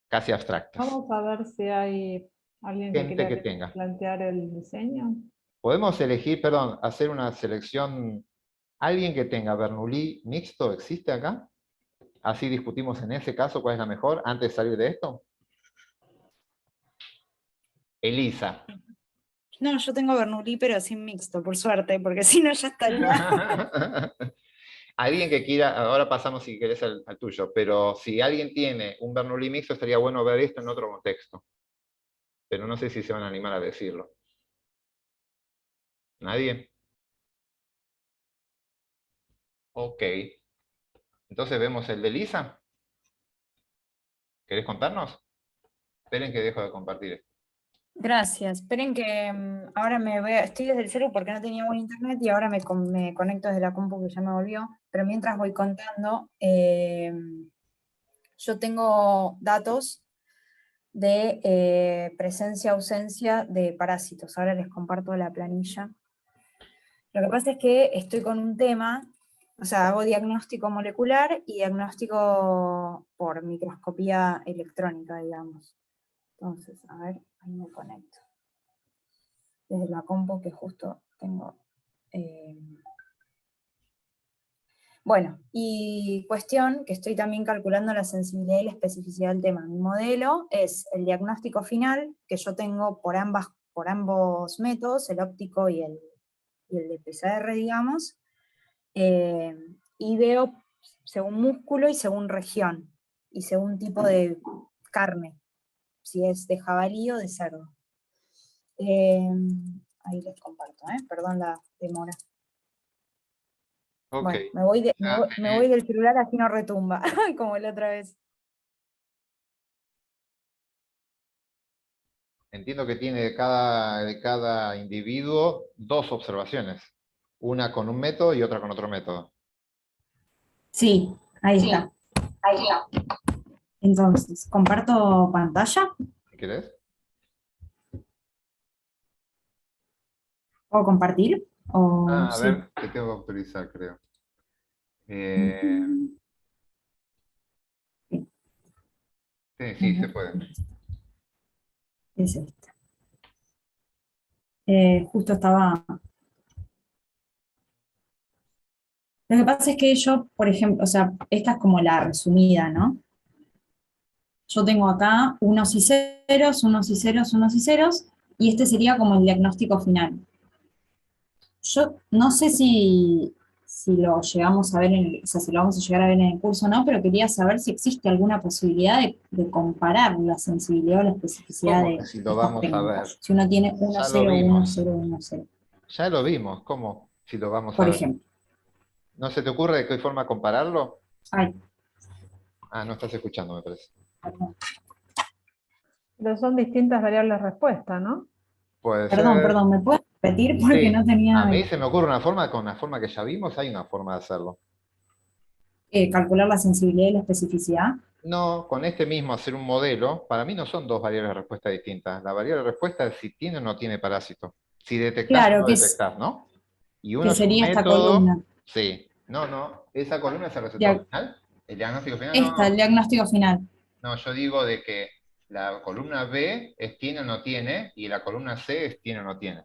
casi abstractas. Vamos a ver si hay alguien que Gente que quiera tenga. plantear el diseño. Podemos elegir, perdón, hacer una selección. ¿Alguien que tenga Bernoulli mixto existe acá? Así discutimos en ese caso cuál es la mejor antes de salir de esto. Elisa. No, yo tengo Bernoulli, pero sin mixto, por suerte, porque si no ya estaría. Alguien que quiera, ahora pasamos si querés al tuyo, pero si alguien tiene un Bernoulli mixto, estaría bueno ver esto en otro contexto. Pero no sé si se van a animar a decirlo. ¿Nadie? Ok. Entonces vemos el de Elisa. ¿Querés contarnos? Esperen que dejo de compartir esto. Gracias. Esperen que ahora estoy desde el celu porque no tenía buen internet y ahora me conecto desde la compu que ya me volvió. Pero mientras voy contando, yo tengo datos de presencia-ausencia de parásitos. Ahora les comparto la planilla. Lo que pasa es que estoy con un tema, o sea, hago diagnóstico molecular y diagnóstico por microscopía electrónica, digamos. Entonces, a ver, ahí me conecto. Desde la compu que justo tengo. Bueno, y cuestión que estoy también calculando la sensibilidad y la especificidad del tema. Mi modelo es el diagnóstico final, que yo tengo por ambos métodos, el óptico y el de PCR, digamos, y veo según músculo y según región, y según tipo de carne, si es de jabalí o de cerdo. Ahí les comparto, perdón la demora. Ok. Bueno, me voy del celular así no retumba, como la otra vez. Entiendo que tiene de cada individuo 2 observaciones. Una con un método y otra con otro método. Sí, ahí está. Entonces, ¿comparto pantalla? ¿Querés? ¿Puedo compartir? A Sí. ver, te tengo que autorizar, creo. Sí, se puede. Es esta. Justo estaba... Lo que pasa es que yo, por ejemplo, o sea, esta es como la resumida, ¿no? Yo tengo acá unos y ceros, unos y ceros, unos y ceros, y este sería como el diagnóstico final. Yo no sé si lo llegamos a ver, o sea, si lo vamos a llegar a ver en el curso o no, pero quería saber si existe alguna posibilidad de comparar la sensibilidad o la especificidad ¿Cómo de que si lo estos vamos a técnicos? ver? Si uno tiene 1, Ya lo 0, 1, vimos. 0, 1, 0. Ya lo vimos. ¿Cómo? Si lo vamos a Por ver. ejemplo. ¿No se te ocurre de qué forma compararlo? Ay, Ah, no estás escuchando, me parece. perdón. Pero son distintas variables de respuesta, ¿no? Puede Perdón, ser. ¿me puedes repetir? Porque Sí. no tenía... A mí se me ocurre una forma, con la forma que ya vimos, hay una forma de hacerlo. calcular la sensibilidad y la especificidad. No, con este mismo hacer un modelo, para mí no son 2 variables de respuesta distintas. La variable de respuesta es si tiene o no tiene parásito. Si detectás o Claro, no detectás, ¿no? Y uno que es un sería esta método. columna. Sí. No. Esa columna es el resultado final. El diagnóstico final. El diagnóstico final. No, yo digo de que la columna B es tiene o no tiene, y la columna C es tiene o no tiene.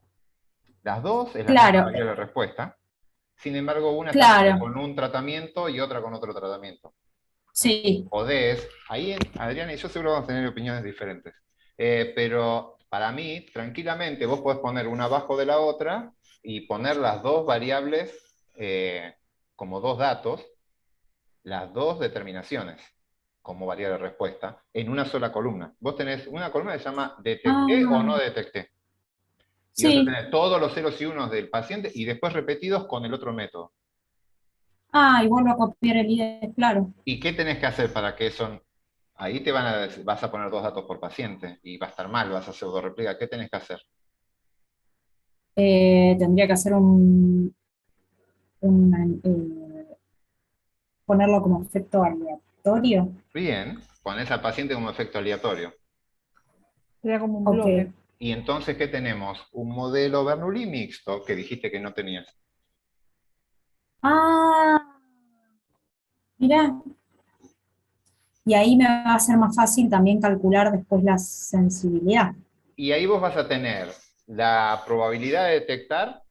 Las dos es la misma variable de respuesta. Sin embargo, una está con un tratamiento y otra con otro tratamiento. Sí. Ahí Adriana y yo seguro vamos a tener opiniones diferentes. Pero para mí, tranquilamente, vos podés poner una abajo de la otra y poner las 2 variables como 2 datos, las 2 determinaciones como variable de respuesta, en una sola columna. Vos tenés una columna que se llama detecté o no detecté. Y otra tenés todos los ceros y unos del paciente y después repetidos con el otro método. Ah, y vuelvo a copiar el ID, claro. ¿Y qué tenés que hacer para que eso? Ahí te vas a poner 2 datos por paciente y va a estar mal, vas a pseudo replicar. ¿Qué tenés que hacer? Tendría que hacer ponerlo como efecto aleatorio. Bien, pones al paciente como efecto aleatorio. Sería como un Ok. bloque. Y entonces, ¿qué tenemos? Un modelo Bernoulli mixto que dijiste que no tenías. Ah, mirá. Y ahí me va a ser más fácil también calcular después la sensibilidad. Y ahí vos vas a tener la probabilidad de detectar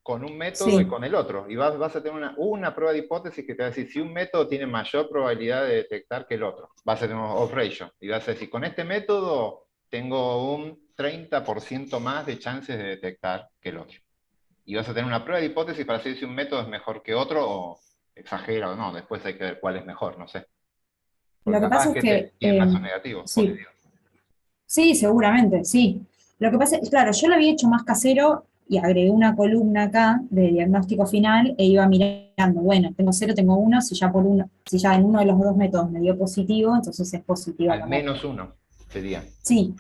con un método y Sí, con el otro. Y vas a tener una prueba de hipótesis que te va a decir si un método tiene mayor probabilidad de detectar que el otro. Vas a tener un off ratio. Y vas a decir, con este método tengo un 30% más de chances de detectar que el otro. Y vas a tener una prueba de hipótesis para decir si un método es mejor que otro o exagera o no. Después hay que ver cuál es mejor, no sé. Porque lo que pasa capaz es que que, tiene falsos negativos, sí, positivos. sí, seguramente, sí. Lo que pasa es, claro, yo lo había hecho más casero y agregué una columna acá de diagnóstico final e iba mirando, bueno, tengo 0, tengo 1, si ya en uno de los dos métodos me dio positivo, entonces es positiva Al la muestra. menos uno sería. Sí,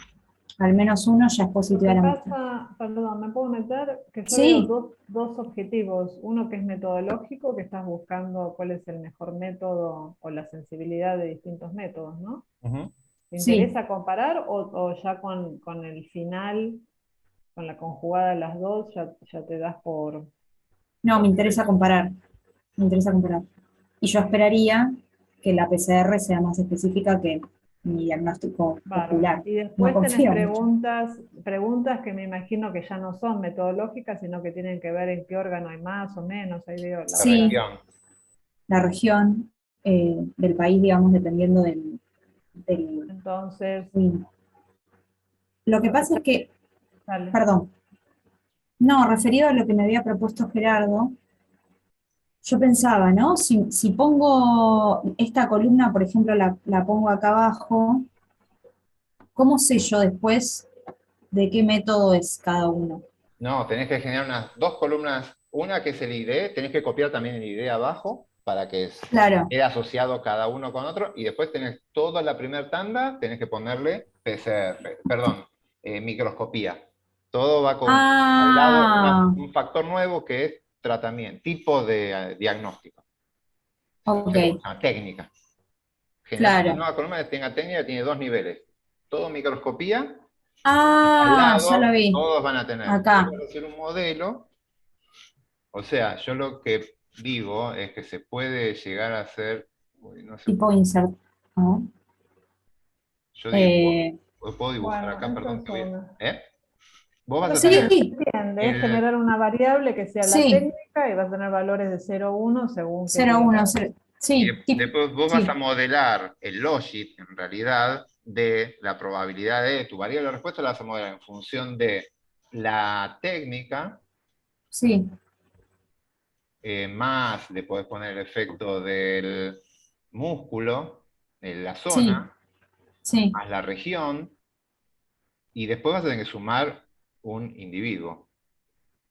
al menos uno ya es Lo positiva que la muestra. pasa, perdón, me puedo meter, que yo veo Sí, dos objetivos. Uno que es metodológico, que estás buscando cuál es el mejor método o la sensibilidad de distintos métodos, ¿no? Ujú. ¿Te sí. interesa comparar o ya con el final, con la conjugada de las dos, ya te das por... No, me Por interesa derecho. comparar. Me interesa comparar. Y yo esperaría que la PCR sea más específica que mi diagnóstico Bárbaro. ocular. Y No después tenés confío mucho. preguntas que me imagino que ya no son metodológicas, sino que tienen que ver en qué órgano hay más o menos. Ahí veo la La Sí, región. la región del país, digamos, dependiendo del Entonces, ritmo. Lo que lo que pasa es que, sale. perdón, no, referido a lo que me había propuesto Gerardo, yo pensaba, ¿no? Si pongo esta columna, por ejemplo, la pongo acá abajo, ¿cómo sé yo después de qué método es cada uno? No, tenés que generar unas 2 columnas. Una que es el ID, tenés que copiar también el ID abajo para que Claro. quede asociado cada uno con otro. Y después tenés toda la primera tanda, tenés que ponerle PCR, perdón, microscopía. Todo va con al lado Ah, un factor nuevo que es tratamiento, tipo de diagnóstico. No ok, sé cómo se llama, técnica. Generar una claro. nueva columna que tenga técnica, tiene 2 niveles. Todo microscopía. Al Ah, ya lo lado, vi. todos van a tener. Vos Acá, vas a hacer un modelo. O sea, yo lo que digo es que se puede llegar a hacer. Uy, no se tipo puede. insert. ¿No? Yo digo, Eh, puedo dibujar Bueno, acá, esa perdón, es una. ¿eh? Vos vas No, a sí, tener se sí, entiende, es el. generar una variable que sea la sí. técnica y va a tener valores de 0 1 según qué 0, quiera. 1, 0. Y Sí, después vos vas a sí, modelar el logit, en realidad, de la probabilidad de tu variable de respuesta, la vas a modelar en función de la técnica, sí, más le podés poner el efecto del músculo, en la sí, zona, sí, más la región, y después vas a tener que sumar un individuo.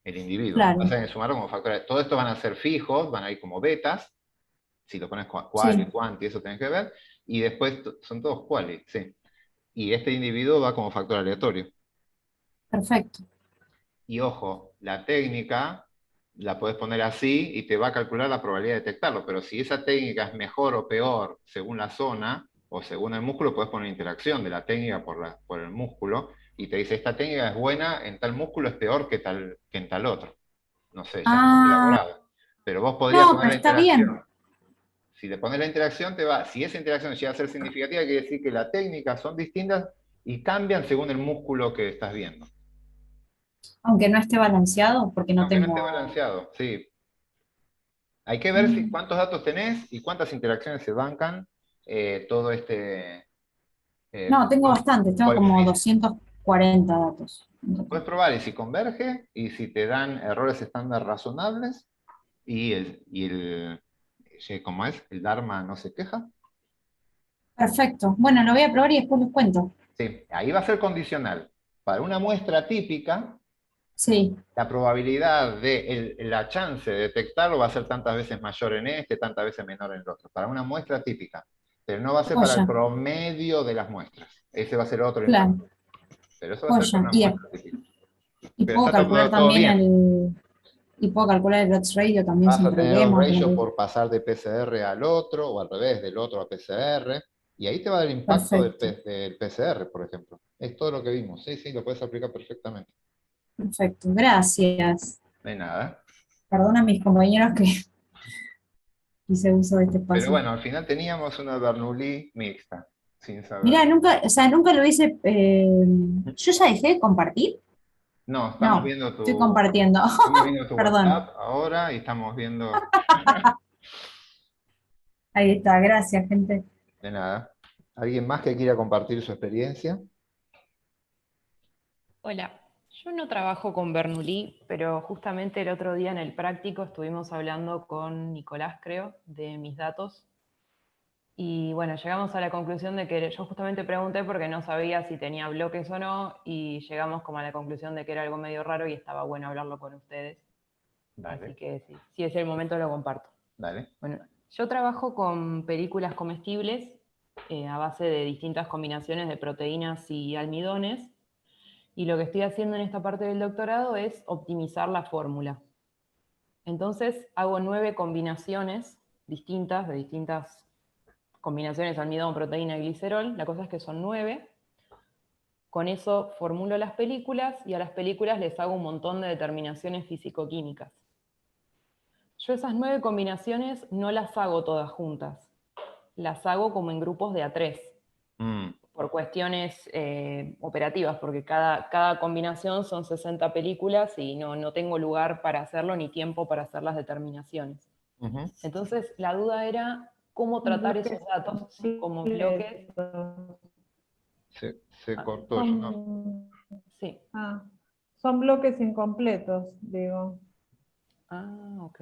El individuo. Vas a claro. tener que sumar como factores. Todo esto van a ser fijos, van a ir como betas. Si lo pones quali, Sí, quanti, eso tenés que ver. Y después son todos quali, sí. Y este individuo va como factor aleatorio. perfecto. Y ojo, la técnica la puedes poner así y te va a calcular la probabilidad de detectarlo, pero si esa técnica es mejor o peor según la zona o según el músculo, puedes poner interacción de la técnica por el músculo y te dice, esta técnica es buena en tal músculo, es peor que en tal otro. No sé, ya es muy Ah, elaborado. Pero vos podrías no, poner pero la está bien. interacción. Si le pones la interacción, si esa interacción llega a ser significativa, quiere decir que las técnicas son distintas y cambian según el músculo que estás viendo. Aunque no esté balanceado, porque no Aunque no esté tengo. balanceado, sí. Hay que ver Mm, cuántos datos tenés y cuántas interacciones se bancan todo este No, tengo bastantes, tengo como coeficiente. 240 datos. Puedes probar y si converge y si te dan errores estándar razonables ¿cómo es? El Dharma no se queja. Perfecto. Bueno, lo voy a probar y después les cuento. Sí, ahí va a ser condicional. Para una muestra típica, Sí, la probabilidad de la chance de detectarlo va a ser tantas veces mayor en este, tantas veces menor en el otro, para una muestra típica, pero no va a ser para el joya, promedio de las muestras. Ese va a ser otro claro, impacto, pero eso va a ser para joya. una muestra típica. Y Pero puedo está calcular todo también bien. y puedo calcular el odds ratio también Vas sin a tener un problema. ratio por pasar de PCR al otro, o al revés, del otro a PCR, y ahí te va a dar el impacto Perfecto, del PCR, por ejemplo. Es todo lo que vimos. Sí, sí, lo puedes aplicar perfectamente. perfecto. Gracias. No hay nada. Perdona a mis compañeros que hice uso de este Pero espacio. bueno, al final teníamos una Bernoulli mixta, sin Mirá, saber. nunca, o sea, nunca lo hice. ¿Yo ya dejé de compartir? No, estamos No, viendo estoy compartiendo. estamos viendo tu Perdón. WhatsApp ahora y estamos viendo Ahí está, gracias, gente. de nada. ¿Alguien más que quiera compartir su experiencia? Hola, yo no trabajo con Bernoulli, pero justamente el otro día en el práctico estuvimos hablando con Nicolás, creo, de mis datos. Y bueno, llegamos a la conclusión de que yo justamente pregunté porque no sabía si tenía bloques o no, y llegamos como a la conclusión de que era algo medio raro y estaba bueno hablarlo con ustedes. Así Dale, que sí, si es el momento lo comparto. dale. Bueno, yo trabajo con películas comestibles a base de distintas combinaciones de proteínas y almidones. Y lo que estoy haciendo en esta parte del doctorado es optimizar la fórmula. Entonces hago 9 combinaciones distintas, de distintas combinaciones almidón, proteína y glicerol. La cosa es que son 9. Con eso formulo las películas y a las películas les hago un montón de determinaciones físico-químicas. Yo esas 9 combinaciones no las hago todas juntas. Las hago como en grupos de A3. Por cuestiones operativas, porque cada combinación son 60 películas y no tengo lugar para hacerlo ni tiempo para hacer las determinaciones. Ujú. Entonces, la duda era cómo tratar esos datos, ¿sí? Como bloques. Se Ah, cortó, yo no. Son, sí. son bloques incompletos, digo, Ah, ok.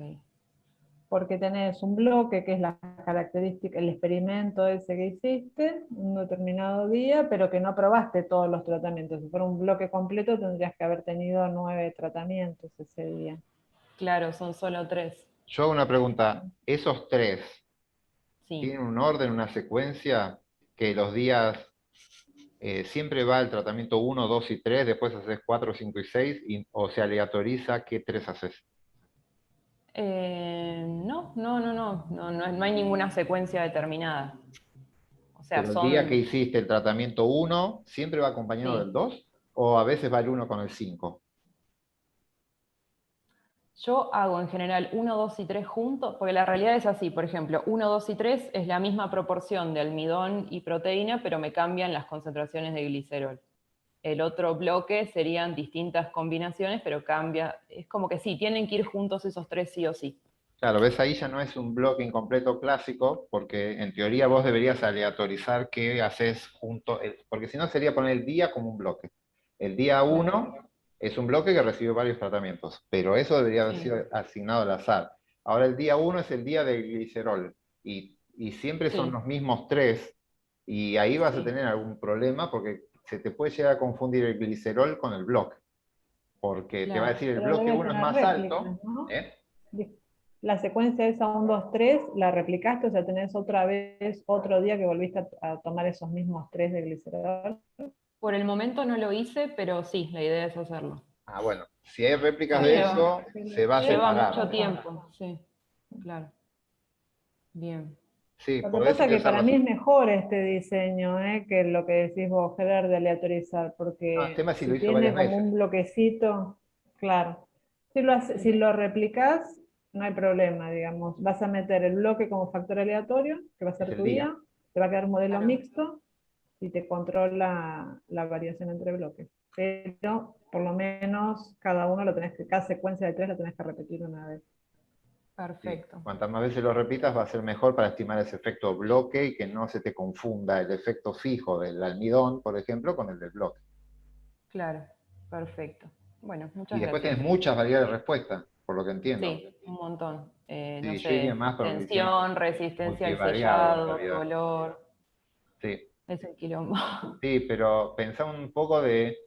porque tenés un bloque que es la característica, el experimento ese que hiciste, un determinado día, pero que no probaste todos los tratamientos. Si fuera un bloque completo tendrías que haber tenido 9 tratamientos ese día. Claro, son solo 3. Yo hago una pregunta. ¿Esos tres Sí. tienen un orden, una secuencia, que los días siempre va el tratamiento 1, 2 y 3, después haces 4, 5 y 6, o se aleatoriza qué 3 haces? No hay ninguna secuencia determinada. O sea, Pero el día que son, hiciste el tratamiento 1, ¿siempre va acompañado del sí. 2? ¿O a veces va el 1 con el 5? Yo hago en general 1, 2 y 3 juntos, porque la realidad es así, por ejemplo, 1, 2 y 3 es la misma proporción de almidón y proteína, pero me cambian las concentraciones de glicerol. El otro bloque serían distintas combinaciones, pero cambia, es como que sí, tienen que ir juntos esos 3 sí o sí. Claro, ves, ahí ya no es un bloque incompleto clásico, porque en teoría vos deberías aleatorizar qué haces junto, porque si no sería poner el día como un bloque. El día Claro. 1 es un bloque que recibe varios tratamientos, pero eso debería haber Sí, sido asignado al azar. Ahora el día 1 es el día del glicerol, y siempre son sí, los mismos 3, y ahí vas a sí, tener algún problema porque se te puede llegar a confundir el glicerol con el bloque, porque te va a claro. decir el Pero bloque debe 1 es tener más réplicas, alto, ¿no? ¿eh? La secuencia esa 1, 2, 3, ¿la replicaste? O sea, tenés otra vez, otro día que volviste a tomar esos mismos 3 de glicerol. Por el momento no lo hice, pero sí, la idea es hacerlo. Ah, bueno, si hay réplicas de Bueno, eso, si lo se va a haces, Lleva mucho separar. tiempo, sí, claro. Bien. Sí, lo que podés pasa es que ingresarlo para mí así. es mejor este diseño, que lo que decís vos, Gerard, de aleatorizar, No, el porque tema es si lo si hizo varias tiene como veces. un bloquecito, claro. Si lo replicás, no hay problema, digamos. Vas a meter el bloque como factor aleatorio, que va a Es ser el tu día. día, te va a quedar un modelo Claro. mixto y te controla la variación entre bloques. Pero por lo menos cada uno lo tenés que, cada secuencia de 3 la tenés que repetir una vez. Sí. Perfecto. Cuantas más veces lo repitas, va a ser mejor para estimar ese efecto bloque y que no se te confunda el efecto fijo del almidón, por ejemplo, con el del bloque. Claro, perfecto. Bueno, Y muchas después gracias. tenés muchas variedades de respuesta, por lo que entiendo. Sí, un montón. No Sí, yo iría sé, más por visión tensión, resistencia al multivariado en sellado, realidad. color, Sí, es el quilombo. sí, pero pensá un poco de,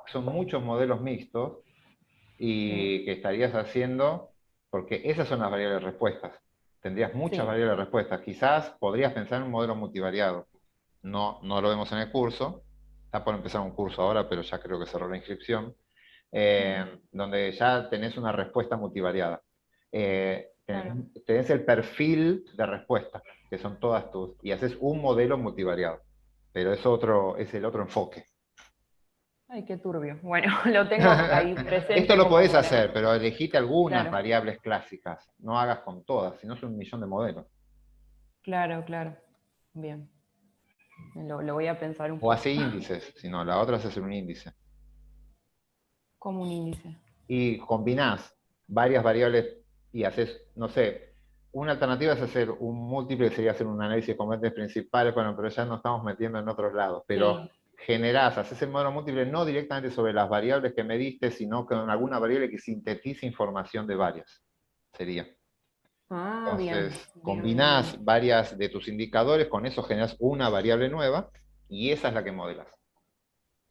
son muchos modelos mixtos, y que estarías haciendo, porque esas son las variables respuestas. Tendrías muchas Sí. variables respuestas. Quizás podrías pensar en un modelo multivariado. No lo vemos en el curso. Está por empezar un curso ahora, pero ya creo que cerró la inscripción. Donde ya tenés una respuesta multivariada. Claro. Tenés el perfil de respuesta, que son todas tus, y haces un modelo multivariado. Pero es el otro enfoque. Ay, qué turbio. Bueno, lo tengo ahí presente. Esto lo como podés para- hacer, pero elegite algunas Claro. variables clásicas. No hagas con todas, si no son un millón de modelos. Claro, claro. Bien. Lo voy a pensar un O poco. hace índices, si no, la otra es hacer un índice. Como un índice. Y combinás varias variables y haces, no sé, una alternativa es hacer un múltiple, que sería hacer un análisis de componentes principales, bueno, pero ya nos estamos metiendo en otros lados. Pero Sí. generás, haces el modelo múltiple no directamente sobre las variables que mediste, sino con alguna variable que sintetice información de varias. Sería. Ah, bien. Entonces, Bien, combinás bien. varias de tus indicadores, con eso generas una variable nueva y esa es la que modelas.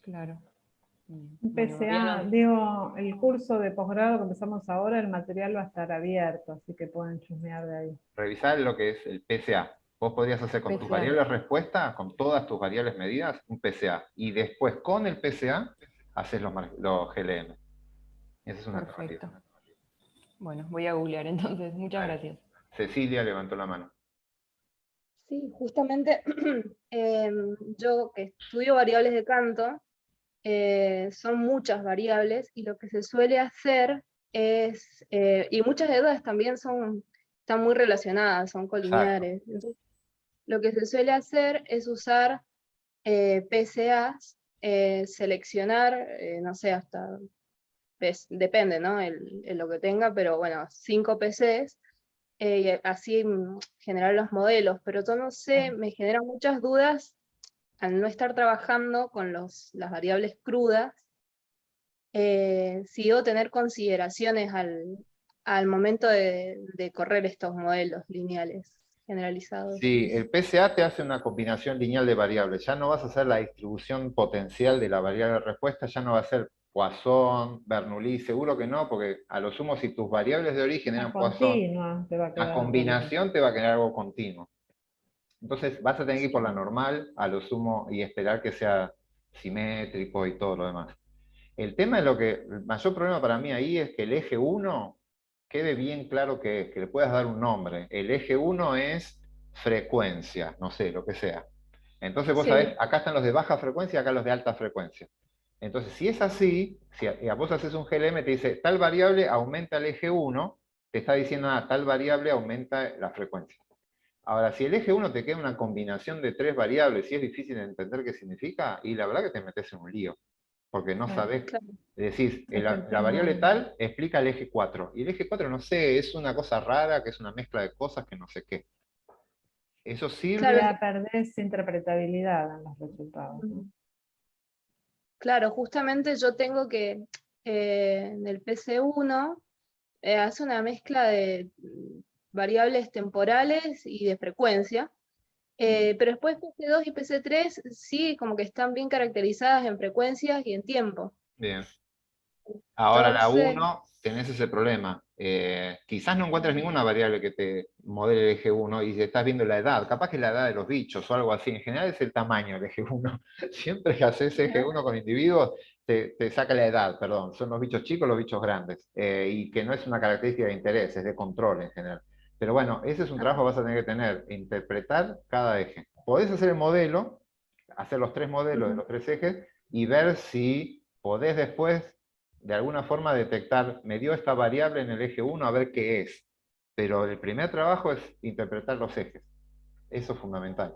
Claro. Bien. Un Bueno, me voy a PCA, anotar. digo, el curso de posgrado que empezamos ahora, el material va a estar abierto, así que pueden chusmear de ahí. Revisar lo que es el PCA. Vos podrías hacer con tus PCA. variables respuesta, con todas tus variables medidas, un PCA. Y después con el PCA haces los GLM. Esa es una alternativa. Perfecto. Bueno, voy a googlear entonces. Muchas Vale. gracias. Cecilia levantó la mano. Sí, justamente yo que estudio variables de canto, son muchas variables y lo que se suele hacer es, y muchas de ellas también están muy relacionadas, son Exacto. colineares. Entonces, lo que se suele hacer es usar PCAs, seleccionar, no sé, hasta, depende, ¿no? Lo que tenga, pero bueno, 5 PCs, y así generar los modelos, pero yo no sé, me genera muchas dudas al no estar trabajando con las variables crudas, si debo tener consideraciones al momento de correr estos modelos lineales generalizados. Sí, el PCA te hace una combinación lineal de variables. Ya no vas a hacer la distribución potencial de la variable de respuesta, ya no va a ser Poisson, Bernoulli, seguro que no, porque a lo sumo si tus variables de origen La eran Poisson, continua te va a la quedar. combinación te va a quedar algo continuo. Entonces vas a tener que ir por la normal, a lo sumo, y esperar que sea simétrico y todo lo demás. El tema de el mayor problema para mí ahí es que el eje 1 quede bien claro que le puedas dar un nombre. El eje 1 es frecuencia, no sé, lo que sea. Entonces vos sabés, acá están los de baja frecuencia, acá los de alta frecuencia. Entonces, si es así, si vos haces un GLM, te dice, tal variable aumenta el eje 1, te está diciendo, tal variable aumenta la frecuencia. Ahora, si el eje 1 te queda una combinación de 3 variables y es difícil de entender qué significa, y la verdad que te metes en un lío, porque no sabés, decís, la variable tal explica el eje 4, y el eje 4 no sé, es una cosa rara, que es una mezcla de cosas que no sé qué. Eso sirve. Ya perdés interpretabilidad en los resultados, ¿no? Claro, justamente yo tengo que, en el PC1, hace una mezcla de variables temporales y de frecuencia, pero después PC2 y PC3 sí como que están bien caracterizadas en frecuencias y en tiempo. Bien. Ahora la Entonces, 1 tenés ese problema. Quizás no encuentres ninguna variable que te modele el eje 1 y estás viendo la edad. Capaz que es la edad de los bichos o algo así. En general es el tamaño del eje 1. Siempre que haces eje 1 con individuos, te saca la edad, perdón. Son los bichos chicos o los bichos grandes. Y que no es una característica de interés, es de control en general. Pero bueno, ese es un trabajo que vas a tener que tener, interpretar cada eje. Podés hacer el modelo, hacer los 3 modelos de los 3 ejes y ver si podés después de alguna forma detectar, me dio esta variable en el eje 1 a ver qué es. Pero el primer trabajo es interpretar los ejes. Eso es fundamental.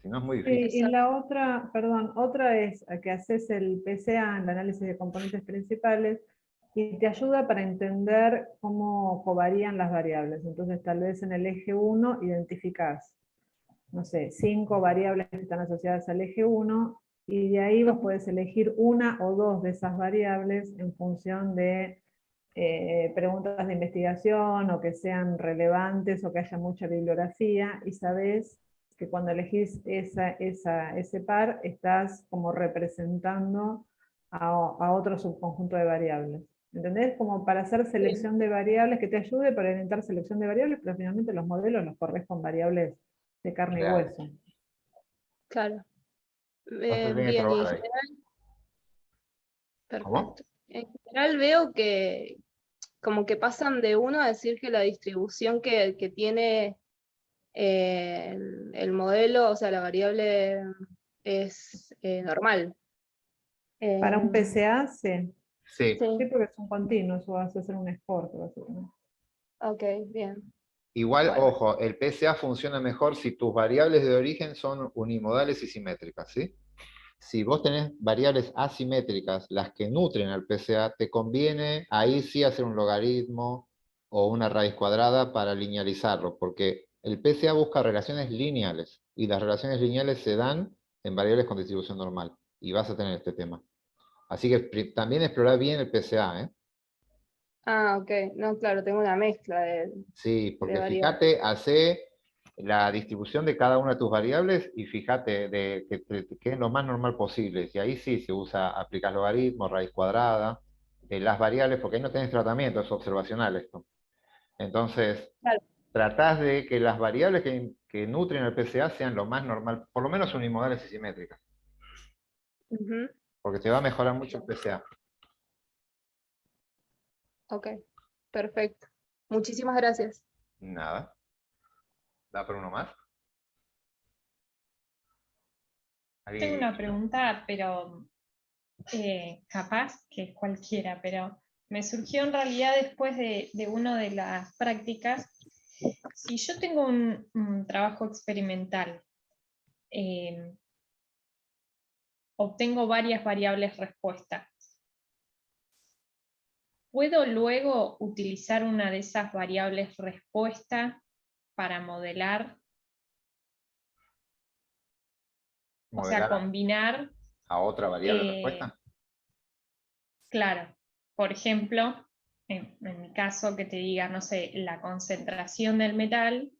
Si no es muy difícil. Y la otra, perdón, otra es que haces el PCA, el análisis de componentes principales, y te ayuda para entender cómo covarían las variables. Entonces tal vez en el eje 1 identificás, no sé, 5 variables que están asociadas al eje 1, y de ahí vos podés elegir una o dos de esas variables en función de preguntas de investigación o que sean relevantes o que haya mucha bibliografía, y sabés que cuando elegís ese par estás como representando a otro subconjunto de variables. ¿Entendés? Como para hacer selección de variables, que te ayude para orientar selección de variables, pero finalmente los modelos los corres con variables de carne Claro. y hueso. Claro. Entonces tiene que Bien, y en probar ahí. general, ¿Cómo? perfecto. En general veo que como que pasan de uno a decir que la distribución que tiene el modelo, o sea, la variable es normal. Para un Em, PCA, sí. Sí. sí, Sí, porque es un continuo, eso vas a hacer un export, básicamente. ok, bien. Igual, Bueno, ojo, el PSA funciona mejor si tus variables de origen son unimodales y simétricas, ¿sí? Si vos tenés variables asimétricas, las que nutren al PSA, te conviene ahí sí hacer un logaritmo o una raíz cuadrada para linealizarlo, porque el PSA busca relaciones lineales, y las relaciones lineales se dan en variables con distribución normal, y vas a tener este tema. Así que también explorar bien el PSA, ¿eh? ok, no, claro, tengo una mezcla Sí, de porque variables. fíjate, hace la distribución de cada una de tus variables y fíjate de que te queden lo más normal posible. Y ahí sí se usa, aplicas logaritmo, raíz cuadrada, las variables, porque ahí no tenés tratamiento, es observacional esto. Entonces, Claro. tratás de que las variables que nutren el PCA sean lo más normal, por lo menos unimodales y simétricas, Ujú, porque te va a mejorar mucho el PCA. ok, perfecto. Muchísimas gracias. Nada. ¿Da por uno más? Tengo ¿Alguien? una pregunta, pero capaz que es cualquiera, pero me surgió en realidad después de una de las prácticas. Si yo tengo un trabajo experimental, obtengo varias variables respuesta, ¿puedo luego utilizar una de esas variables respuesta para modelar? O sea, ¿Modelar combinar, a otra variable de eh, respuesta? claro, por ejemplo, en mi caso que te diga, no sé, la concentración del metal,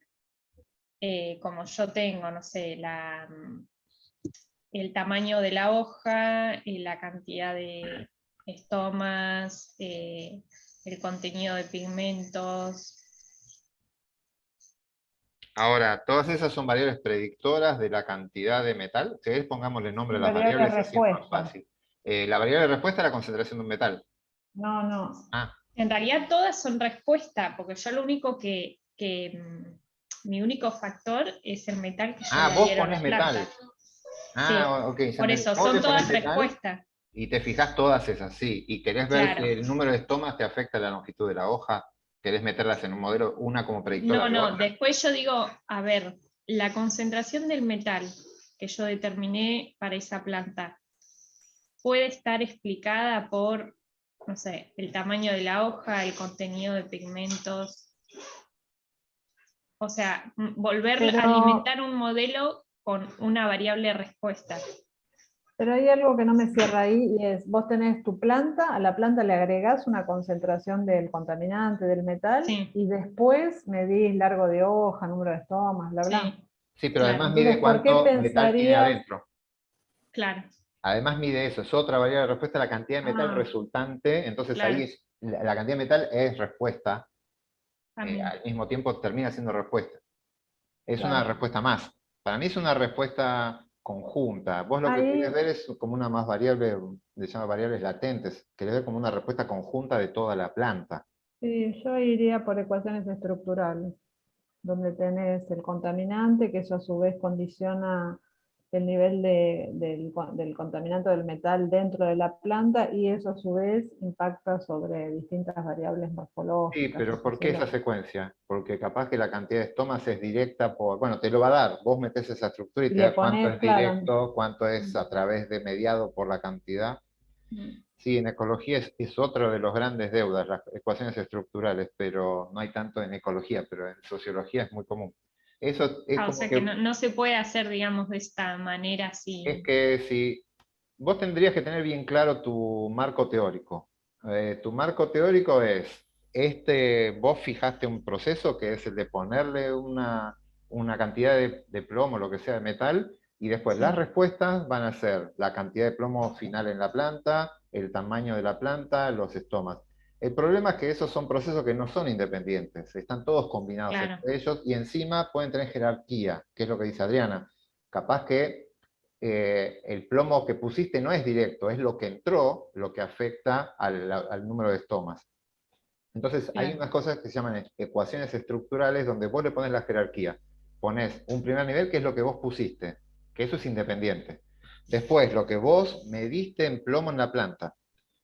como yo tengo, no sé, el tamaño de la hoja, la cantidad de estomas, el contenido de pigmentos. Ahora, todas esas son variables predictoras de la cantidad de metal. Si querés, pongámosle nombre a las Variable variables, así es más respuesta. fácil. La variable de respuesta es la concentración de un metal. No, no. Ah, En realidad todas son respuesta, porque yo lo único mi único factor es el metal que yo le vos adhiero a ponés la metal. planta. Sí, Ok, ya por entendí. eso, Vos son le ponés todas metal respuestas. y te fijás todas esas, sí. Y querés ver Claro. si el número de estomas te afecta la longitud de la hoja. Querés meterlas en un modelo, una como predictora No, de no, otra. después yo digo, a ver, la concentración del metal que yo determiné para esa planta puede estar explicada por, no sé, el tamaño de la hoja, el contenido de pigmentos. O sea, volver Pero, a alimentar un modelo con una variable respuesta. pero hay algo que no me cierra ahí y es, vos tenés tu planta, a la planta le agregás una concentración del contaminante, del metal, Sí, y después medís largo de hoja, número de estomas, bla, bla. sí, Sí, pero claro, además mide Entonces, ¿por qué cuánto metal tiene pensarías? adentro. claro, Además mide eso, es otra variable de respuesta, la cantidad de metal Ah, resultante. Entonces ahí claro, la cantidad de metal es respuesta. también. Al mismo tiempo termina siendo respuesta. Es una claro. respuesta más. Para mí es una respuesta conjunta. Vos lo que querés Ahí, ver es como una más variable, se llama variables latentes. Querés ver como una respuesta conjunta de toda la planta. sí, yo iría por ecuaciones estructurales, donde tenés el contaminante, que eso a su vez condiciona el nivel del contaminante del metal dentro de la planta, y eso a su vez impacta sobre distintas variables Sí, morfológicas y pero ¿por qué esa fisiológicas. secuencia? Porque capaz que la cantidad de estomas es directa por, bueno, te lo va a dar, vos metés esa estructura y Y te le da cuánto pones, es claro, directo, cuánto es a través de mediado por la cantidad. Sí, en ecología es otro de los grandes deudas, las ecuaciones estructurales, pero no hay tanto en ecología, pero en sociología es muy común. Eso es O como sea que que, no se puede hacer, digamos, de esta manera es así. que si vos tendrías que tener bien claro tu marco teórico. Tu marco teórico es, vos fijaste un proceso que es el de ponerle una cantidad de plomo, lo que sea, de metal, y después las Sí, respuestas van a ser la cantidad de plomo final en la planta, el tamaño de la planta, los estomas. El problema es que esos son procesos que no son independientes, están todos combinados Claro. entre ellos y encima pueden tener jerarquía, que es lo que dice Adriana. Capaz que el plomo que pusiste no es directo, es lo que entró lo que afecta al número de estomas. Entonces hay Claro. unas cosas que se llaman ecuaciones estructurales donde vos le pones la jerarquía. Pones un primer nivel que es lo que vos pusiste, que eso es independiente. Después lo que vos mediste en plomo en la planta.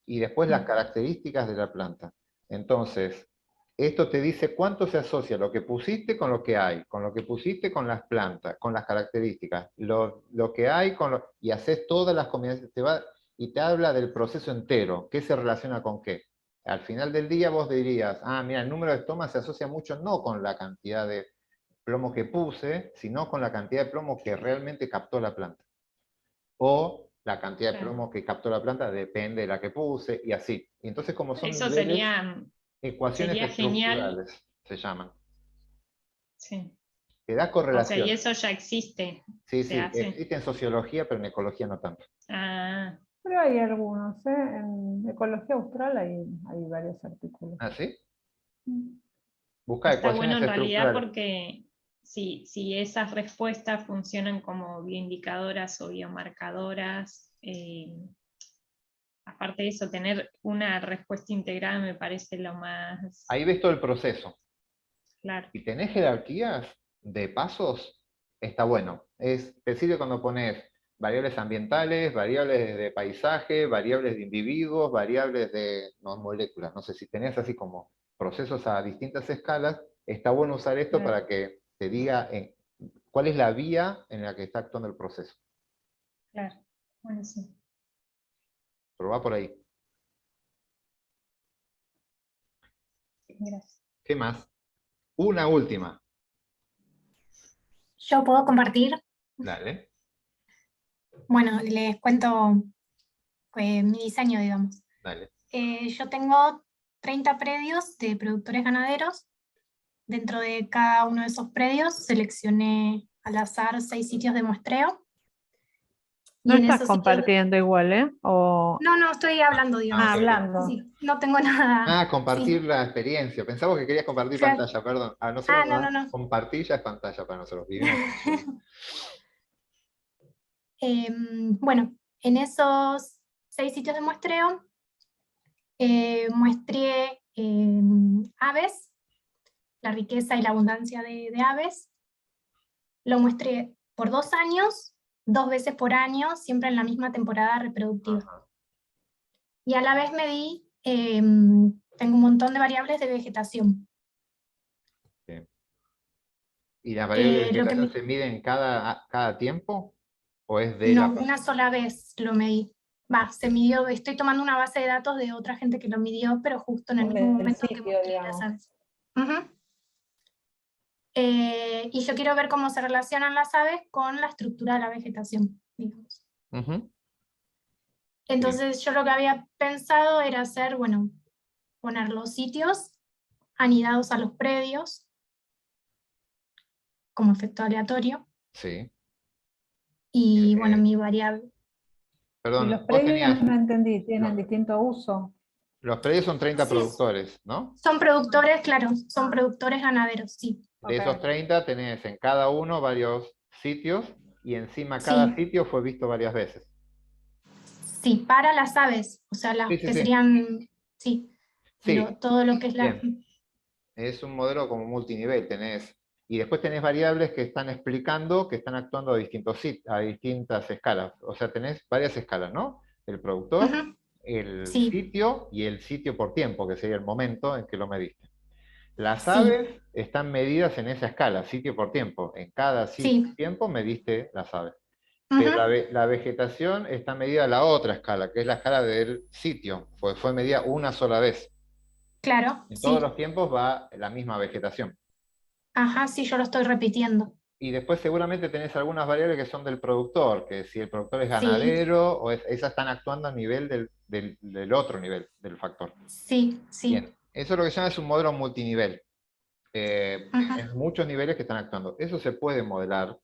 Y después las características de la planta. Entonces, esto te dice cuánto se asocia lo que pusiste con lo que hay, con lo que pusiste con las plantas, con las características, lo que hay y haces todas las combinaciones, y te habla del proceso entero, qué se relaciona con qué. Al final del día vos dirías, ah, mira, el número de estomas se asocia mucho no con la cantidad de plomo que puse, sino con la cantidad de plomo que realmente captó la planta. O la cantidad de Claro. plomo que captó la planta depende de la que puse, y así. Y entonces, como son Eso niveles, sería ecuaciones genial. estructurales se llaman. Sí. Que da O sea, correlación. y eso ya existe. Sí, Se sí, hace. existe en sociología, pero en ecología no tanto. Ah, Pero hay algunos, ¿eh? En Ecología Austral hay varios artículos. ¿Ah, sí? Mm. Busca está bueno ecuaciones en realidad estructurales. porque si esas respuestas funcionan como bioindicadoras o biomarcadoras, aparte de eso, tener una respuesta integrada me parece lo más Ahí ves todo el proceso. claro. Si tenés jerarquías de pasos, está bueno. Te sirve cuando pones variables ambientales, variables de paisaje, variables de individuos, variables de moléculas. No sé, si tenés así como procesos a distintas escalas, está bueno usar esto Claro. para que te diga cuál es la vía en la que está actuando el proceso. Claro, bueno, sí. Pero va por ahí. Gracias. ¿Qué más? Una última. Yo puedo compartir. Dale. Bueno, les cuento mi diseño, digamos. Dale. Yo tengo 30 predios de productores ganaderos. Dentro de cada uno de esos predios seleccioné al azar 6 sitios de muestreo. No Y en estás esos sitios... compartiendo igual, ¿eh? No, estoy hablando, digamos. ok, ok. Hablando. Sí, no tengo nada. Compartir Sí, la experiencia. Pensamos que querías compartir claro. pantalla, perdón. A nosotros nos da No. compartir ya es pantalla para nosotros. Vivimos en Zoom. Bueno, en esos 6 sitios de muestreo muestré aves, la riqueza y la abundancia de aves. Lo muestré por 2 años, 2 veces por año, siempre en la misma temporada reproductiva. Ajá. Y a la vez medí, tengo un montón de variables de vegetación. Bien. ¿Y las variables de Lo que vegetación se miden cada tiempo? ¿O es de No, la una sola vez lo medí. Se midió, estoy tomando una base de datos de otra gente que lo midió, pero justo en el mismo Del momento que sitio, mostré las digamos. aves. Ujú. Y yo quiero ver cómo se relacionan las aves con la estructura de la vegetación, digamos. Ujú. Entonces yo lo que había pensado era hacer, bueno, poner los sitios anidados a los predios, como efecto aleatorio, Sí. y bueno, Eh, mi variable. Y Perdón, los vos predios, tenías. no entendí, ¿tienen Los, distinto uso? los predios son 30 Sí, productores, ¿no? son productores, claro, son productores ganaderos, sí. De Ok. esos 30 tenés en cada uno varios sitios y encima cada Sí, sitio fue visto varias veces. sí, para las aves, o sea, las Sí, sí, que sí. serían, sí, Sí, todo lo que es la... bien. Es un modelo como multinivel, y después tenés variables que están explicando que están actuando a distintas escalas. O sea, tenés varias escalas, ¿no? El productor, Ujú, el sí, sitio y el sitio por tiempo, que sería el momento en que lo mediste. Las sí, aves están medidas en esa escala, sitio por tiempo. En cada sitio sí, tiempo mediste las aves. Pero ujú, la vegetación está medida a la otra escala, que es la escala del sitio, pues fue medida una sola vez. claro, En todos sí, los tiempos va la misma vegetación. ajá, sí, yo lo estoy repitiendo, Y después seguramente tenés algunas variables que son del productor, que si el productor es sí, ganadero, esas están actuando a nivel del otro nivel, del factor. sí, sí, Bien, eso es lo que se llama es un modelo multinivel. ujú, En muchos niveles que están actuando. Eso se puede modelar,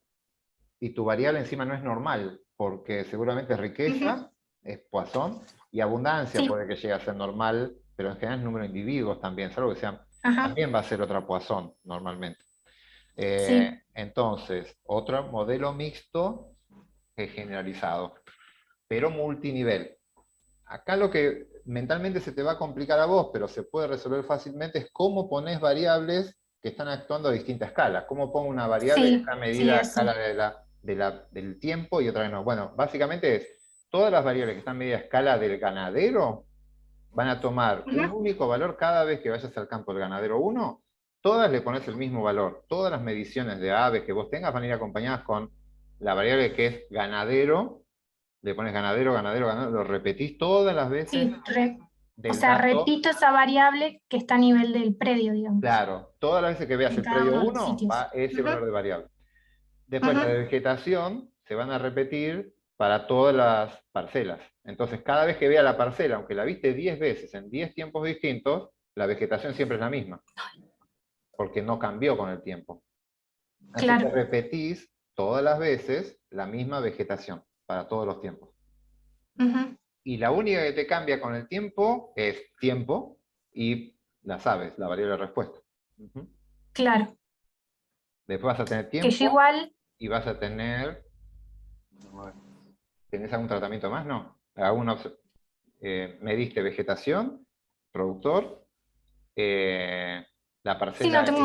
y tu variable encima no es normal, porque seguramente ujú, riqueza es Poisson, y abundancia sí, puede que llegue a ser normal pero en general es número de individuos también, salvo que sea, Ajá, también va a ser otra Poisson normalmente. sí. Entonces, otro modelo mixto es generalizado, pero multinivel. Acá lo que mentalmente se te va a complicar a vos, pero se puede resolver fácilmente, es cómo pones variables que están actuando a distinta escala. Cómo pongo una variable que Sí, está sí, medida a eso. escala del tiempo y otra vez no. Bueno, básicamente es, todas las variables que están medidas a escala del ganadero van a tomar un Ujú, único valor cada vez que vayas al campo del ganadero 1, todas le pones el mismo valor. Todas las mediciones de aves que vos tengas van a ir acompañadas con la variable que es ganadero, le pones ganadero, ganadero, ganadero, lo repetís todas las veces sí, o del sea, dato. repito esa variable que está a nivel del predio, digamos, Claro, todas las veces que veas en el cada predio uno de los 1 va sitios. ese Ujú, valor de variable. Después la ujú, de vegetación se van a repetir para todas las parcelas. Entonces, cada vez que vea la parcela, aunque la viste 10 veces en 10 tiempos distintos, la vegetación siempre es la misma, porque no cambió con el tiempo. Así que claro. repetís todas las veces la misma vegetación para todos los tiempos. Ujú, Y la única que te cambia con el tiempo es tiempo y la sabes, la variable de respuesta. Ujú. claro. Después vas a tener Que yo tiempo igual, y vas a tener... ¿Tenés algún tratamiento más? No. Mediste vegetación, productor, eh, la sí, no parcela tengo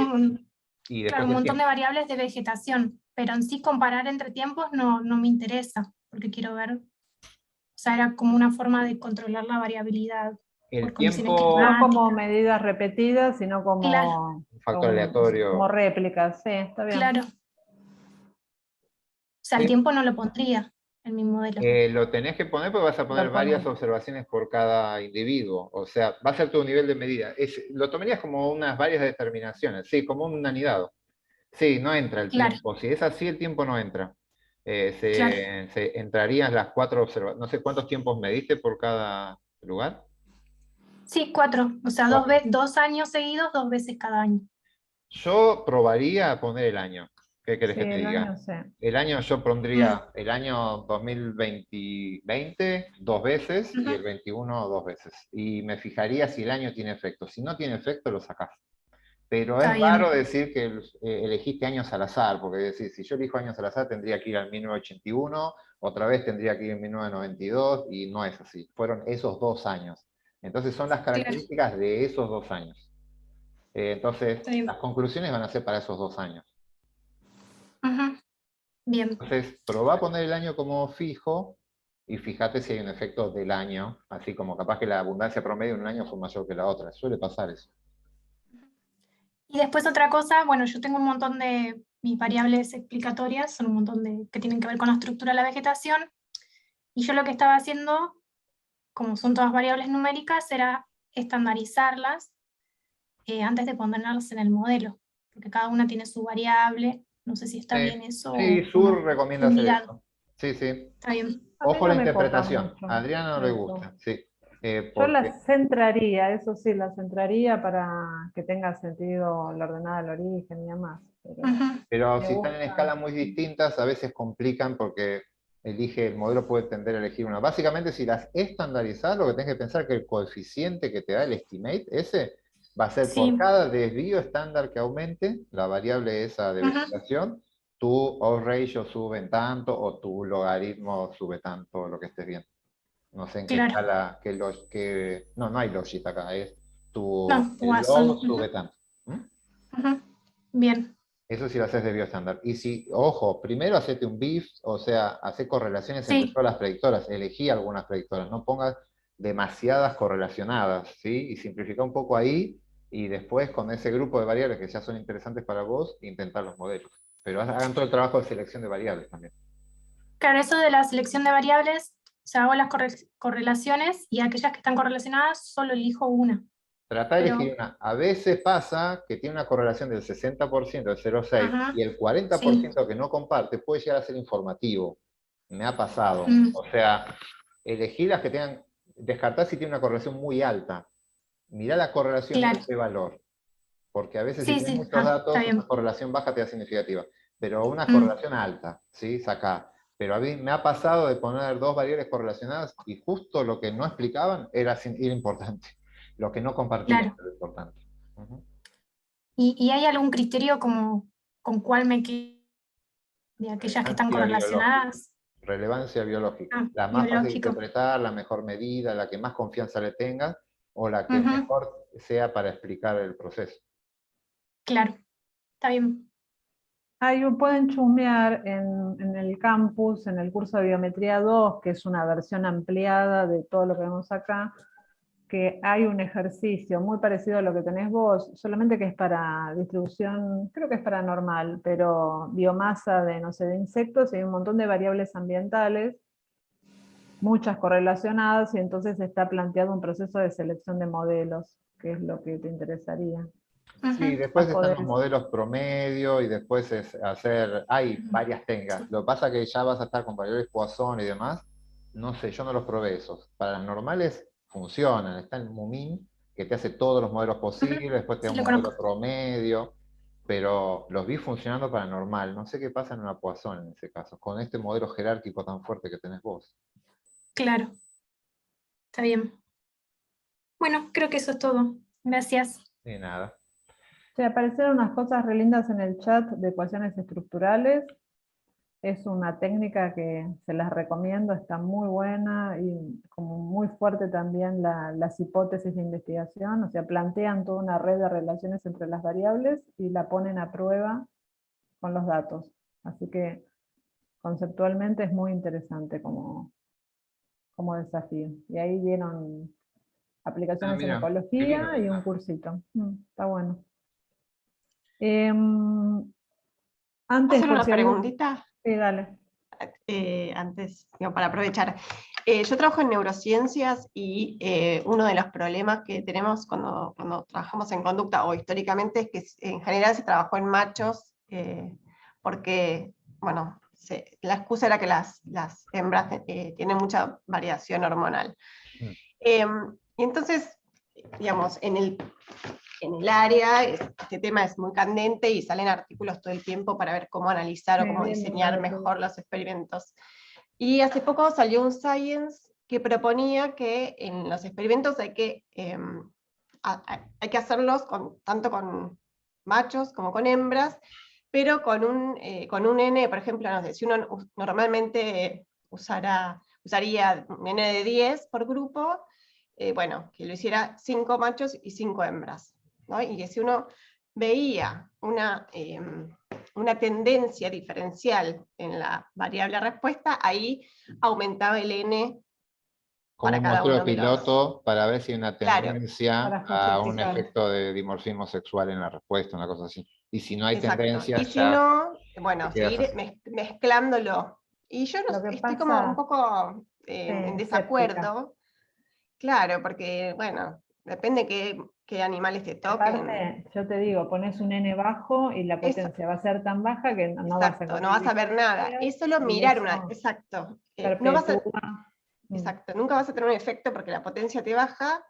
y claro, después un el montón de tiempo. variables de vegetación, pero en sí comparar entre tiempos no me interesa, porque quiero ver, o sea, era como una forma de controlar la variabilidad por El condiciones tiempo, No como climáticas. medidas repetidas, sino Claro, un factor como aleatorio. réplicas, sí, está bien. claro. O sea, el Sí, tiempo no lo pondría en mi modelo. lo tenés que poner porque vas a poner Lo varias pones. observaciones por cada individuo. O sea, va a ser tu nivel de medida. Lo tomarías como unas varias determinaciones, sí, como un anidado. Sí, no entra el Claro, tiempo. Si es así, el tiempo no entra. claro. Se entrarían las 4 observaciones. No sé cuántos tiempos mediste por cada lugar. Sí, 4, o sea, 4. 2 años seguidos, 2 veces cada año. Yo probaría poner el año. ¿Qué querés Sí, que te el diga? año sé. El año yo Mm, pondría el año 2020 dos veces y ujú, el 21 dos veces. Y me fijaría si el año tiene efecto. Si no tiene efecto, lo sacás. Pero está es raro bien. decir que elegiste años al azar, porque decir, si yo elijo años al azar tendría que ir al 1981, otra vez tendría que ir en 1992, y no es así. Fueron esos 2 años. Entonces son las Claro, características de esos 2 años. Entonces, está bien. las conclusiones van a ser para esos 2 años. Ujú, bien. Entonces, probá a poner el año como fijo y fíjate si hay un efecto del año, así como capaz que la abundancia promedio en un año fue mayor que la otra. Suele pasar eso. Y después otra cosa, bueno, yo tengo un montón de mis variables explicatorias, son un montón de que tienen que ver con la estructura de la vegetación, y yo lo que estaba haciendo, como son todas variables numéricas, era estandarizarlas antes de ponerlas en el modelo, porque cada una tiene su variable, no sé si está bien eso Sí, o Sur no, recomienda hacer fumigado, eso. Sí, sí. está bien. A mí Ojo la no me copa interpretación. mucho A Adriana no le eso. gusta, sí. Yo Porque, las centraría, eso sí, las centraría para que tenga sentido la ordenada del origen y demás. Pero Ujú, pero me si están en gusta. escalas muy distintas, a veces complican porque el modelo puede tender a elegir una. Básicamente, si las estandarizás, lo que tenés que pensar es que el coeficiente que te da el estimate, ese va a ser por sí, cada desvío estándar que aumente, la variable esa de ujú, vegetación, tu odds ratio sube en tanto o tu logaritmo sube tanto, lo que estés viendo. No sé en qué claro. escala, no hay logit acá, es No, el Watson. log sube tanto. ¿Mm? Ujú, bien, Eso sí lo haces de bioestándar. Y si, ojo, primero hacete un BIF, o sea, hace correlaciones entre sí, todas las predictoras, elegí algunas predictoras, no pongas demasiadas correlacionadas, ¿sí? Y simplifica un poco ahí, y después con ese grupo de variables que ya son interesantes para vos, intentar los modelos. Pero hagan todo el trabajo de selección de variables también. claro, eso de la selección de variables, o sea, hago las correlaciones y aquellas que están correlacionadas solo elijo una. Trata de elegir Pero, una. A veces pasa que tiene una correlación del 60% de 0,6 ajá, y el sí, 40% que no comparte puede llegar a ser informativo. Me ha pasado. mm, O sea, elegí las que tengan, descartar si tiene una correlación muy alta. Mirá la correlación claro, ese valor. Porque a veces si sí, tienes sí, muchos está datos, una bien. correlación baja te da significativa. Pero una Mm, correlación alta, ¿sí? Sacá. Pero a mí me ha pasado de poner dos variables correlacionadas y justo lo que no explicaban era importante. Lo que no compartimos Claro. es lo importante. Ujú. ¿Y hay algún criterio como con cuál me quedo de aquellas que están Relevancia biológica. correlacionadas? Relevancia biológica. Ah, La más fácil de biológico. interpretar, la mejor medida, la que más confianza le tenga, o la que Ujú, mejor sea para explicar el proceso. claro, está bien. Pueden chusmear en el campus, en el curso de Biometría 2, que es una versión ampliada de todo lo que vemos acá, que hay un ejercicio muy parecido a lo que tenés vos, solamente que es para distribución, creo que es para normal, pero biomasa de, no sé, de insectos, y hay un montón de variables ambientales, muchas correlacionadas, y entonces está planteado un proceso de selección de modelos, que es lo que te interesaría. Sí, Ujú, después Vas a están los poder- modelos promedio y después es hacer, hay varias técnicas. Lo que pasa es que ya vas a estar con variables Poisson y demás. No sé, yo no los probé esos. Para las normales funcionan. Está el Mumin, que te hace todos los modelos ujú, posibles, después te da sí, un lo conozco. modelo promedio, pero los vi funcionando para normal. No sé qué pasa en una Poisson en ese caso, con este modelo jerárquico tan fuerte que tenés vos. Claro, está bien. Bueno, creo que eso es todo. Gracias. De nada. Che, aparecieron unas cosas re lindas en el chat de ecuaciones estructurales. Es una técnica que se las recomiendo, está muy buena y como muy fuerte también las hipótesis de investigación, o sea, plantean toda una red de relaciones entre las variables y la ponen a prueba con los datos. Así que conceptualmente es muy interesante como desafío. Y ahí dieron Ah, aplicaciones en mira, qué lindo ecología que y un está. cursito. Está bueno. Antes, ¿Hacer por una si algún... preguntita? Sí, dale. Antes, digo, para aprovechar. Yo trabajo en neurociencias y uno de los problemas que tenemos cuando trabajamos en conducta, o históricamente, es que en general se trabajó en machos, porque, bueno, la excusa era que las hembras tienen mucha variación hormonal. Mm. Y entonces, digamos, en el área, este tema es muy candente y salen artículos todo el tiempo para ver cómo analizar o cómo diseñar mejor los experimentos. Y hace poco salió un Science que proponía que en los experimentos hay que hacerlos tanto con machos como con hembras, pero con un N, por ejemplo, no sé, si uno normalmente usaría un N de 10 por grupo, bueno, que lo hiciera 5 machos y 5 hembras, ¿no? Y que si uno veía una tendencia diferencial en la variable respuesta, ahí aumentaba el N Como para un cada modelo uno de los... piloto para ver si hay una Claro, tendencia para a un justificar. efecto de dimorfismo sexual en la respuesta, una cosa así. Y si no hay exacto. tendencia, Y si ya no, bueno, te quedas seguir así. mezclándolo. Y yo Lo que estoy como un pasa, poco en escéptica. desacuerdo. Claro, porque, bueno, depende qué animales te toquen. Aparte, yo te digo, pones un N bajo y la potencia va a ser tan baja que no vas a Exacto, no vas a ver nada. Es solo y mirar eso exacto. No vas a, perpetúa. exacto, nunca vas a tener un efecto porque la potencia te baja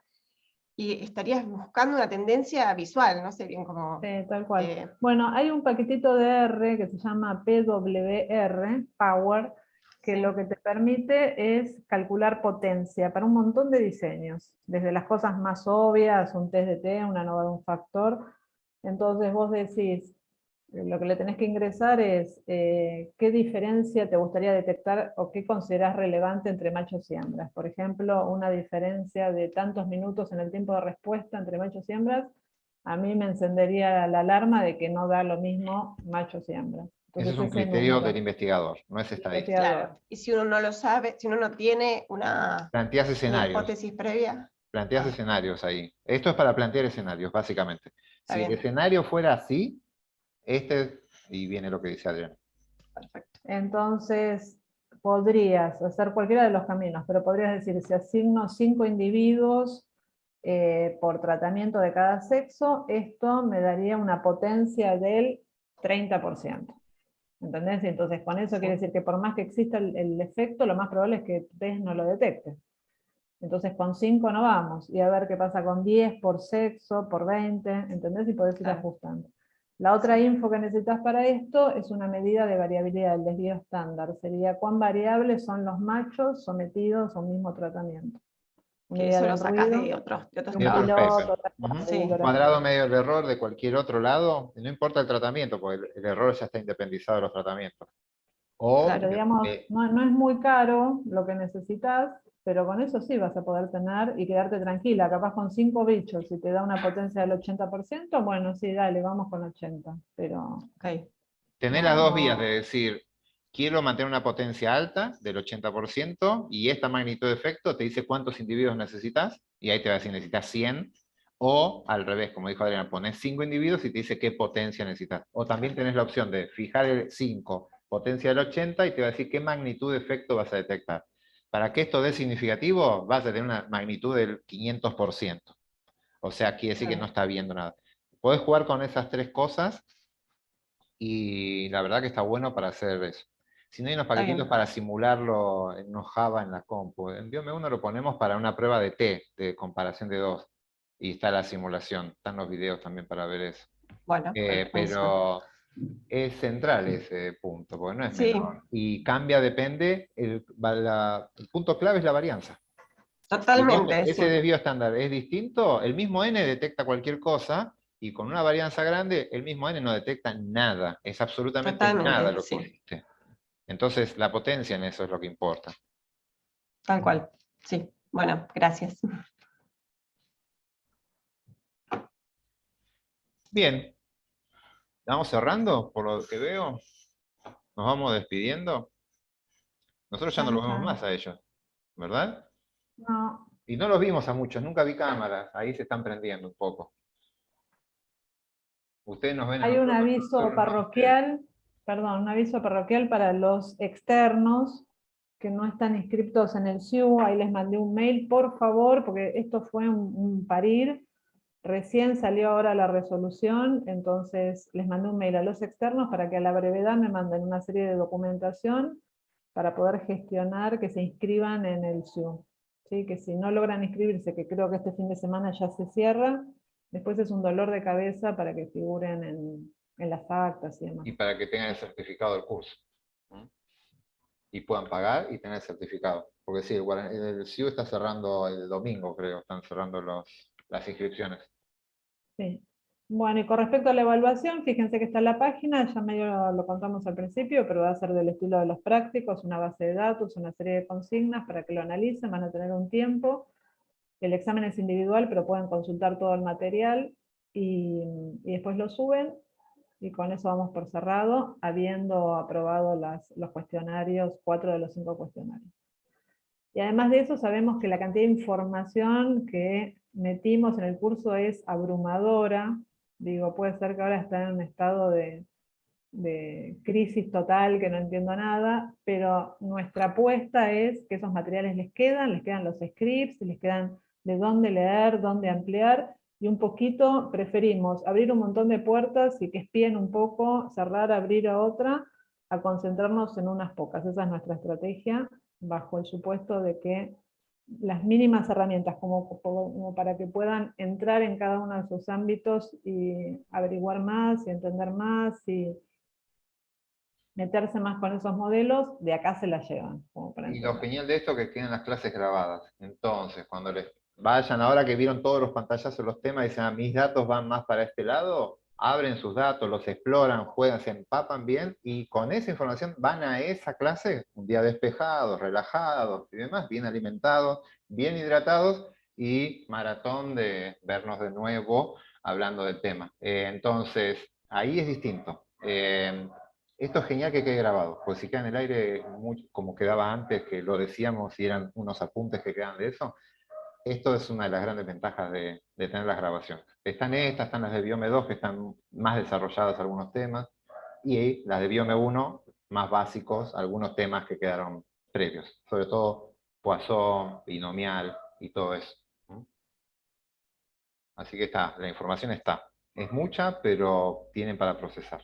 y estarías buscando una tendencia visual, no sé bien cómo... Sí, tal cual. Bueno, hay un paquetito de R que se llama PWR, Power, que Sí. lo que te permite es calcular potencia para un montón de diseños, desde las cosas más obvias, un test de T, una nova de un factor. Entonces vos decís, lo que le tenés que ingresar es qué diferencia te gustaría detectar o qué considerás relevante entre machos y hembras. Por ejemplo, una diferencia de tantos minutos en el tiempo de respuesta entre machos y hembras, a mí me encendería la alarma de que no da lo mismo machos y hembras. Ese Entonces es un ese criterio número, del investigador, no es estadístico. Claro. Y si uno no lo sabe, si uno no tiene una Planteas escenarios. hipótesis previa. Planteas escenarios ahí. Esto es para plantear escenarios, básicamente. Está Si el bien. escenario fuera así, y viene lo que dice Adrián. Perfecto. entonces podrías hacer cualquiera de los caminos, pero podrías decir, si asigno 5 individuos por tratamiento de cada sexo, esto me daría una potencia del 30%. ¿Entendés? Y entonces con eso quiere decir que por más que exista el efecto, lo más probable es que TES no lo detecte. Entonces con 5 no vamos, y a ver qué pasa con 10 por sexo, por 20, ¿entendés? Y podés ir ajustando. La otra info que necesitas para esto es una medida de variabilidad del desvío estándar. Sería cuán variables son los machos sometidos a un mismo tratamiento. Una Que idea eso lo del sacás ruido, de otros y un De otros trabajos. papers. piloto, Ujú. Sí. Un cuadrado medio del error de cualquier otro lado, no importa el tratamiento, porque el error ya está independizado de los tratamientos. O, Claro, digamos, no es muy caro lo que necesitas, pero con eso sí vas a poder tener y quedarte tranquila. Capaz con 5 bichos, si te da una potencia del 80%, bueno, sí, dale, vamos con 80. Pero Ok. tener las dos vías de decir, quiero mantener una potencia alta del 80% y esta magnitud de efecto te dice cuántos individuos necesitas y ahí te va a decir necesitas 100, o al revés, como dijo Adriana, pones 5 individuos y te dice qué potencia necesitas. O también tenés la opción de fijar el 5, potencia del 80 y te va a decir qué magnitud de efecto vas a detectar. Para que esto dé significativo, vas a tener una magnitud del 500%. O sea, quiere decir que no está viendo nada. Podés jugar con esas tres cosas y la verdad que está bueno para hacer eso. Si no hay unos Está paquetitos bien. para simularlo en unos Java en la compu. En Biome1 lo ponemos para una prueba de T, de comparación de dos. Y está la simulación, están los videos también para ver eso. Bueno, buenísimo. Pero es central ese punto, porque no es Sí. menor. Y cambia, depende, el punto clave es la varianza. Totalmente. Ese Sí. desvío estándar es distinto, el mismo n detecta cualquier cosa, y con una varianza grande, el mismo n no detecta nada, es absolutamente Totalmente, nada lo que sí. hiciste. Entonces, la potencia en eso es lo que importa. Tal cual. Sí. Bueno, gracias. Bien, ¿estamos cerrando por lo que veo? ¿Nos vamos despidiendo? Nosotros ya no los vemos más a ellos, ¿verdad? no, Y no los vimos a muchos, nunca vi cámaras, ahí se están prendiendo un poco. Ustedes nos ven a hay un nosotros, aviso nosotros no a ustedes. parroquial, perdón, un aviso parroquial para los externos que no están inscriptos en el SIU. Ahí les mandé un mail, por favor, porque esto fue un parir. Recién salió ahora la resolución, entonces les mandé un mail a los externos para que a la brevedad me manden una serie de documentación para poder gestionar que se inscriban en el SIU. ¿Sí? Que si no logran inscribirse, que creo que este fin de semana ya se cierra, después es un dolor de cabeza para que figuren en las actas y demás. Y para que tengan el certificado del curso. ¿Mm? Y puedan pagar y tener el certificado. Porque sí, el SIU está cerrando el domingo, creo, están cerrando las inscripciones. Sí. Bueno, y con respecto a la evaluación, fíjense que está en la página, ya medio lo contamos al principio, pero va a ser del estilo de los prácticos, una base de datos, una serie de consignas para que lo analicen, van a tener un tiempo. El examen es individual, pero pueden consultar todo el material y después lo suben, y con eso vamos por cerrado, habiendo aprobado los cuestionarios, 4 de los 5 cuestionarios. Y además de eso, sabemos que la cantidad de información que metimos en el curso es abrumadora. Digo, puede ser que ahora está en un estado de crisis total, que no entiendo nada, pero nuestra apuesta es que esos materiales les quedan los scripts, les quedan de dónde leer, dónde ampliar, y un poquito preferimos abrir un montón de puertas y que espíen un poco, cerrar, abrir a otra, a concentrarnos en unas pocas. Esa es nuestra estrategia, bajo el supuesto de que las mínimas herramientas como para que puedan entrar en cada uno de sus ámbitos y averiguar más y entender más y meterse más con esos modelos, de acá se la llevan. Como para Y lo entender. genial de esto es que quedan las clases grabadas. Entonces, cuando les vayan, ahora que vieron todos los pantallazos, los temas, y dicen, mis datos van más para este lado, abren sus datos, los exploran, juegan, se empapan bien, y con esa información van a esa clase un día despejados, relajados y demás, bien alimentados, bien hidratados, y maratón de vernos de nuevo hablando del tema. Entonces, ahí es distinto. Esto es genial que quede grabado, pues si queda en el aire como quedaba antes, que lo decíamos y eran unos apuntes que quedan de eso, esto es una de las grandes ventajas de tener las grabaciones. Están estas, están las de Biome 2, que están más desarrolladas algunos temas, y las de Biome 1, más básicos, algunos temas que quedaron previos, sobre todo Poisson, binomial y todo eso. Así que está, la información está. Es mucha, pero tienen para procesar.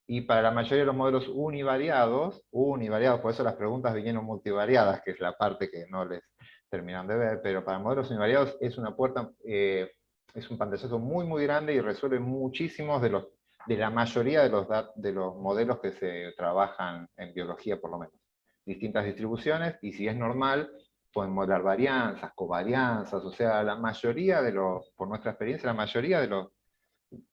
Y para la mayoría de los modelos univariados, por eso las preguntas vinieron multivariadas, que es la parte que no les terminan de ver, pero para modelos univariados es una puerta, es un pantallazo muy, muy grande y resuelve muchísimos de la mayoría de los modelos que se trabajan en biología, por lo menos. Distintas distribuciones, y si es normal, pueden modelar varianzas, covarianzas, o sea, la mayoría de los, por nuestra experiencia, la mayoría de los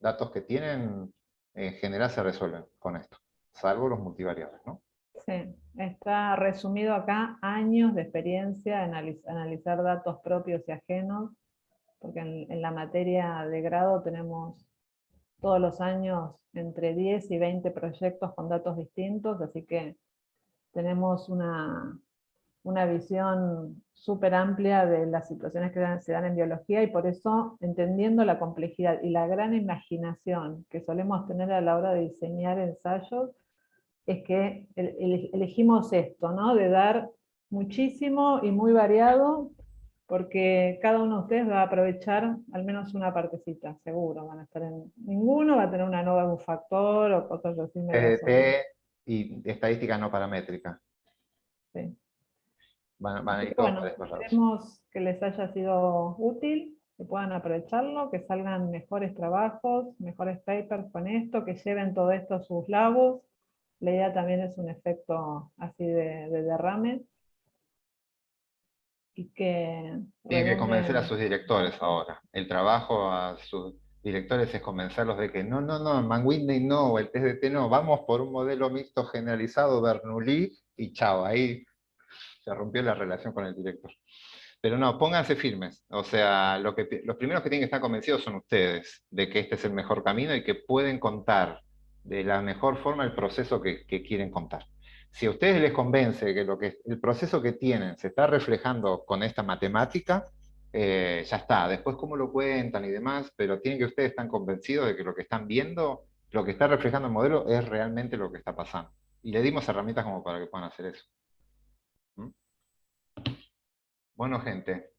datos que tienen, en general se resuelven con esto, salvo los multivariables, ¿no? Sí, está resumido acá años de experiencia en analizar datos propios y ajenos, porque en la materia de grado tenemos todos los años entre 10 y 20 proyectos con datos distintos, así que tenemos una visión súper amplia de las situaciones que se dan en biología, y por eso, entendiendo la complejidad y la gran imaginación que solemos tener a la hora de diseñar ensayos, es que elegimos esto, ¿no? De dar muchísimo y muy variado, porque cada uno de ustedes va a aprovechar al menos una partecita, seguro. Van a estar ninguno va a tener una nova de un factor o cosas así. PDT y estadística no paramétrica. Sí. Van a ir todos Bueno, para estos lados. esperemos que les haya sido útil, que puedan aprovecharlo, que salgan mejores trabajos, mejores papers con esto, que lleven todo esto a sus labos. La idea también es un efecto así de derrame. Y que Tienen que convencer a redunden- sus directores ahora. El trabajo a sus directores es convencerlos de que no, Mann-Whitney no, o el test de T no, vamos por un modelo mixto generalizado, Bernoulli, y chao, ahí se rompió la relación con el director. Pero no, pónganse firmes. O sea, los primeros que tienen que estar convencidos son ustedes de que este es el mejor camino y que pueden contar de la mejor forma el proceso que quieren contar. Si a ustedes les convence que el proceso que tienen se está reflejando con esta matemática, ya está. Después cómo lo cuentan y demás, pero tienen que ustedes estar convencidos de que lo que están viendo, lo que está reflejando el modelo es realmente lo que está pasando. Y le dimos herramientas como para que puedan hacer eso. ¿Mm? Bueno, gente,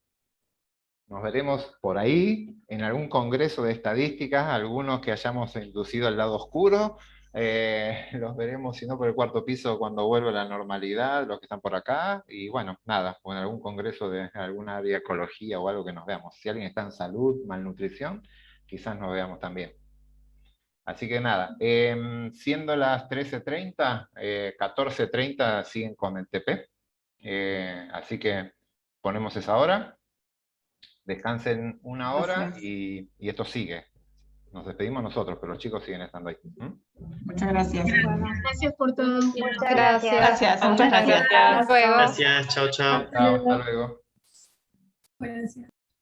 nos veremos por ahí, en algún congreso de estadísticas, algunos que hayamos inducido al lado oscuro. Los veremos, si no, por el cuarto piso cuando vuelva a la normalidad, los que están por acá. Y bueno, nada, o en algún congreso de alguna área de ecología o algo que nos veamos. Si alguien está en salud, malnutrición, quizás nos veamos también. Así que nada, siendo las 13:30, 14:30 siguen con el TP. Así que ponemos esa hora. Descansen una hora y esto sigue. Nos despedimos nosotros, pero los chicos siguen estando ahí. Muchas gracias. Gracias por todo. Muchas gracias. Gracias, muchas gracias. Hasta luego. Gracias, chao, chao. Chao, hasta luego. Gracias.